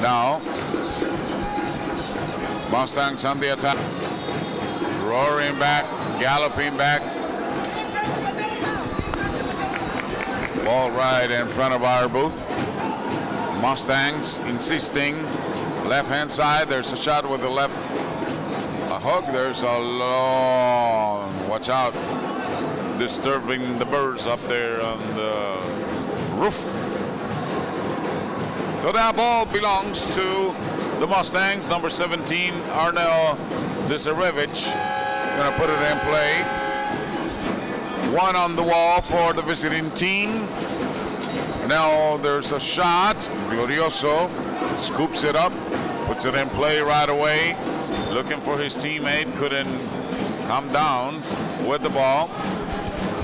Now, Mustangs on the attack, roaring back, galloping back. Ball right in front of our booth. Mustangs insisting, left-hand side. There's a shot with the left, a hook. There's a long, watch out, disturbing the birds up there on the roof. So that ball belongs to the Mustangs. Number 17, Arnel Disarevich, gonna put it in play. One on the wall for the visiting team. Now there's a shot. Glorioso scoops it up, puts it in play right away. Looking for his teammate, couldn't come down with the ball.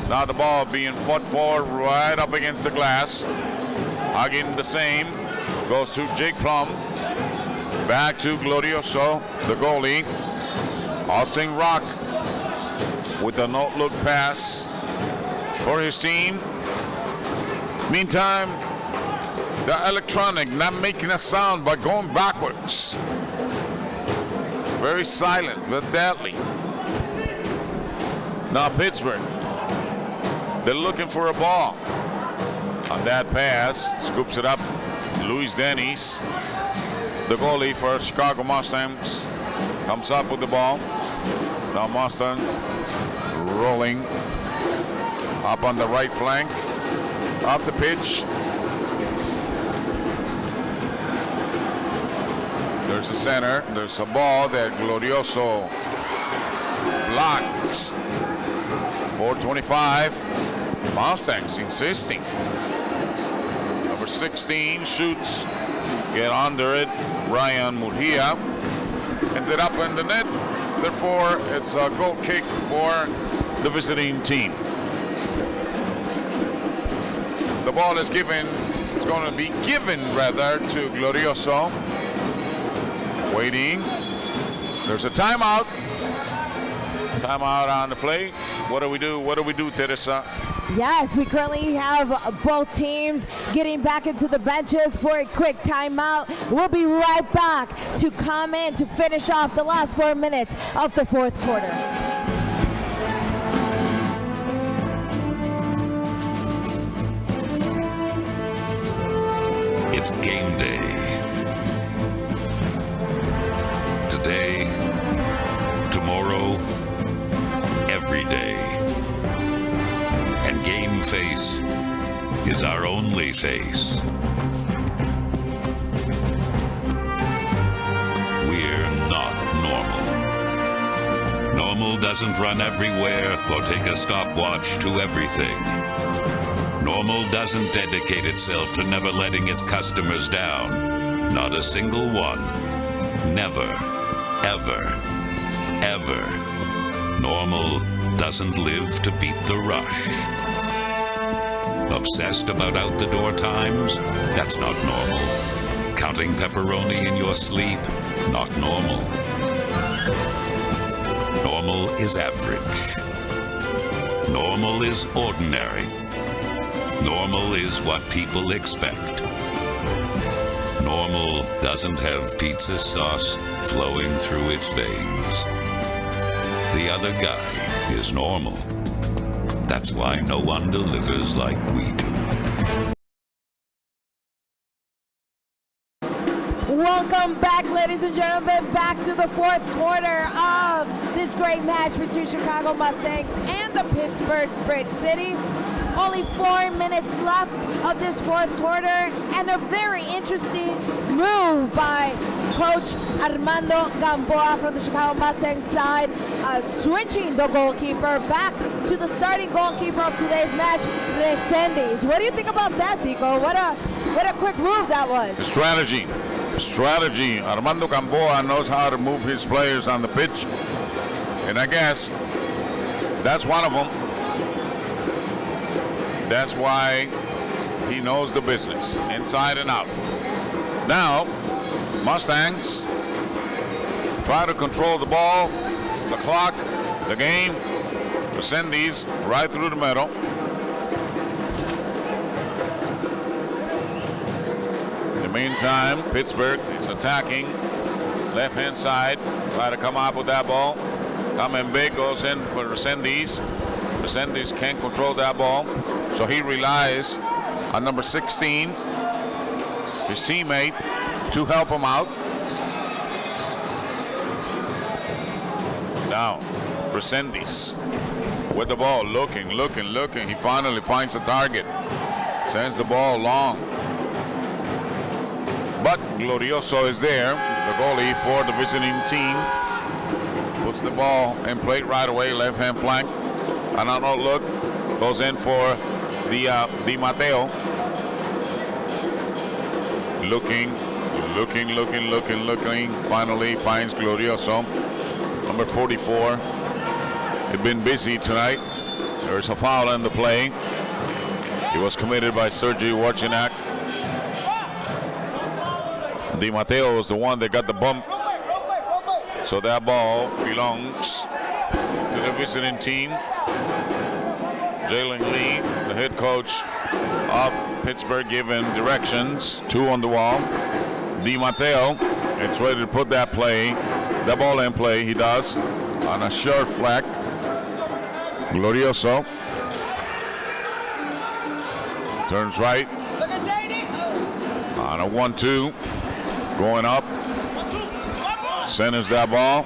Now the ball being fought for right up against the glass. Hugging the same. Goes to Jake Plum. Back to Glorioso, the goalie. Austin Rock with a no-look pass for his team. Meantime, the electronic not making a sound but going backwards. Very silent but deadly. Now Pittsburgh, they're looking for a ball. On that pass, scoops it up. Luis Dennis, the goalie for Chicago Mustangs, comes up with the ball. Now Mustangs rolling up on the right flank, up the pitch. There's a center. There's a ball that Glorioso blocks. 4:25. Mustangs insisting. Number 16 shoots. Get under it. Ryan Murgia. And Sends it up in the net. Therefore, it's a goal kick for the visiting team. The ball is given. It's going to be given rather to Glorioso. Waiting. There's a timeout. Timeout on the play. What do we do? What do we do, Teresa? Yes, we currently have both teams getting back into the benches for a quick timeout. We'll be right back to come in to finish off the last 4 minutes of the fourth quarter. It's game day. Today, tomorrow, every day. And game face is our only face. We're not normal. Normal doesn't run everywhere or take a stopwatch to everything. Normal doesn't dedicate itself to never letting its customers down. Not a single one. Never, ever, ever. Normal doesn't live to beat the rush. Obsessed about out-the-door times? That's not normal. Counting pepperoni in your sleep? Not normal. Normal is average. Normal is ordinary. Normal is what people expect. Normal doesn't have pizza sauce flowing through its veins. The other guy is normal. That's why no one delivers like we do. Welcome back, ladies and gentlemen, back to the fourth quarter of this great match between Chicago Mustangs and the Pittsburgh Bridge City. Only 4 minutes left of this fourth quarter, and a very interesting move by Coach Armando Gamboa from the Chicago Mustangs side, switching the goalkeeper back to the starting goalkeeper of today's match, Resendiz. What do you think about that, Tico? What a quick move that was. Strategy. Strategy. Armando Gamboa knows how to move his players on the pitch, and I guess that's one of them. That's why he knows the business, inside and out. Now, Mustangs try to control the ball, the clock, the game. Send these right through the middle. In the meantime, Pittsburgh is attacking left-hand side. Try to come up with that ball. Coming big, goes in for Resendiz. Resendiz can't control that ball. So he relies on number 16, his teammate, to help him out. Now, Resendiz with the ball, looking. He finally finds the target. Sends the ball long. But Glorioso is there, the goalie for the visiting team. Puts the ball in play right away, left-hand flank. And on a look, goes in for Di Matteo. Looking. Finally finds Glorioso. Number 44. They've been busy tonight. There's a foul in the play. It was committed by Sergei Warchenak. Di Matteo was the one that got the bump. So that ball belongs to the visiting team. Jalen Lee, the head coach of Pittsburgh, giving directions. 2 on the wall. Di Matteo is ready to put that ball in play. He does on a short fleck. Glorioso turns right on a 1-2, going up. Centers that ball.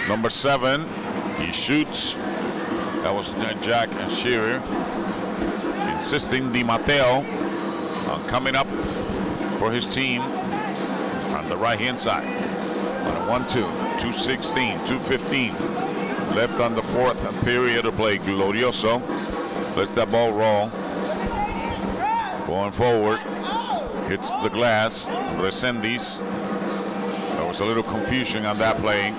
Number 7, he shoots. That was Jack and Shearer, insisting Di Matteo on coming up for his team on the right-hand side. On a 1-2, 2:16, 2:15 left on the fourth period of play. Glorioso lets that ball roll. Going forward, hits the glass. Resendiz There was a little confusion on that play,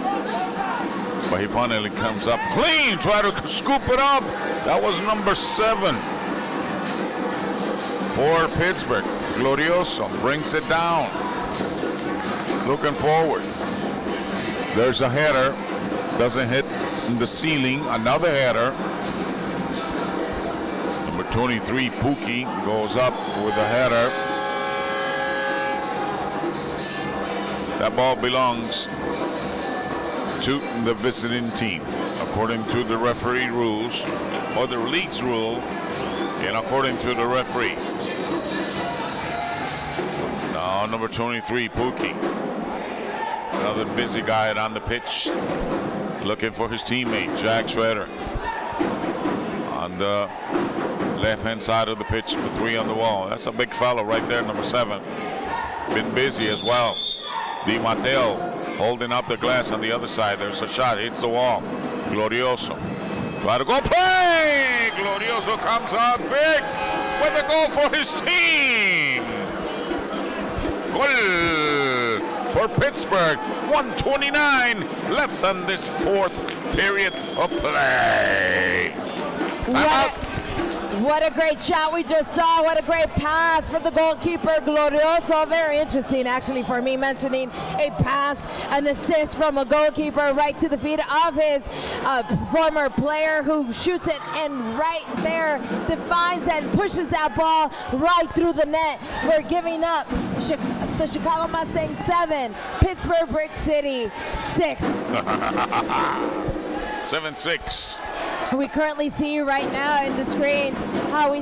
but he finally comes up clean, try to scoop it up. That was number 7 for Pittsburgh. Glorioso brings it down. Looking forward. There's a header, doesn't hit in the ceiling. Another header. Number 23, Pookie, goes up with a header. That ball belongs to the visiting team, according to the referee rules, or the league's rule, and according to the referee. Now, number 23, Pookie. Another busy guy on the pitch, looking for his teammate, Jack Schroeder. On the left-hand side of the pitch, number 3 on the wall. That's a big fellow right there, number 7. Been busy as well. Di Matteo holding up the glass on the other side. There's a shot, hits the wall. Glorioso. Try to go play! Glorioso comes out big with a goal for his team. Goal for Pittsburgh. 1:29 left on this 4th period of play. What a great shot we just saw. What a great pass from the goalkeeper, Glorioso. Very interesting, actually, for me, mentioning a pass, an assist from a goalkeeper right to the feet of his former player, who shoots it and right there defines and pushes that ball right through the net. We're giving up the Chicago Mustangs 7, Pittsburgh Bridge City 6. 7-6. We currently see right now in the screens how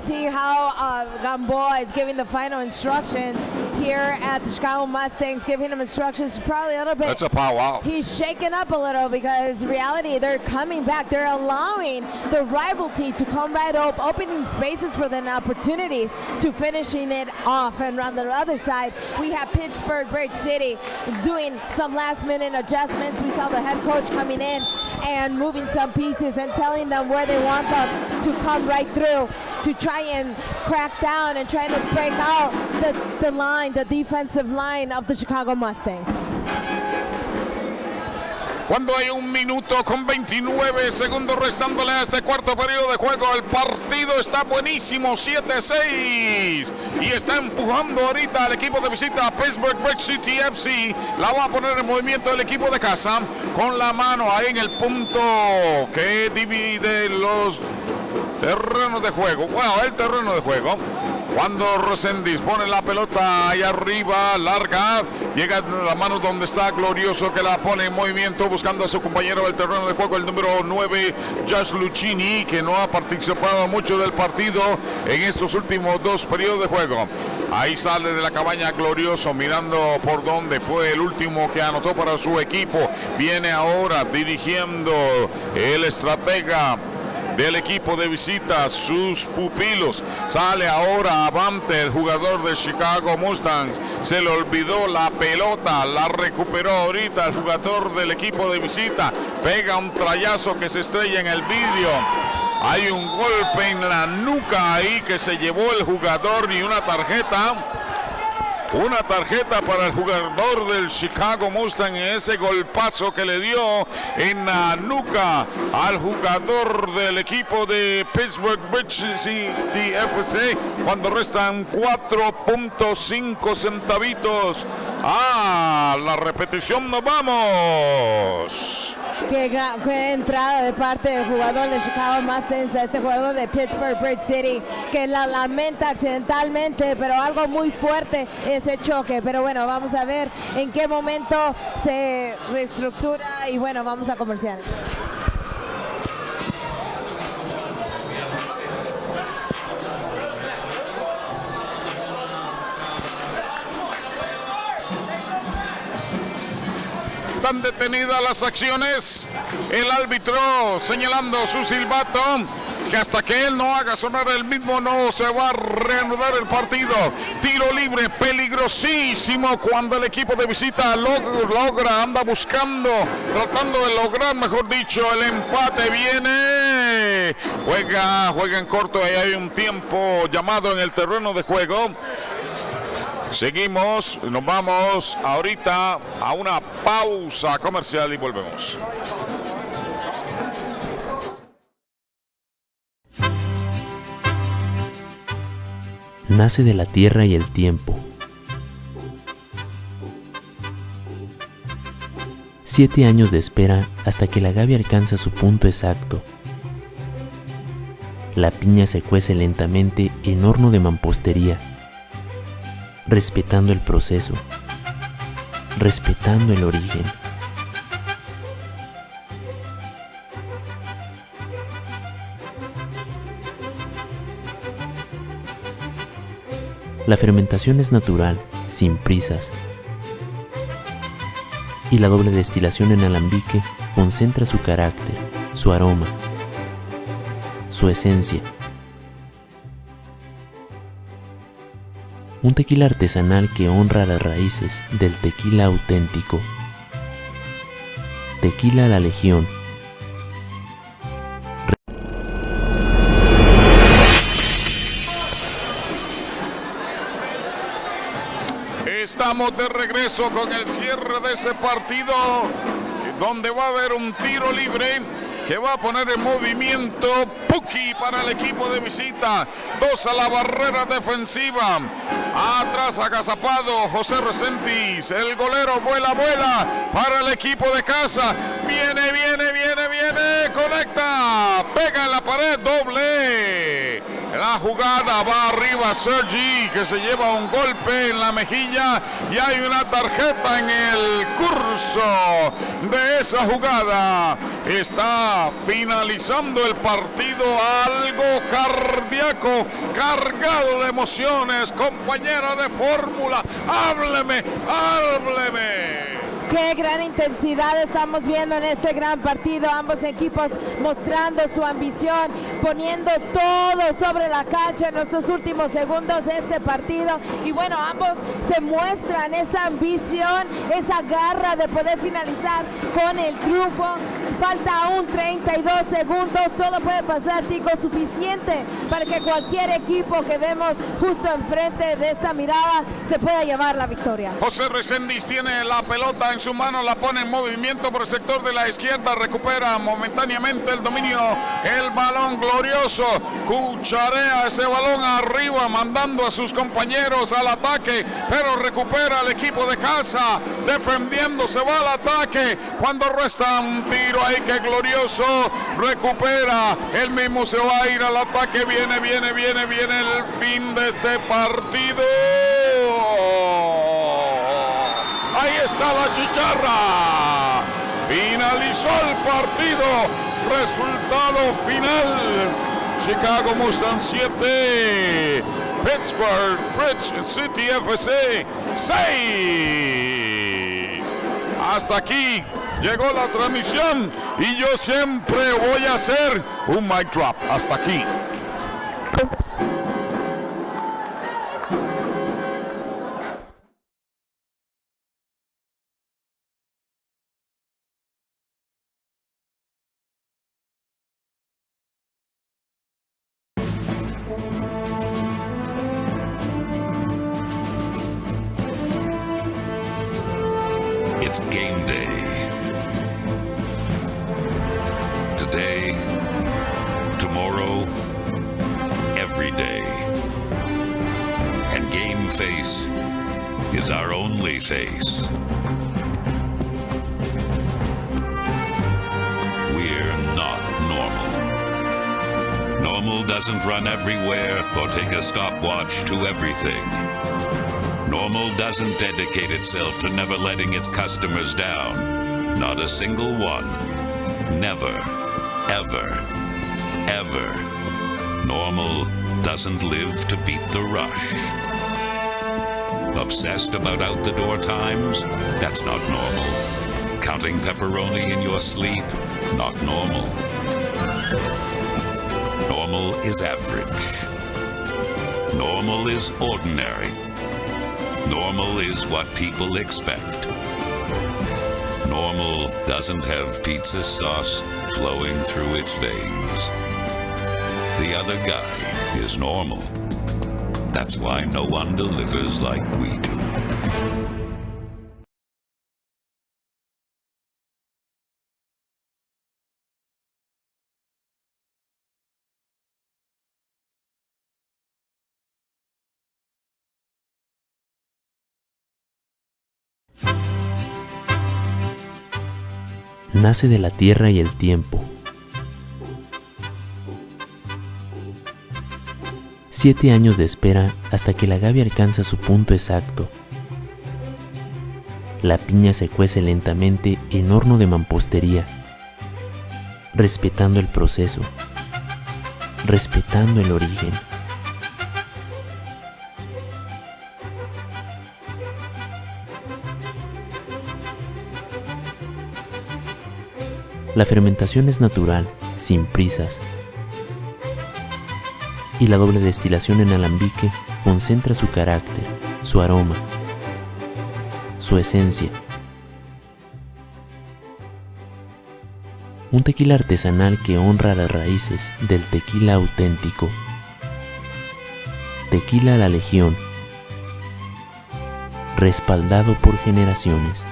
Gamboa is giving the final instructions here at the Chicago Mustangs, giving them instructions probably a little bit. That's a powwow. He's shaken up a little because reality, they're coming back. They're allowing the rivalry to come right up, opening spaces for them, opportunities to finishing it off. And on the other side, we have Pittsburgh Bridge City doing some last-minute adjustments. We saw the head coach coming in and moving some pieces and telling them where they want them to come right through to try and crack down and try to break out the defensive line of the Chicago Mustangs. Cuando hay 1 minuto con 29 segundos restándole a este cuarto periodo de juego, el partido está buenísimo, 7-6, y está empujando ahorita al equipo de visita, Pittsburgh Bridge City FC. La va a poner en movimiento el equipo de casa con la mano ahí en el punto que divide los terrenos de juego. Bueno, el terreno de juego. Cuando Resendiz pone la pelota ahí arriba, larga, llega a la mano donde está Glorioso, que la pone en movimiento buscando a su compañero del terreno de juego, el número 9, Josh Lucchini, que no ha participado mucho del partido en estos últimos 2 periodos de juego. Ahí sale de la cabaña Glorioso, mirando por dónde fue el último que anotó para su equipo. Viene ahora dirigiendo el estratega del equipo de visita, sus pupilos. Sale ahora avante el jugador de Chicago Mustangs. Se le olvidó la pelota, la recuperó ahorita el jugador del equipo de visita. Pega un trayazo que se estrella en el vidrio. Hay un golpe en la nuca ahí que se llevó el jugador y una tarjeta. Una tarjeta para el jugador del Chicago Mustang en ese golpazo que le dio en la nuca al jugador del equipo de Pittsburgh Bridge City FC cuando restan 4.5 centavitos. La repetición, nos vamos. Qué entrada de parte del jugador de Chicago Mustangs a este jugador de Pittsburgh Bridge City, que la lamenta accidentalmente, pero algo muy fuerte ese choque. Pero bueno, vamos a ver en qué momento se reestructura y bueno, vamos a comercial. Están detenidas las acciones, el árbitro señalando su silbato, que hasta que él no haga sonar el mismo no se va a reanudar el partido. Tiro libre peligrosísimo cuando el equipo de visita anda buscando, tratando de lograr, mejor dicho, el empate. Viene, juega en corto y hay un tiempo llamado en el terreno de juego. Seguimos, nos vamos ahorita a una pausa comercial y volvemos. Nace de la tierra y el tiempo. 7 años de espera hasta que el agave alcanza su punto exacto. La piña se cuece lentamente en horno de mampostería, respetando el proceso, respetando el origen. La fermentación es natural, sin prisas, y la doble destilación en alambique concentra su carácter, su aroma, su esencia. Un tequila artesanal que honra las raíces del tequila auténtico. Tequila La Legión. Estamos de regreso con el cierre de este partido, donde va a haber un tiro libre que va a poner en movimiento Puki para el equipo de visita. 2 a la barrera defensiva. Atrás agazapado José Reséndiz. El golero vuela para el equipo de casa. Viene. Conecta. Pega en la pared, doble. La jugada va arriba Sergi, que se lleva un golpe en la mejilla y hay una tarjeta en el curso de esa jugada. Está finalizando el partido, algo cardíaco, cargado de emociones. Compañera de fórmula, hábleme. Qué gran intensidad estamos viendo en este gran partido, ambos equipos mostrando su ambición, poniendo todo sobre la cancha en estos últimos segundos de este partido, y bueno, ambos se muestran esa ambición, esa garra de poder finalizar con el triunfo. Falta aún 32 segundos, todo puede pasar, Tico, suficiente para que cualquier equipo que vemos justo enfrente de esta mirada se pueda llevar la victoria. José Reséndiz tiene la pelota en su mano, la pone en movimiento por el sector de la izquierda, recupera momentáneamente el dominio, el balón glorioso, cucharea ese balón arriba, mandando a sus compañeros al ataque, pero recupera el equipo de casa, defendiendo, se va al ataque, cuando resta un tiro ahí que glorioso, recupera, él mismo se va a ir al ataque, viene el fin de este partido. Ahí está la chicharra. Finalizó el partido. Resultado final. Chicago Mustangs 7. Pittsburgh Bridge City FC 6. Hasta aquí llegó la transmisión y yo siempre voy a hacer un mic drop. Hasta aquí. It's game day. Today, tomorrow, every day. And game face is our only face. We're not normal. Normal doesn't run everywhere or take a stopwatch to everything. Normal doesn't dedicate itself to never letting its customers down. Not a single one. Never, ever, ever. Normal doesn't live to beat the rush. Obsessed about out-the-door times? That's not normal. Counting pepperoni in your sleep? Not normal. Normal is average. Normal is ordinary. Normal is what people expect. Normal doesn't have pizza sauce flowing through its veins. The other guy is normal. That's why no one delivers like we do. Nace de la tierra y el tiempo. 7 años de espera hasta que la agave alcanza su punto exacto. La piña se cuece lentamente en horno de mampostería, respetando el proceso, respetando el origen. La fermentación es natural, sin prisas, y la doble destilación en alambique concentra su carácter, su aroma, su esencia. Un tequila artesanal que honra las raíces del tequila auténtico. Tequila La Legión, respaldado por generaciones.